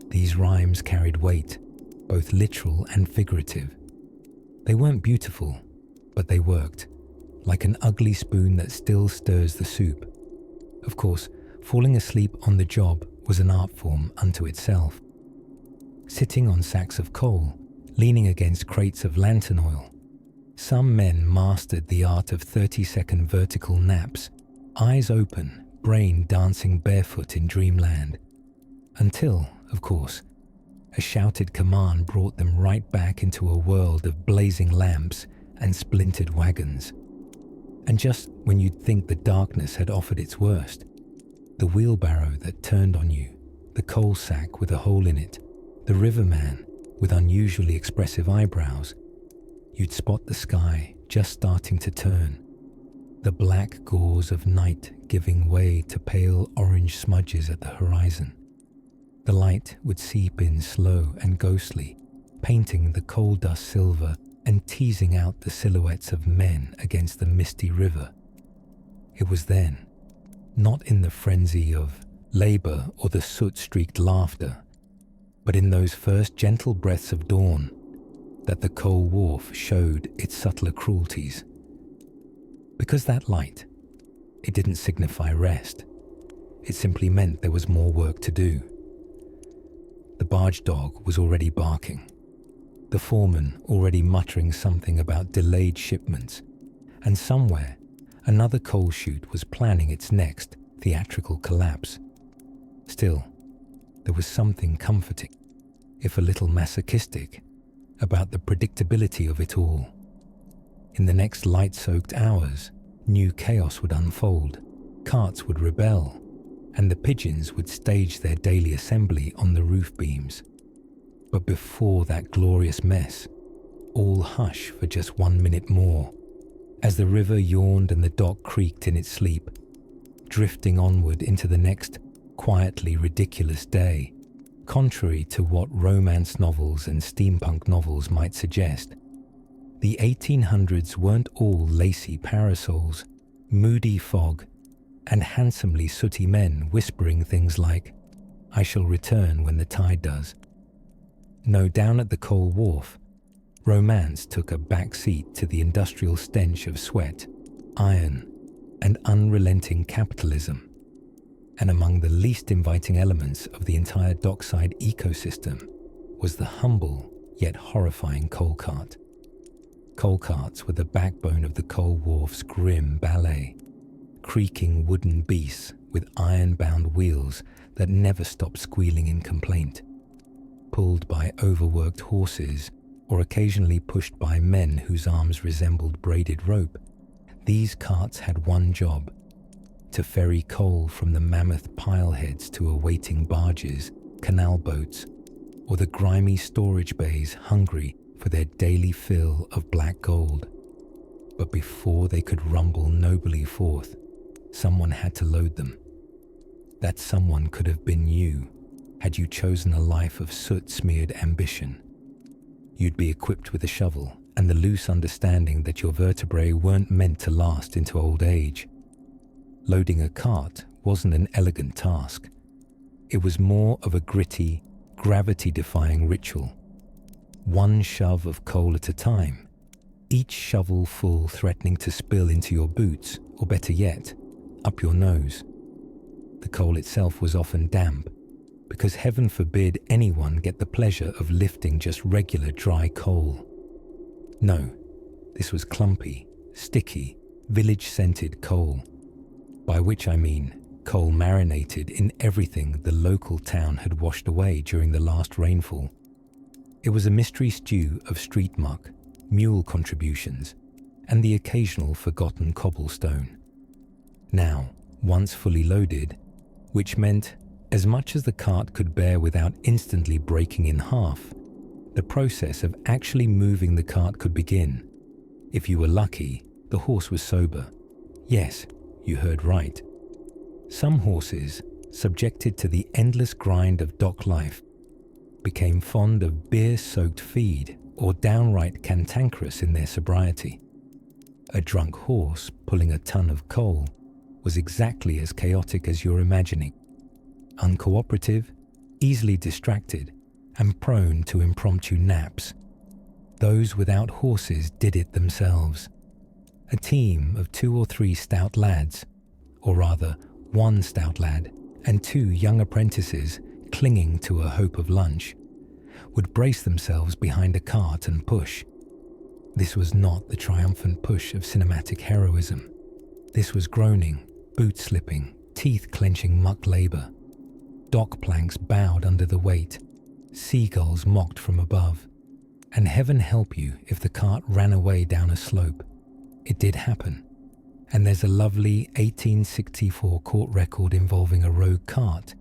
These rhymes carried weight, both literal and figurative. They weren't beautiful, but they worked, like an ugly spoon that still stirs the soup. Of course, falling asleep on the job was an art form unto itself. Sitting on sacks of coal, leaning against crates of lantern oil, some men mastered the art of 30-second vertical naps, eyes open, brain dancing barefoot in dreamland. Until, of course, a shouted command brought them right back into a world of blazing lamps and splintered wagons. And just when you'd think the darkness had offered its worst, the wheelbarrow that turned on you, the coal sack with a hole in it, the riverman with unusually expressive eyebrows, you'd spot the sky just starting to turn, the black gauze of night giving way to pale orange smudges at the horizon. The light would seep in slow and ghostly, painting the coal dust silver and teasing out the silhouettes of men against the misty river. It was then, not in the frenzy of labour or the soot-streaked laughter, but in those first gentle breaths of dawn, that the coal wharf showed its subtler cruelties. Because that light, it didn't signify rest. It simply meant there was more work to do. The barge dog was already barking, the foreman already muttering something about delayed shipments, and somewhere another coal chute was planning its next theatrical collapse. Still, there was something comforting, if a little masochistic, about the predictability of it all. In the next light-soaked hours, new chaos would unfold, carts would rebel, and the pigeons would stage their daily assembly on the roof beams. But before that glorious mess, all hush for just 1 minute more, as the river yawned and the dock creaked in its sleep, drifting onward into the next quietly ridiculous day. Contrary to what romance novels and steampunk novels might suggest, the 1800s weren't all lacy parasols, moody fog, and handsomely sooty men whispering things like, "I shall return when the tide does." No, down at the coal wharf, romance took a back seat to the industrial stench of sweat, iron, and unrelenting capitalism. And among the least inviting elements of the entire dockside ecosystem was the humble yet horrifying coal cart. Coal carts were the backbone of the coal wharf's grim ballet, creaking wooden beasts with iron-bound wheels that never stopped squealing in complaint. Pulled by overworked horses or occasionally pushed by men whose arms resembled braided rope, these carts had one job: to ferry coal from the mammoth pileheads to awaiting barges, canal boats, or the grimy storage bays hungry for their daily fill of black gold. But before they could rumble nobly forth, someone had to load them. That someone could have been you, had you chosen a life of soot-smeared ambition. You'd be equipped with a shovel and the loose understanding that your vertebrae weren't meant to last into old age. Loading a cart wasn't an elegant task. It was more of a gritty, gravity-defying ritual. One shove of coal at a time, each shovel full threatening to spill into your boots, or better yet, up your nose. The coal itself was often damp, because heaven forbid anyone get the pleasure of lifting just regular dry coal. No, this was clumpy, sticky, village-scented coal, by which I mean coal marinated in everything the local town had washed away during the last rainfall. It was a mystery stew of street muck, mule contributions, and the occasional forgotten cobblestone. Now, once fully loaded, which meant as much as the cart could bear without instantly breaking in half, the process of actually moving the cart could begin. If you were lucky, the horse was sober. Yes, you heard right. Some horses, subjected to the endless grind of dock life, became fond of beer-soaked feed or downright cantankerous in their sobriety. A drunk horse pulling a ton of coal was exactly as chaotic as you're imagining. Uncooperative, easily distracted, and prone to impromptu naps. Those without horses did it themselves. A team of 2 or 3 stout lads, or rather, one stout lad and 2 young apprentices clinging to a hope of lunch, would brace themselves behind a cart and push. This was not the triumphant push of cinematic heroism. This was groaning, boot-slipping, teeth-clenching muck labour. Dock planks bowed under the weight, seagulls mocked from above, and heaven help you if the cart ran away down a slope. It did happen, and there's a lovely 1864 court record involving a rogue cart,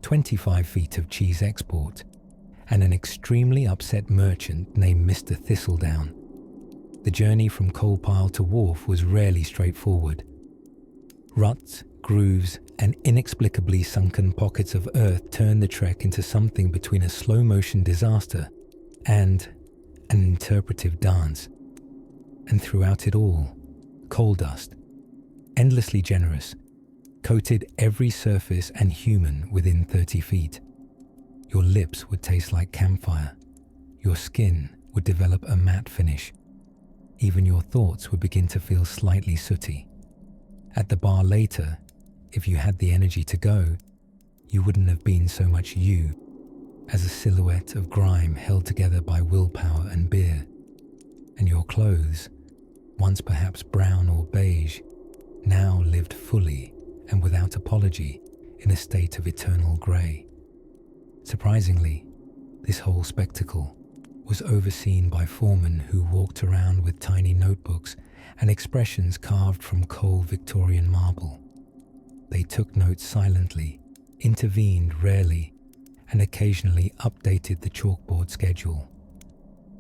25 feet of cheese export, and an extremely upset merchant named Mr. Thistledown. The journey from coal pile to wharf was rarely straightforward. Ruts, grooves, and inexplicably sunken pockets of earth turned the trek into something between a slow-motion disaster and an interpretive dance. And throughout it all, coal dust, endlessly generous, coated every surface and human within 30 feet. Your lips would taste like campfire. Your skin would develop a matte finish. Even your thoughts would begin to feel slightly sooty. At the bar later, if you had the energy to go, you wouldn't have been so much you as a silhouette of grime held together by willpower and beer. And your clothes, once perhaps brown or beige, now lived fully and without apology in a state of eternal grey. Surprisingly, this whole spectacle was overseen by foremen who walked around with tiny notebooks and expressions carved from cold Victorian marble. They took notes silently, intervened rarely, and occasionally updated the chalkboard schedule.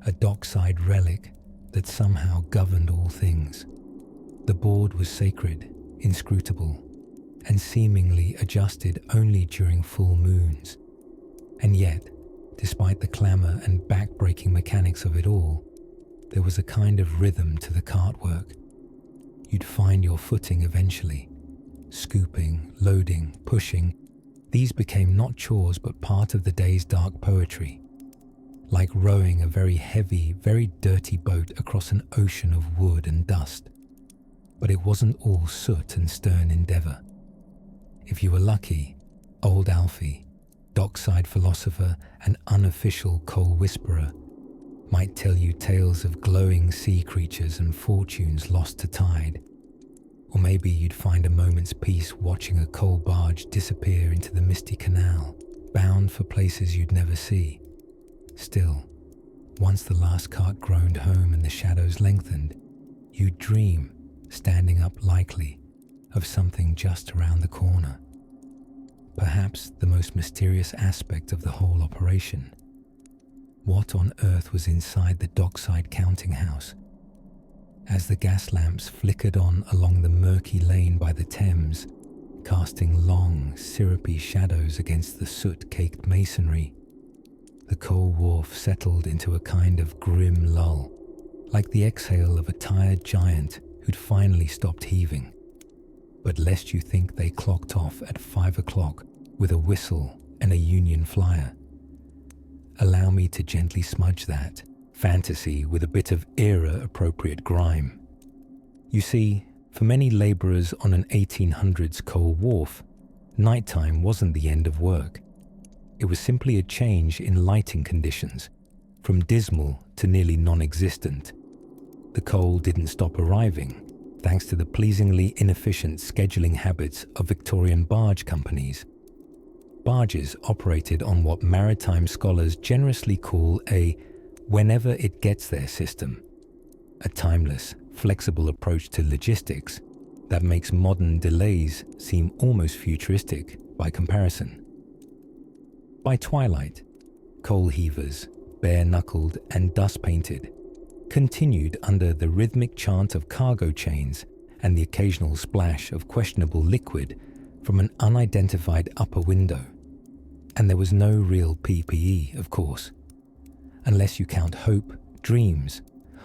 A dockside relic that somehow governed all things. The board was sacred, inscrutable, and seemingly adjusted only during full moons. And yet, despite the clamour and back-breaking mechanics of it all, there was a kind of rhythm to the cart work. You'd find your footing eventually, Scooping, loading, pushing, these became not chores but part of the day's dark poetry. Like rowing a very heavy, very dirty boat across an ocean of wood and dust. But it wasn't all soot and stern endeavour. If you were lucky, old Alfie, dockside philosopher and unofficial coal whisperer, might tell you tales of glowing sea creatures and fortunes lost to tide. Or maybe you'd find a moment's peace watching a coal barge disappear into the misty canal, bound for places you'd never see. Still, once the last cart groaned home and the shadows lengthened, you'd dream, standing up likely, of something just around the corner. Perhaps the most mysterious aspect of the whole operation. What on earth was inside the dockside counting house? As the gas lamps flickered on along the murky lane by the Thames, casting long, syrupy shadows against the soot-caked masonry, the coal wharf settled into a kind of grim lull, like the exhale of a tired giant who'd finally stopped heaving. But lest you think they clocked off at 5 o'clock with a whistle and a Union flyer, allow me to gently smudge that fantasy with a bit of era-appropriate grime. You see, for many labourers on an 1800s coal wharf, nighttime wasn't the end of work. It was simply a change in lighting conditions, from dismal to nearly non-existent. The coal didn't stop arriving, thanks to the pleasingly inefficient scheduling habits of Victorian barge companies. Barges operated on what maritime scholars generously call a whenever it gets there system, a timeless, flexible approach to logistics that makes modern delays seem almost futuristic by comparison. By twilight, coal heavers, bare-knuckled and dust-painted, continued under the rhythmic chant of cargo chains and the occasional splash of questionable liquid from an unidentified upper window. And there was no real PPE, of course, unless you count hope, dreams,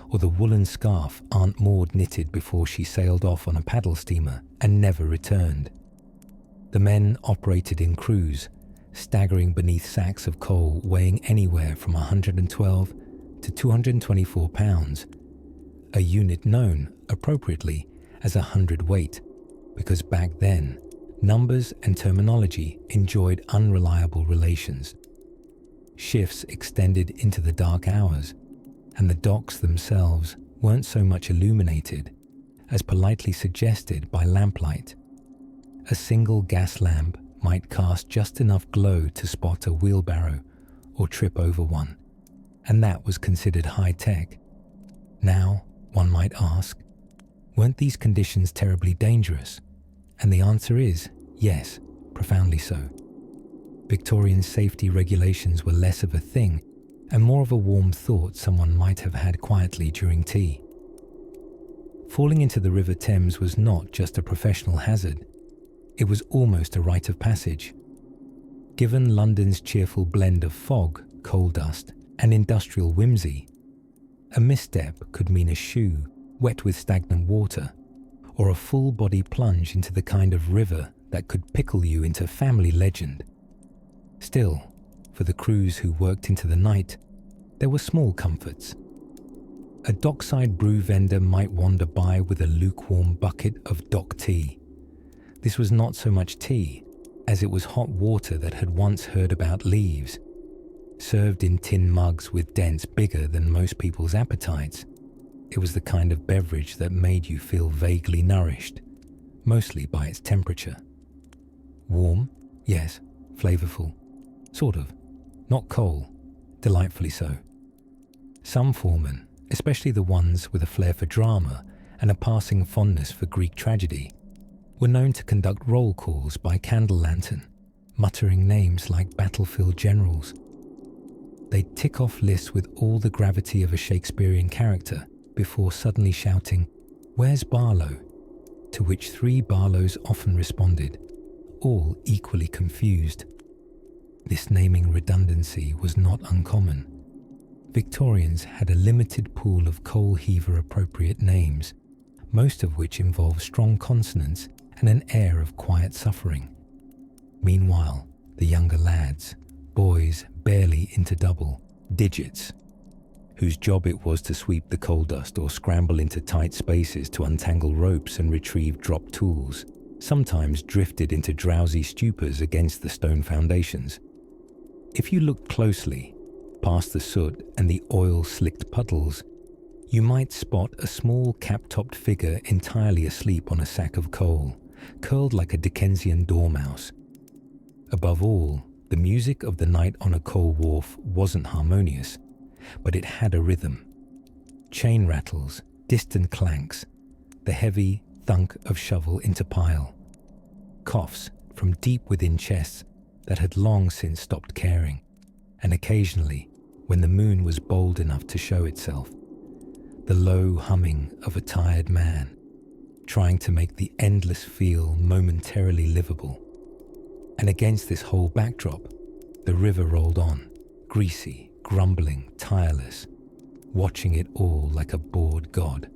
or the woolen scarf Aunt Maud knitted before she sailed off on a paddle steamer and never returned. The men operated in crews, staggering beneath sacks of coal weighing anywhere from 112 to 224 pounds, a unit known, appropriately, as 100 weight, because back then, numbers and terminology enjoyed unreliable relations. Shifts extended into the dark hours, and the docks themselves weren't so much illuminated as politely suggested by lamplight. A single gas lamp might cast just enough glow to spot a wheelbarrow or trip over one, and that was considered high-tech. Now, one might ask, weren't these conditions terribly dangerous? And the answer is yes, profoundly so. Victorian safety regulations were less of a thing and more of a warm thought someone might have had quietly during tea. Falling into the River Thames was not just a professional hazard, it was almost a rite of passage. Given London's cheerful blend of fog, coal dust, and industrial whimsy, a misstep could mean a shoe wet with stagnant water, or a full-body plunge into the kind of river that could pickle you into family legend. Still, for the crews who worked into the night, there were small comforts. A dockside brew vendor might wander by with a lukewarm bucket of dock tea. This was not so much tea, as it was hot water that had once heard about leaves, served in tin mugs with dents bigger than most people's appetites. It was the kind of beverage that made you feel vaguely nourished, mostly by its temperature. Warm, yes, flavourful, sort of, not coal, delightfully so. Some foremen, especially the ones with a flair for drama and a passing fondness for Greek tragedy, were known to conduct roll calls by candle lantern, muttering names like battlefield generals. They'd tick off lists with all the gravity of a Shakespearean character before suddenly shouting, "Where's Barlow?" To which 3 Barlows often responded, all equally confused. This naming redundancy was not uncommon. Victorians had a limited pool of coal heaver appropriate names, most of which involved strong consonants and an air of quiet suffering. Meanwhile, the younger lads, boys barely into double digits, whose job it was to sweep the coal dust or scramble into tight spaces to untangle ropes and retrieve dropped tools, sometimes drifted into drowsy stupors against the stone foundations. If you looked closely, past the soot and the oil-slicked puddles, you might spot a small cap-topped figure entirely asleep on a sack of coal, curled like a Dickensian dormouse. Above all, the music of the night on a coal wharf wasn't harmonious, but it had a rhythm. Chain rattles, distant clanks, the heavy thunk of shovel into pile, coughs from deep within chests that had long since stopped caring, and occasionally, when the moon was bold enough to show itself, the low humming of a tired man, trying to make the endless feel momentarily livable. And against this whole backdrop, the river rolled on, greasy, grumbling, tireless, watching it all like a bored god.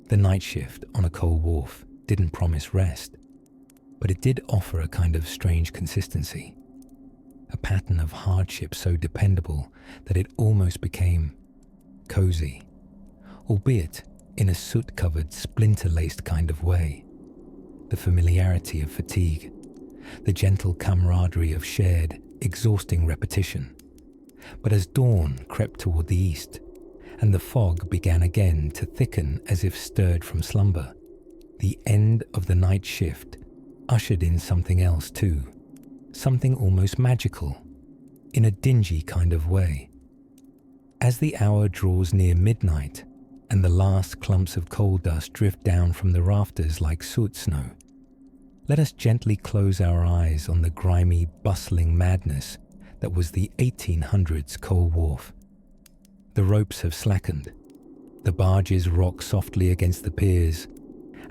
The night shift on a coal wharf didn't promise rest, but it did offer a kind of strange consistency, a pattern of hardship so dependable that it almost became cozy, albeit in a soot-covered, splinter-laced kind of way. The familiarity of fatigue, the gentle camaraderie of shared, exhausting repetition. But as dawn crept toward the east, and the fog began again to thicken as if stirred from slumber, the end of the night shift ushered in something else too, something almost magical, in a dingy kind of way. As the hour draws near midnight, and the last clumps of coal dust drift down from the rafters like soot snow, let us gently close our eyes on the grimy, bustling madness that was the 1800s coal wharf. The ropes have slackened, the barges rock softly against the piers,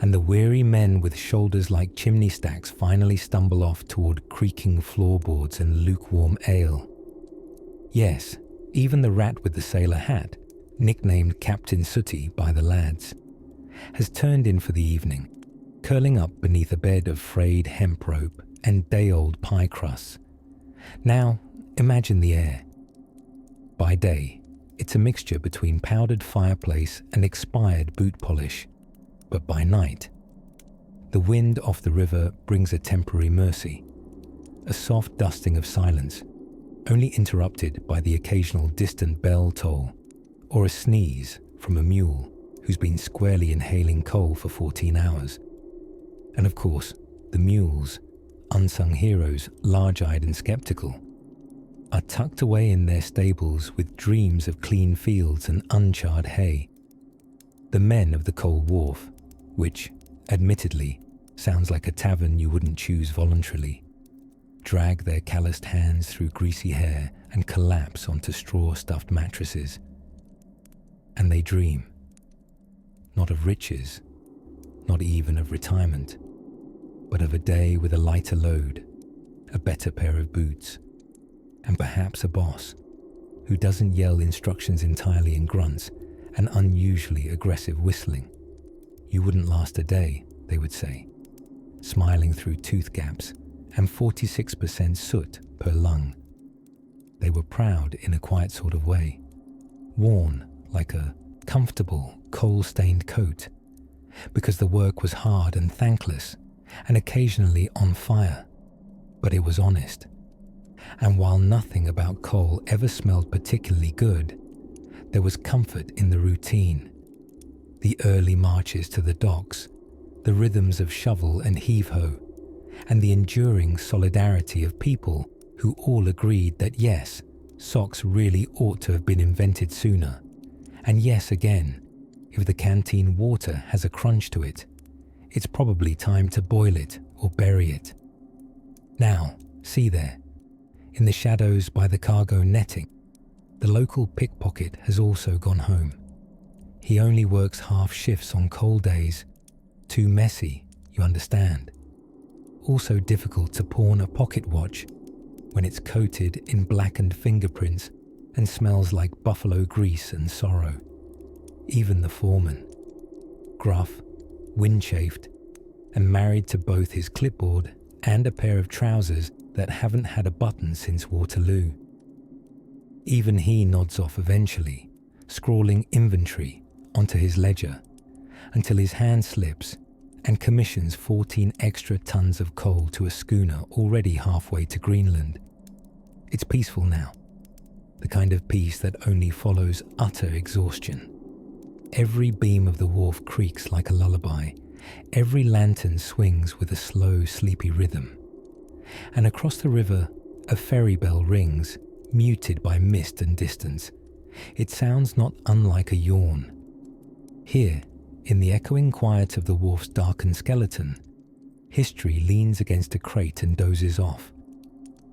and the weary men with shoulders like chimney stacks finally stumble off toward creaking floorboards and lukewarm ale. Yes, even the rat with the sailor hat, nicknamed Captain Sooty by the lads, has turned in for the evening, curling up beneath a bed of frayed hemp rope and day-old pie crusts. Now, imagine the air. By day, it's a mixture between powdered fireplace and expired boot polish, but by night, the wind off the river brings a temporary mercy, a soft dusting of silence, only interrupted by the occasional distant bell toll or a sneeze from a mule who's been squarely inhaling coal for 14 hours. And of course, the mules, unsung heroes, large-eyed and skeptical, are tucked away in their stables with dreams of clean fields and uncharred hay. The men of the coal wharf, which, admittedly, sounds like a tavern you wouldn't choose voluntarily, drag their calloused hands through greasy hair and collapse onto straw-stuffed mattresses. And they dream, not of riches, not even of retirement, but of a day with a lighter load, a better pair of boots, and perhaps a boss who doesn't yell instructions entirely in grunts and unusually aggressive whistling. You wouldn't last a day, they would say, smiling through tooth gaps and 46% soot per lung. They were proud in a quiet sort of way, worn like a comfortable, coal-stained coat, because the work was hard and thankless and occasionally on fire, but it was honest. And while nothing about coal ever smelled particularly good, there was comfort in the routine. The early marches to the docks, the rhythms of shovel and heave-ho, and the enduring solidarity of people who all agreed that yes, socks really ought to have been invented sooner, and yes again, if the canteen water has a crunch to it, it's probably time to boil it or bury it. Now, see there, in the shadows by the cargo netting, the local pickpocket has also gone home. He only works half shifts on cold days. Too messy, you understand. Also difficult to pawn a pocket watch when it's coated in blackened fingerprints and smells like buffalo grease and sorrow. Even the foreman, gruff, wind-chafed, and married to both his clipboard and a pair of trousers that haven't had a button since Waterloo. Even he nods off eventually, scrawling inventory onto his ledger, until his hand slips and commissions 14 extra tons of coal to a schooner already halfway to Greenland. It's peaceful now, the kind of peace that only follows utter exhaustion. Every beam of the wharf creaks like a lullaby, every lantern swings with a slow, sleepy rhythm. And across the river, a ferry bell rings, muted by mist and distance. It sounds not unlike a yawn. Here, in the echoing quiet of the wharf's darkened skeleton, history leans against a crate and dozes off.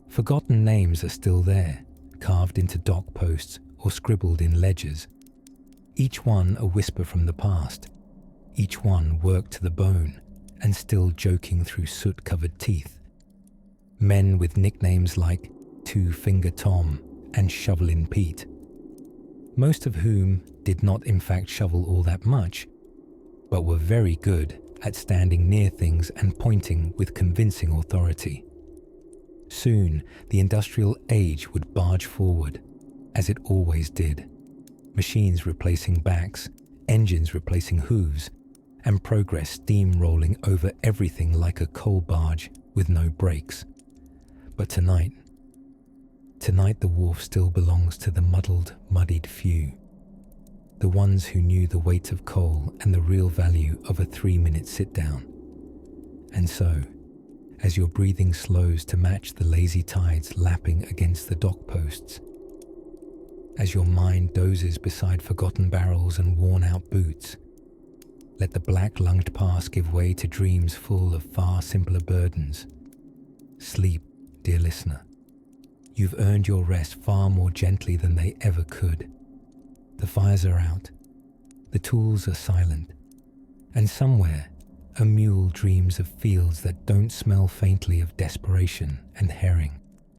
Forgotten names are still there, carved into dock posts or scribbled in ledgers. Each one a whisper from the past, each one worked to the bone and still joking through soot-covered teeth. Men with nicknames like Two-Finger Tom and Shovelin' Pete, most of whom did not in fact shovel all that much, but were very good at standing near things and pointing with convincing authority. Soon, the industrial age would barge forward, as it always did. Machines replacing backs, engines replacing hooves, and progress steamrolling over everything like a coal barge with no brakes. But tonight the wharf still belongs to the muddled, muddied few. The ones who knew the weight of coal and the real value of a 3-minute sit-down. And so, as your breathing slows to match the lazy tides lapping against the dock posts, as your mind dozes beside forgotten barrels and worn-out boots, let the black-lunged past give way to dreams full of far simpler burdens. Sleep, dear listener. You've earned your rest far more gently than they ever could. The fires are out, the tools are silent, and somewhere a mule dreams of fields that don't smell faintly of desperation and herring.